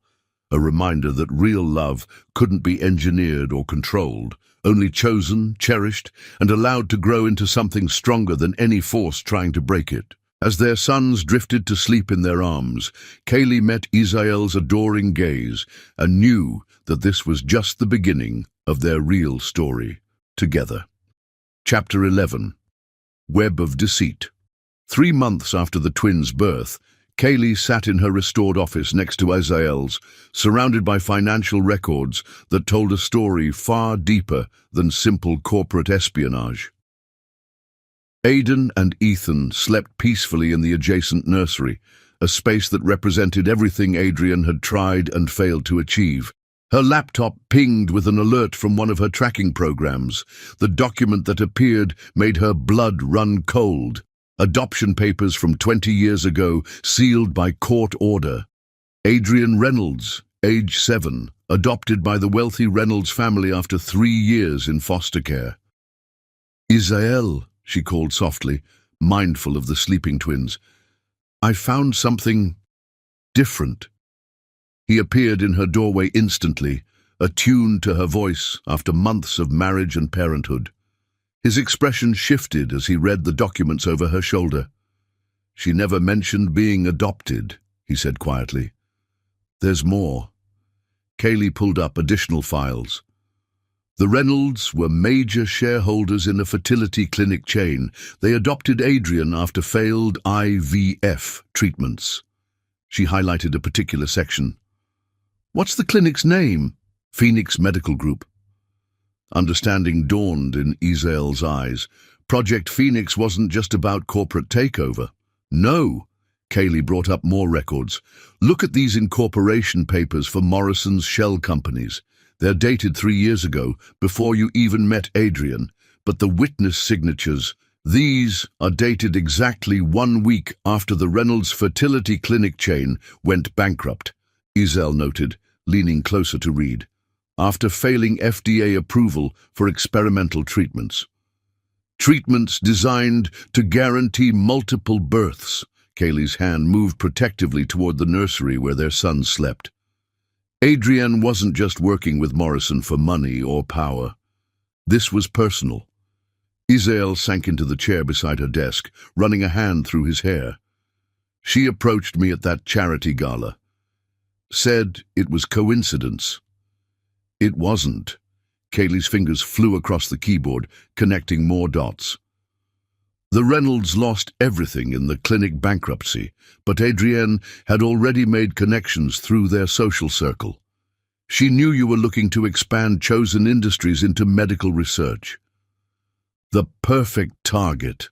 a reminder that real love couldn't be engineered or controlled, only chosen, cherished, and allowed to grow into something stronger than any force trying to break it. As their sons drifted to sleep in their arms, Kaylee met Isael's adoring gaze and knew that this was just the beginning of their real story together. Chapter 11. Web of Deceit. 3 months after the twins' birth, Kaylee sat in her restored office next to Isael's, surrounded by financial records that told a story far deeper than simple corporate espionage. Aidan and Ethan slept peacefully in the adjacent nursery, a space that represented everything Adrienne had tried and failed to achieve. Her laptop pinged with an alert from one of her tracking programs. The document that appeared made her blood run cold. Adoption papers from 20 years ago, sealed by court order. Adrienne Reynolds, age 7, adopted by the wealthy Reynolds family after 3 years in foster care. "Isael," she called softly, mindful of the sleeping twins. "I found something different." He appeared in her doorway instantly, attuned to her voice after months of marriage and parenthood. His expression shifted as he read the documents over her shoulder. "She never mentioned being adopted," he said quietly. "There's more." Kaylee pulled up additional files. The Reynolds were major shareholders in a fertility clinic chain. They adopted Adrienne after failed IVF treatments. She highlighted a particular section. "What's the clinic's name?" "Phoenix Medical Group." Understanding dawned in Isael's eyes. Project Phoenix wasn't just about corporate takeover. No. Kaylee brought up more records. "Look at these incorporation papers for Morrison's shell companies. They're dated 3 years ago, before you even met Adrienne. But the witness signatures, these are dated exactly 1 week after the Reynolds fertility clinic chain went bankrupt," Isael noted, leaning closer to read. "After failing FDA approval for experimental treatments. Treatments designed to guarantee multiple births." Kaylee's hand moved protectively toward the nursery where their sons slept. Adrienne wasn't just working with Morrison for money or power. This was personal. Isael sank into the chair beside her desk, running a hand through his hair. "She approached me at that charity gala. Said it was coincidence. It wasn't." Kaylee's fingers flew across the keyboard, connecting more dots. "The Reynolds lost everything in the clinic bankruptcy, but Adrienne had already made connections through their social circle. She knew you were looking to expand Chosen Industries into medical research. The perfect target.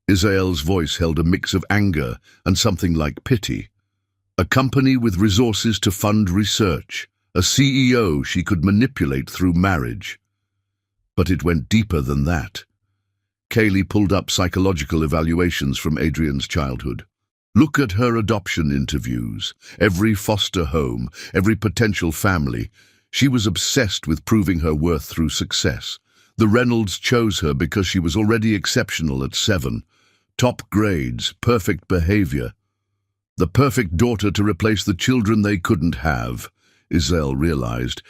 Isael's voice held a mix of anger and something like pity. A company with resources to fund research, a CEO she could manipulate through marriage. But it went deeper than that. Kaylee pulled up psychological evaluations from Adrian's childhood. Look at her adoption interviews, every foster home, every potential family. She was obsessed with proving her worth through success. The Reynolds chose her because she was already exceptional at 7. Top grades, perfect behavior. The perfect daughter to replace the children they couldn't have, Isael realized.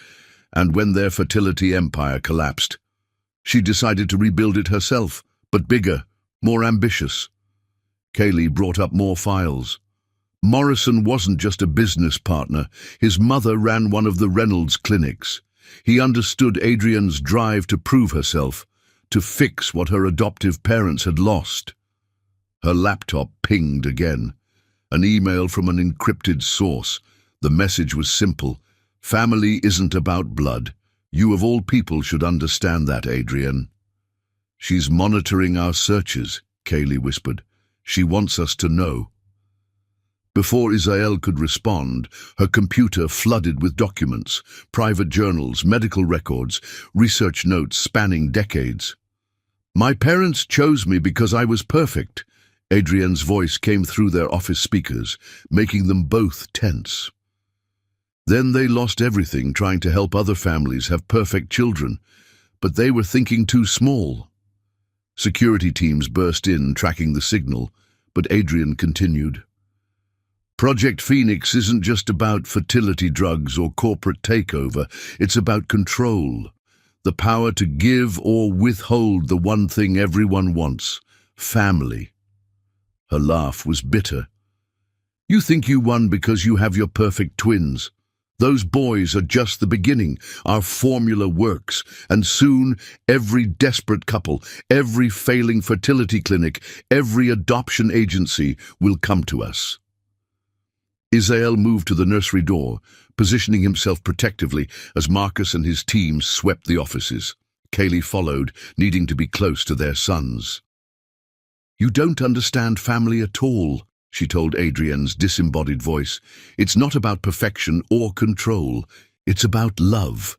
And when their fertility empire collapsed, she decided to rebuild it herself, but bigger, more ambitious. Kaylee brought up more files. Morrison wasn't just a business partner. His mother ran one of the Reynolds clinics. He understood Adrian's drive to prove herself, to fix what her adoptive parents had lost. Her laptop pinged again. An email from an encrypted source. The message was simple. Family isn't about blood. You of all people should understand that, Adrian. She's monitoring our searches, Kaylee whispered. She wants us to know. Before Isael could respond, her computer flooded with documents, private journals, medical records, research notes spanning decades. My parents chose me because I was perfect. Adrian's voice came through their office speakers, making them both tense. Then they lost everything trying to help other families have perfect children, but they were thinking too small. Security teams burst in, tracking the signal, but Adrian continued. Project Phoenix isn't just about fertility drugs or corporate takeover. It's about control, the power to give or withhold the one thing everyone wants, family. Her laugh was bitter. You think you won because you have your perfect twins. Those boys are just the beginning. Our formula works, and soon every desperate couple, every failing fertility clinic, every adoption agency will come to us. Isael moved to the nursery door, positioning himself protectively as Marcus and his team swept the offices. Kaylee followed, needing to be close to their sons. You don't understand family at all, she told Adrian's disembodied voice. It's not about perfection or control. It's about love.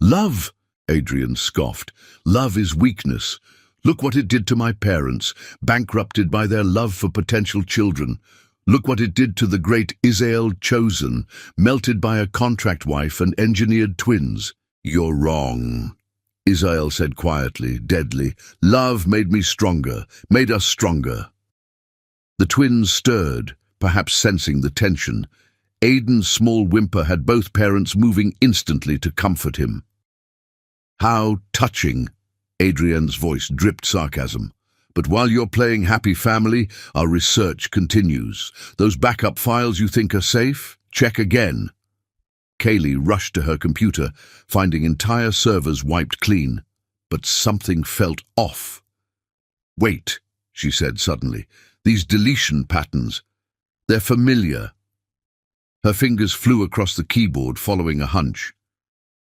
Love, Adrian scoffed. Love is weakness. Look what it did to my parents, bankrupted by their love for potential children. Look what it did to the great Isael Chosen, melted by a contract wife and engineered twins. You're wrong, Isael said quietly, deadly. Love made me stronger, made us stronger. The twins stirred, perhaps sensing the tension. Aidan's small whimper had both parents moving instantly to comfort him. How touching, Adrian's voice dripped sarcasm. But while you're playing happy family, our research continues. Those backup files you think are safe? Check again. Kaylee rushed to her computer, finding entire servers wiped clean. But something felt off. Wait, she said suddenly. These deletion patterns, they're familiar. Her fingers flew across the keyboard following a hunch.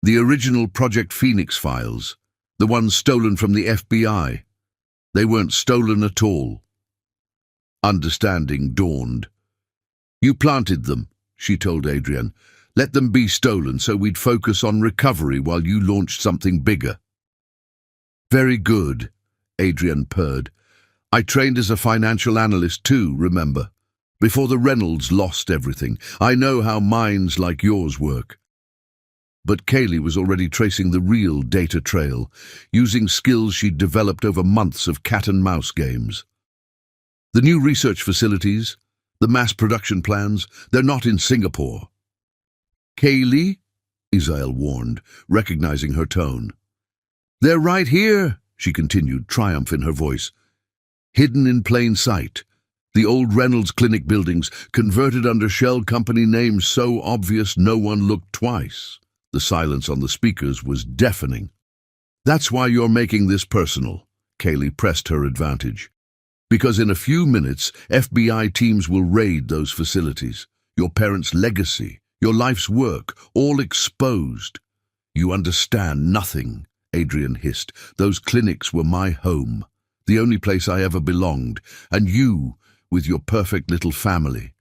The original Project Phoenix files, the ones stolen from the FBI. They weren't stolen at all. Understanding dawned. You planted them, she told Adrian. Let them be stolen so we'd focus on recovery while you launched something bigger. Very good, Adrian purred. I trained as a financial analyst too, remember? Before the Reynolds lost everything. I know how minds like yours work. But Kaylee was already tracing the real data trail, using skills she'd developed over months of cat-and-mouse games. The new research facilities, the mass production plans, they're not in Singapore. Kaylee, Isael warned, recognizing her tone. They're right here, she continued, triumph in her voice. Hidden in plain sight, the old Reynolds Clinic buildings, converted under shell company names so obvious no one looked twice. The silence on the speakers was deafening. That's why you're making this personal, Kaylee pressed her advantage. Because in a few minutes, FBI teams will raid those facilities. Your parents' legacy, your life's work, all exposed. You understand nothing, Adrian hissed. Those clinics were my home, the only place I ever belonged, and you, with your perfect little family,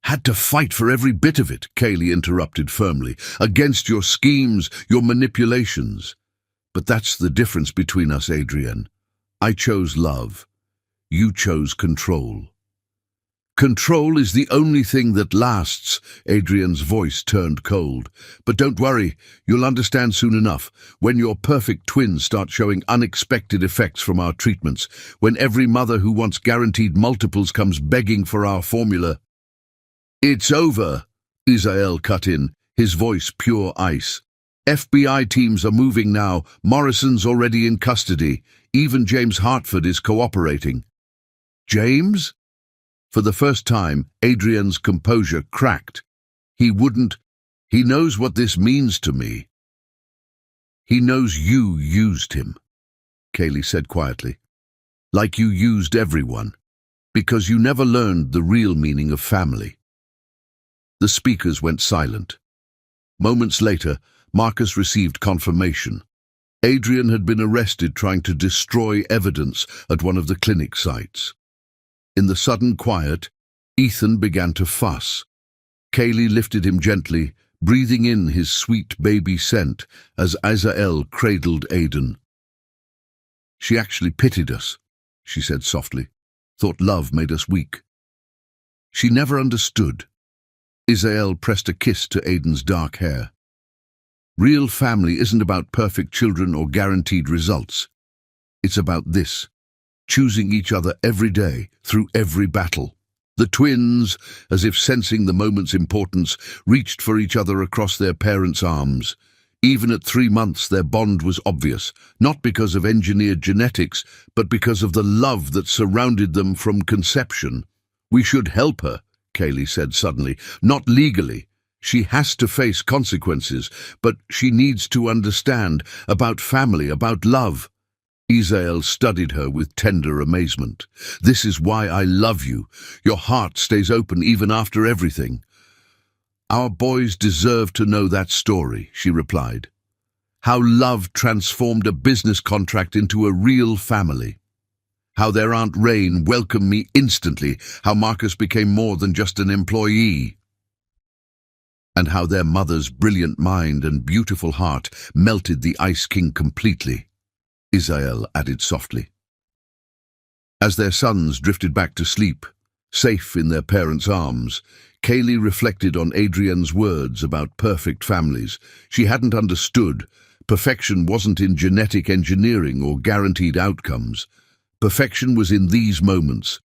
had to fight for every bit of it, Kaylee interrupted firmly, against your schemes, your manipulations. But that's the difference between us, Adrian. I chose love. You chose control. Control is the only thing that lasts, Adrian's voice turned cold. But don't worry, you'll understand soon enough, when your perfect twins start showing unexpected effects from our treatments, when every mother who wants guaranteed multiples comes begging for our formula. It's over, Isael cut in, his voice pure ice. FBI teams are moving now. Morrison's already in custody. Even James Hartford is cooperating. James? For the first time, Adrian's composure cracked. He knows what this means to me. He knows you used him, Kaylee said quietly. Like you used everyone. Because you never learned the real meaning of family. The speakers went silent. Moments later, Marcus received confirmation. Adrian had been arrested trying to destroy evidence at one of the clinic sites. In the sudden quiet, Ethan began to fuss. Kaylee lifted him gently, breathing in his sweet baby scent as Isael cradled Aiden. She actually pitied us, she said softly, thought love made us weak. She never understood. Isael pressed a kiss to Aiden's dark hair. Real family isn't about perfect children or guaranteed results. It's about this. Choosing each other every day, through every battle. The twins, as if sensing the moment's importance, reached for each other across their parents' arms. Even at 3 months, their bond was obvious, not because of engineered genetics, but because of the love that surrounded them from conception. We should help her, Kaylee said suddenly, not legally. She has to face consequences, but she needs to understand about family, about love. Isael studied her with tender amazement. This is why I love you. Your heart stays open even after everything. Our boys deserve to know that story, she replied. How love transformed a business contract into a real family. How their Aunt Rain welcomed me instantly. How Marcus became more than just an employee. And how their mother's brilliant mind and beautiful heart melted the Ice King completely. Isael added softly. As their sons drifted back to sleep, safe in their parents' arms, Kaylee reflected on Adrian's words about perfect families. She hadn't understood. Perfection wasn't in genetic engineering or guaranteed outcomes. Perfection was in these moments.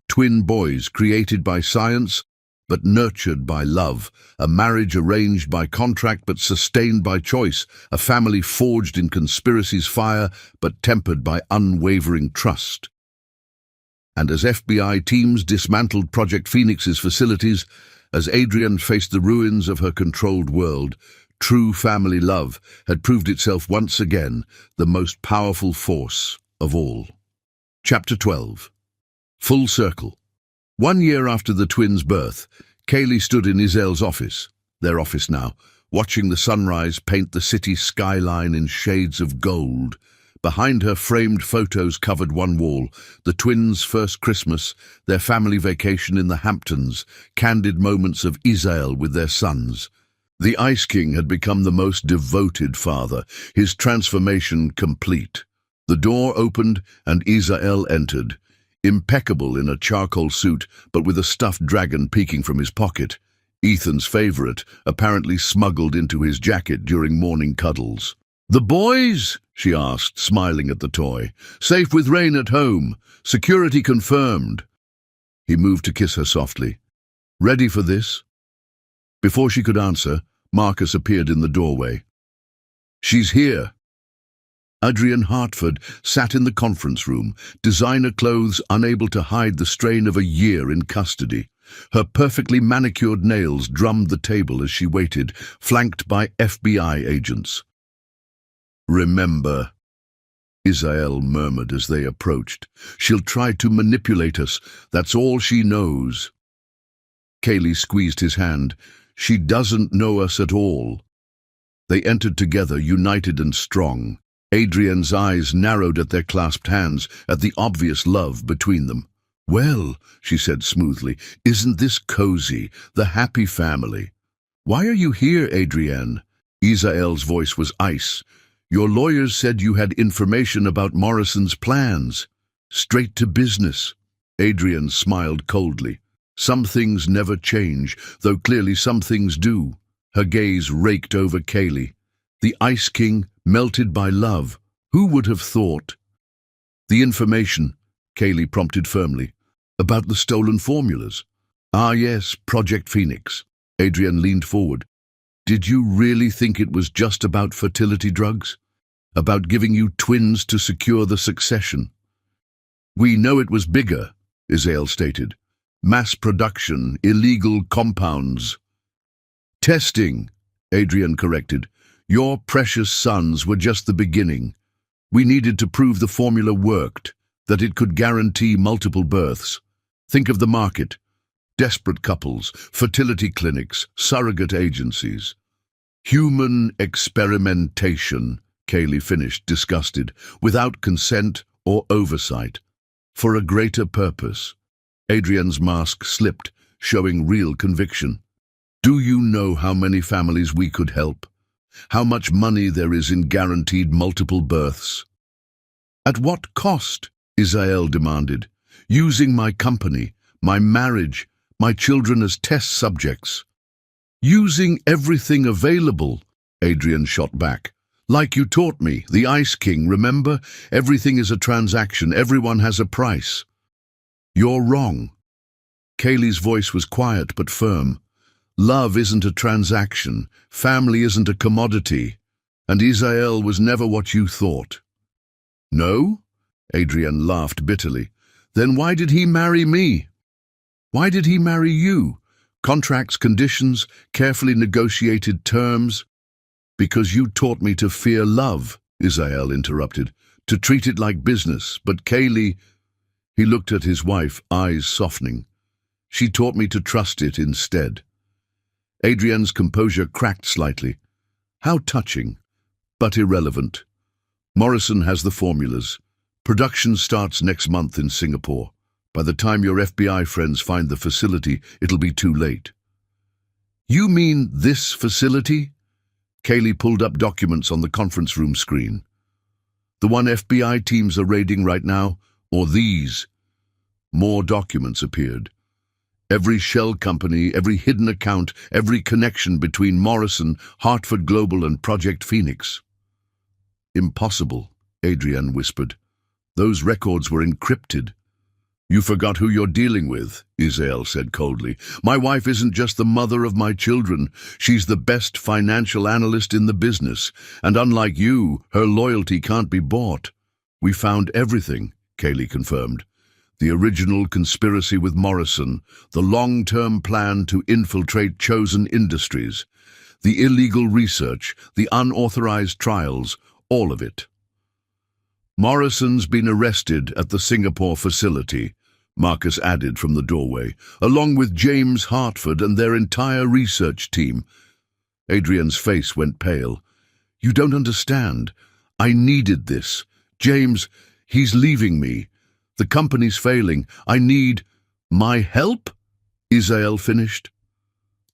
Twin boys created by science, but nurtured by love, a marriage arranged by contract but sustained by choice, a family forged in conspiracy's fire but tempered by unwavering trust. And as FBI teams dismantled Project Phoenix's facilities, as Adrian faced the ruins of her controlled world, true family love had proved itself once again the most powerful force of all. Chapter 12. Full Circle. 1 year after the twins' birth, Kaylee stood in Isael's office, their office now, watching the sunrise paint the city skyline in shades of gold. Behind her, framed photos covered one wall, the twins' first Christmas, their family vacation in the Hamptons, candid moments of Isael with their sons. The Ice King had become the most devoted father, his transformation complete. The door opened and Isael entered. Impeccable in a charcoal suit, but with a stuffed dragon peeking from his pocket. Ethan's favorite, apparently smuggled into his jacket during morning cuddles. "The boys?" she asked, smiling at the toy. "Safe with Rain at home. Security confirmed." He moved to kiss her softly. "Ready for this?" Before she could answer, Marcus appeared in the doorway. "She's here." Adrian Hartford sat in the conference room, designer clothes unable to hide the strain of a year in custody. Her perfectly manicured nails drummed the table as she waited, flanked by FBI agents. "Remember," Isael murmured as they approached. "She'll try to manipulate us. That's all she knows." Kaylee squeezed his hand. She doesn't know us at all." They entered together, united and strong. Adrian's eyes narrowed at their clasped hands, at the obvious love between them. "Well," she said smoothly, "isn't this cozy, the happy family?" "Why are you here, Adrienne?" Isael's voice was ice. "Your lawyers said you had information about Morrison's plans. Straight to business." Adrian smiled coldly. "Some things never change, though clearly some things do." Her gaze raked over Kaylee. The Ice King melted by love. Who would have thought? "The information," Kaylee prompted firmly. "About the stolen formulas." "Ah yes, Project Phoenix." Adrian leaned forward. "Did you really think it was just about fertility drugs? About giving you twins to secure the succession?" "We know it was bigger," Isael stated. "Mass production, illegal compounds." "Testing," Adrian corrected. "Your precious sons were just the beginning. We needed to prove the formula worked, that it could guarantee multiple births. Think of the market. Desperate couples, fertility clinics, surrogate agencies. Human experimentation," Kaylee finished, disgusted, "without consent or oversight. For a greater purpose." Adrian's mask slipped, showing real conviction. "Do you know how many families we could help? How much money there is in guaranteed multiple births?" "At what cost?" Isael demanded. "Using my company, my marriage, my children as test subjects." "Using everything available," Adrian shot back. "Like you taught me, the Ice King, remember? Everything is a transaction, everyone has a price." "You're wrong." Kaylee's voice was quiet but firm. "Love isn't a transaction, family isn't a commodity, and Isael was never what you thought." "No?" Adrian laughed bitterly. "Then why did he marry me? Why did he marry you? Contracts, conditions, carefully negotiated terms." "Because you taught me to fear love," Isael interrupted, "to treat it like business. But Kaylee—" He looked at his wife, eyes softening. "She taught me to trust it instead." Adrian's composure cracked slightly. "How touching, but irrelevant. Morrison has the formulas. Production starts next month in Singapore. By the time your FBI friends find the facility, it'll be too late." "You mean this facility?" Kaylee pulled up documents on the conference room screen. "The one FBI teams are raiding right now, or these?" More documents appeared. Every shell company, every hidden account, every connection between Morrison, Hartford Global and Project Phoenix. "Impossible," Adrian whispered. "Those records were encrypted." "You forgot who you're dealing with," Isael said coldly. "My wife isn't just the mother of my children. She's the best financial analyst in the business, and unlike you, her loyalty can't be bought." "We found everything," Kaylee confirmed. "The original conspiracy with Morrison, the long-term plan to infiltrate chosen industries, the illegal research, the unauthorized trials, all of it." "Morrison's been arrested at the Singapore facility," Marcus added from the doorway, "along with James Hartford and their entire research team." Adrian's face went pale. "You don't understand. I needed this. James, he's leaving me. The company's failing. I need my help," Isael finished.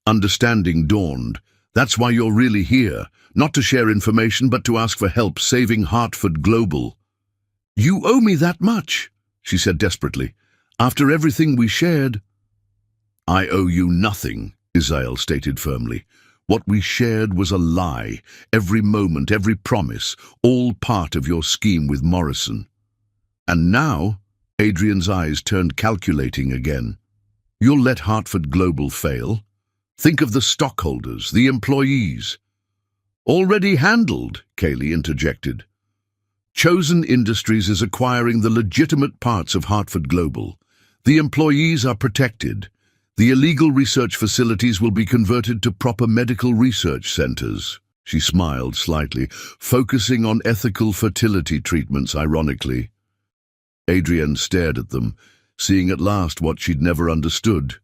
Understanding dawned. "That's why you're really here. Not to share information, but to ask for help saving Hartford Global." "You owe me that much," she said desperately. "After everything we shared." "I owe you nothing," Isael stated firmly. "What we shared was a lie. Every moment, every promise, all part of your scheme with Morrison." "And now," Adrian's eyes turned calculating again, "you'll let Hartford Global fail? Think of the stockholders, the employees." "Already handled," Kaylee interjected. "Chosen Industries is acquiring the legitimate parts of Hartford Global. The employees are protected. The illegal research facilities will be converted to proper medical research centers." She smiled slightly, focusing on ethical fertility treatments, ironically. Adrian stared at them, seeing at last what she'd never understood.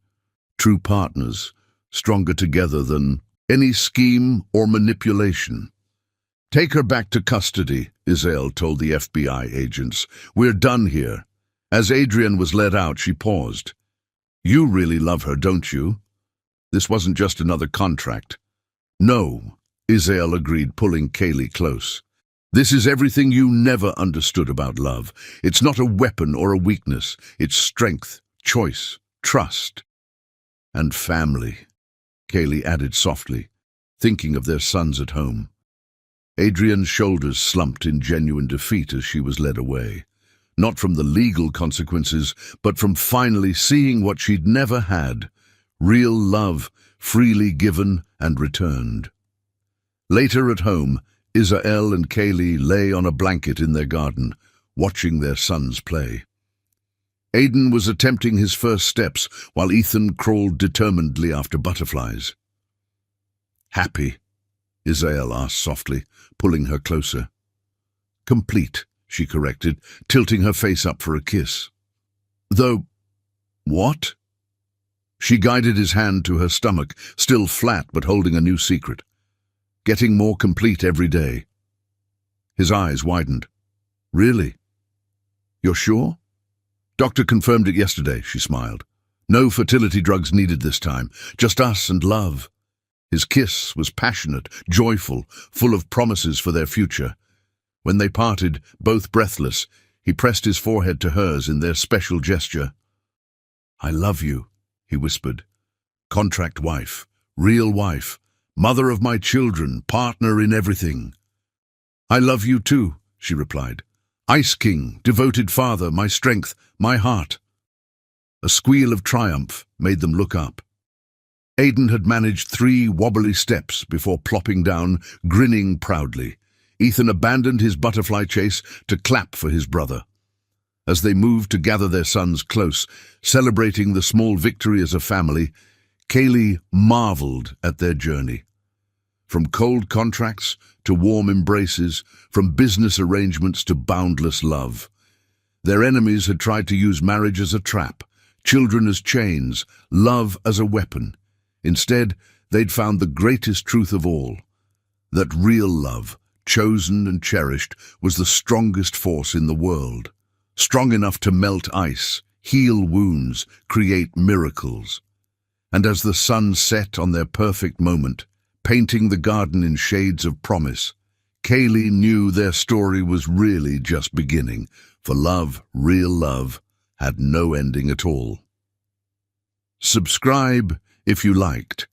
True partners, stronger together than any scheme or manipulation. "Take her back to custody," Isaelle told the FBI agents. "We're done here." As Adrian was led out, she paused. "You really love her, don't you? This wasn't just another contract." "No," Isaelle agreed, pulling Kaylee close. "This is everything you never understood about love. It's not a weapon or a weakness. It's strength, choice, trust, and family," Kaylee added softly, thinking of their sons at home. Adrian's shoulders slumped in genuine defeat as she was led away. Not from the legal consequences, but from finally seeing what she'd never had: real love, freely given and returned. Later at home, Isaelle and Kaylee lay on a blanket in their garden, watching their sons play. Aiden was attempting his first steps, while Ethan crawled determinedly after butterflies. "Happy?" Isaelle asked softly, pulling her closer. "Complete," she corrected, tilting her face up for a kiss. "Though, what?" She guided his hand to her stomach, still flat but holding a new secret. "Getting more complete every day." His eyes widened. "Really? You're sure?" "Doctor confirmed it yesterday," she smiled. "No fertility drugs needed this time, just us and love." His kiss was passionate, joyful, full of promises for their future. When they parted, both breathless, he pressed his forehead to hers in their special gesture. "I love you," he whispered. "Contract wife, real wife, mother of my children, partner in everything." "I love you too," she replied. "Ice King, devoted father, my strength, my heart." A squeal of triumph made them look up. Aiden had managed 3 wobbly steps before plopping down, grinning proudly. Ethan abandoned his butterfly chase to clap for his brother. As they moved to gather their sons close, celebrating the small victory as a family, Kaylee marveled at their journey. From cold contracts to warm embraces, from business arrangements to boundless love. Their enemies had tried to use marriage as a trap, children as chains, love as a weapon. Instead, they'd found the greatest truth of all, that real love, chosen and cherished, was the strongest force in the world, strong enough to melt ice, heal wounds, create miracles. And as the sun set on their perfect moment, painting the garden in shades of promise, Kaylee knew their story was really just beginning, for love, real love, had no ending at all. Subscribe if you liked.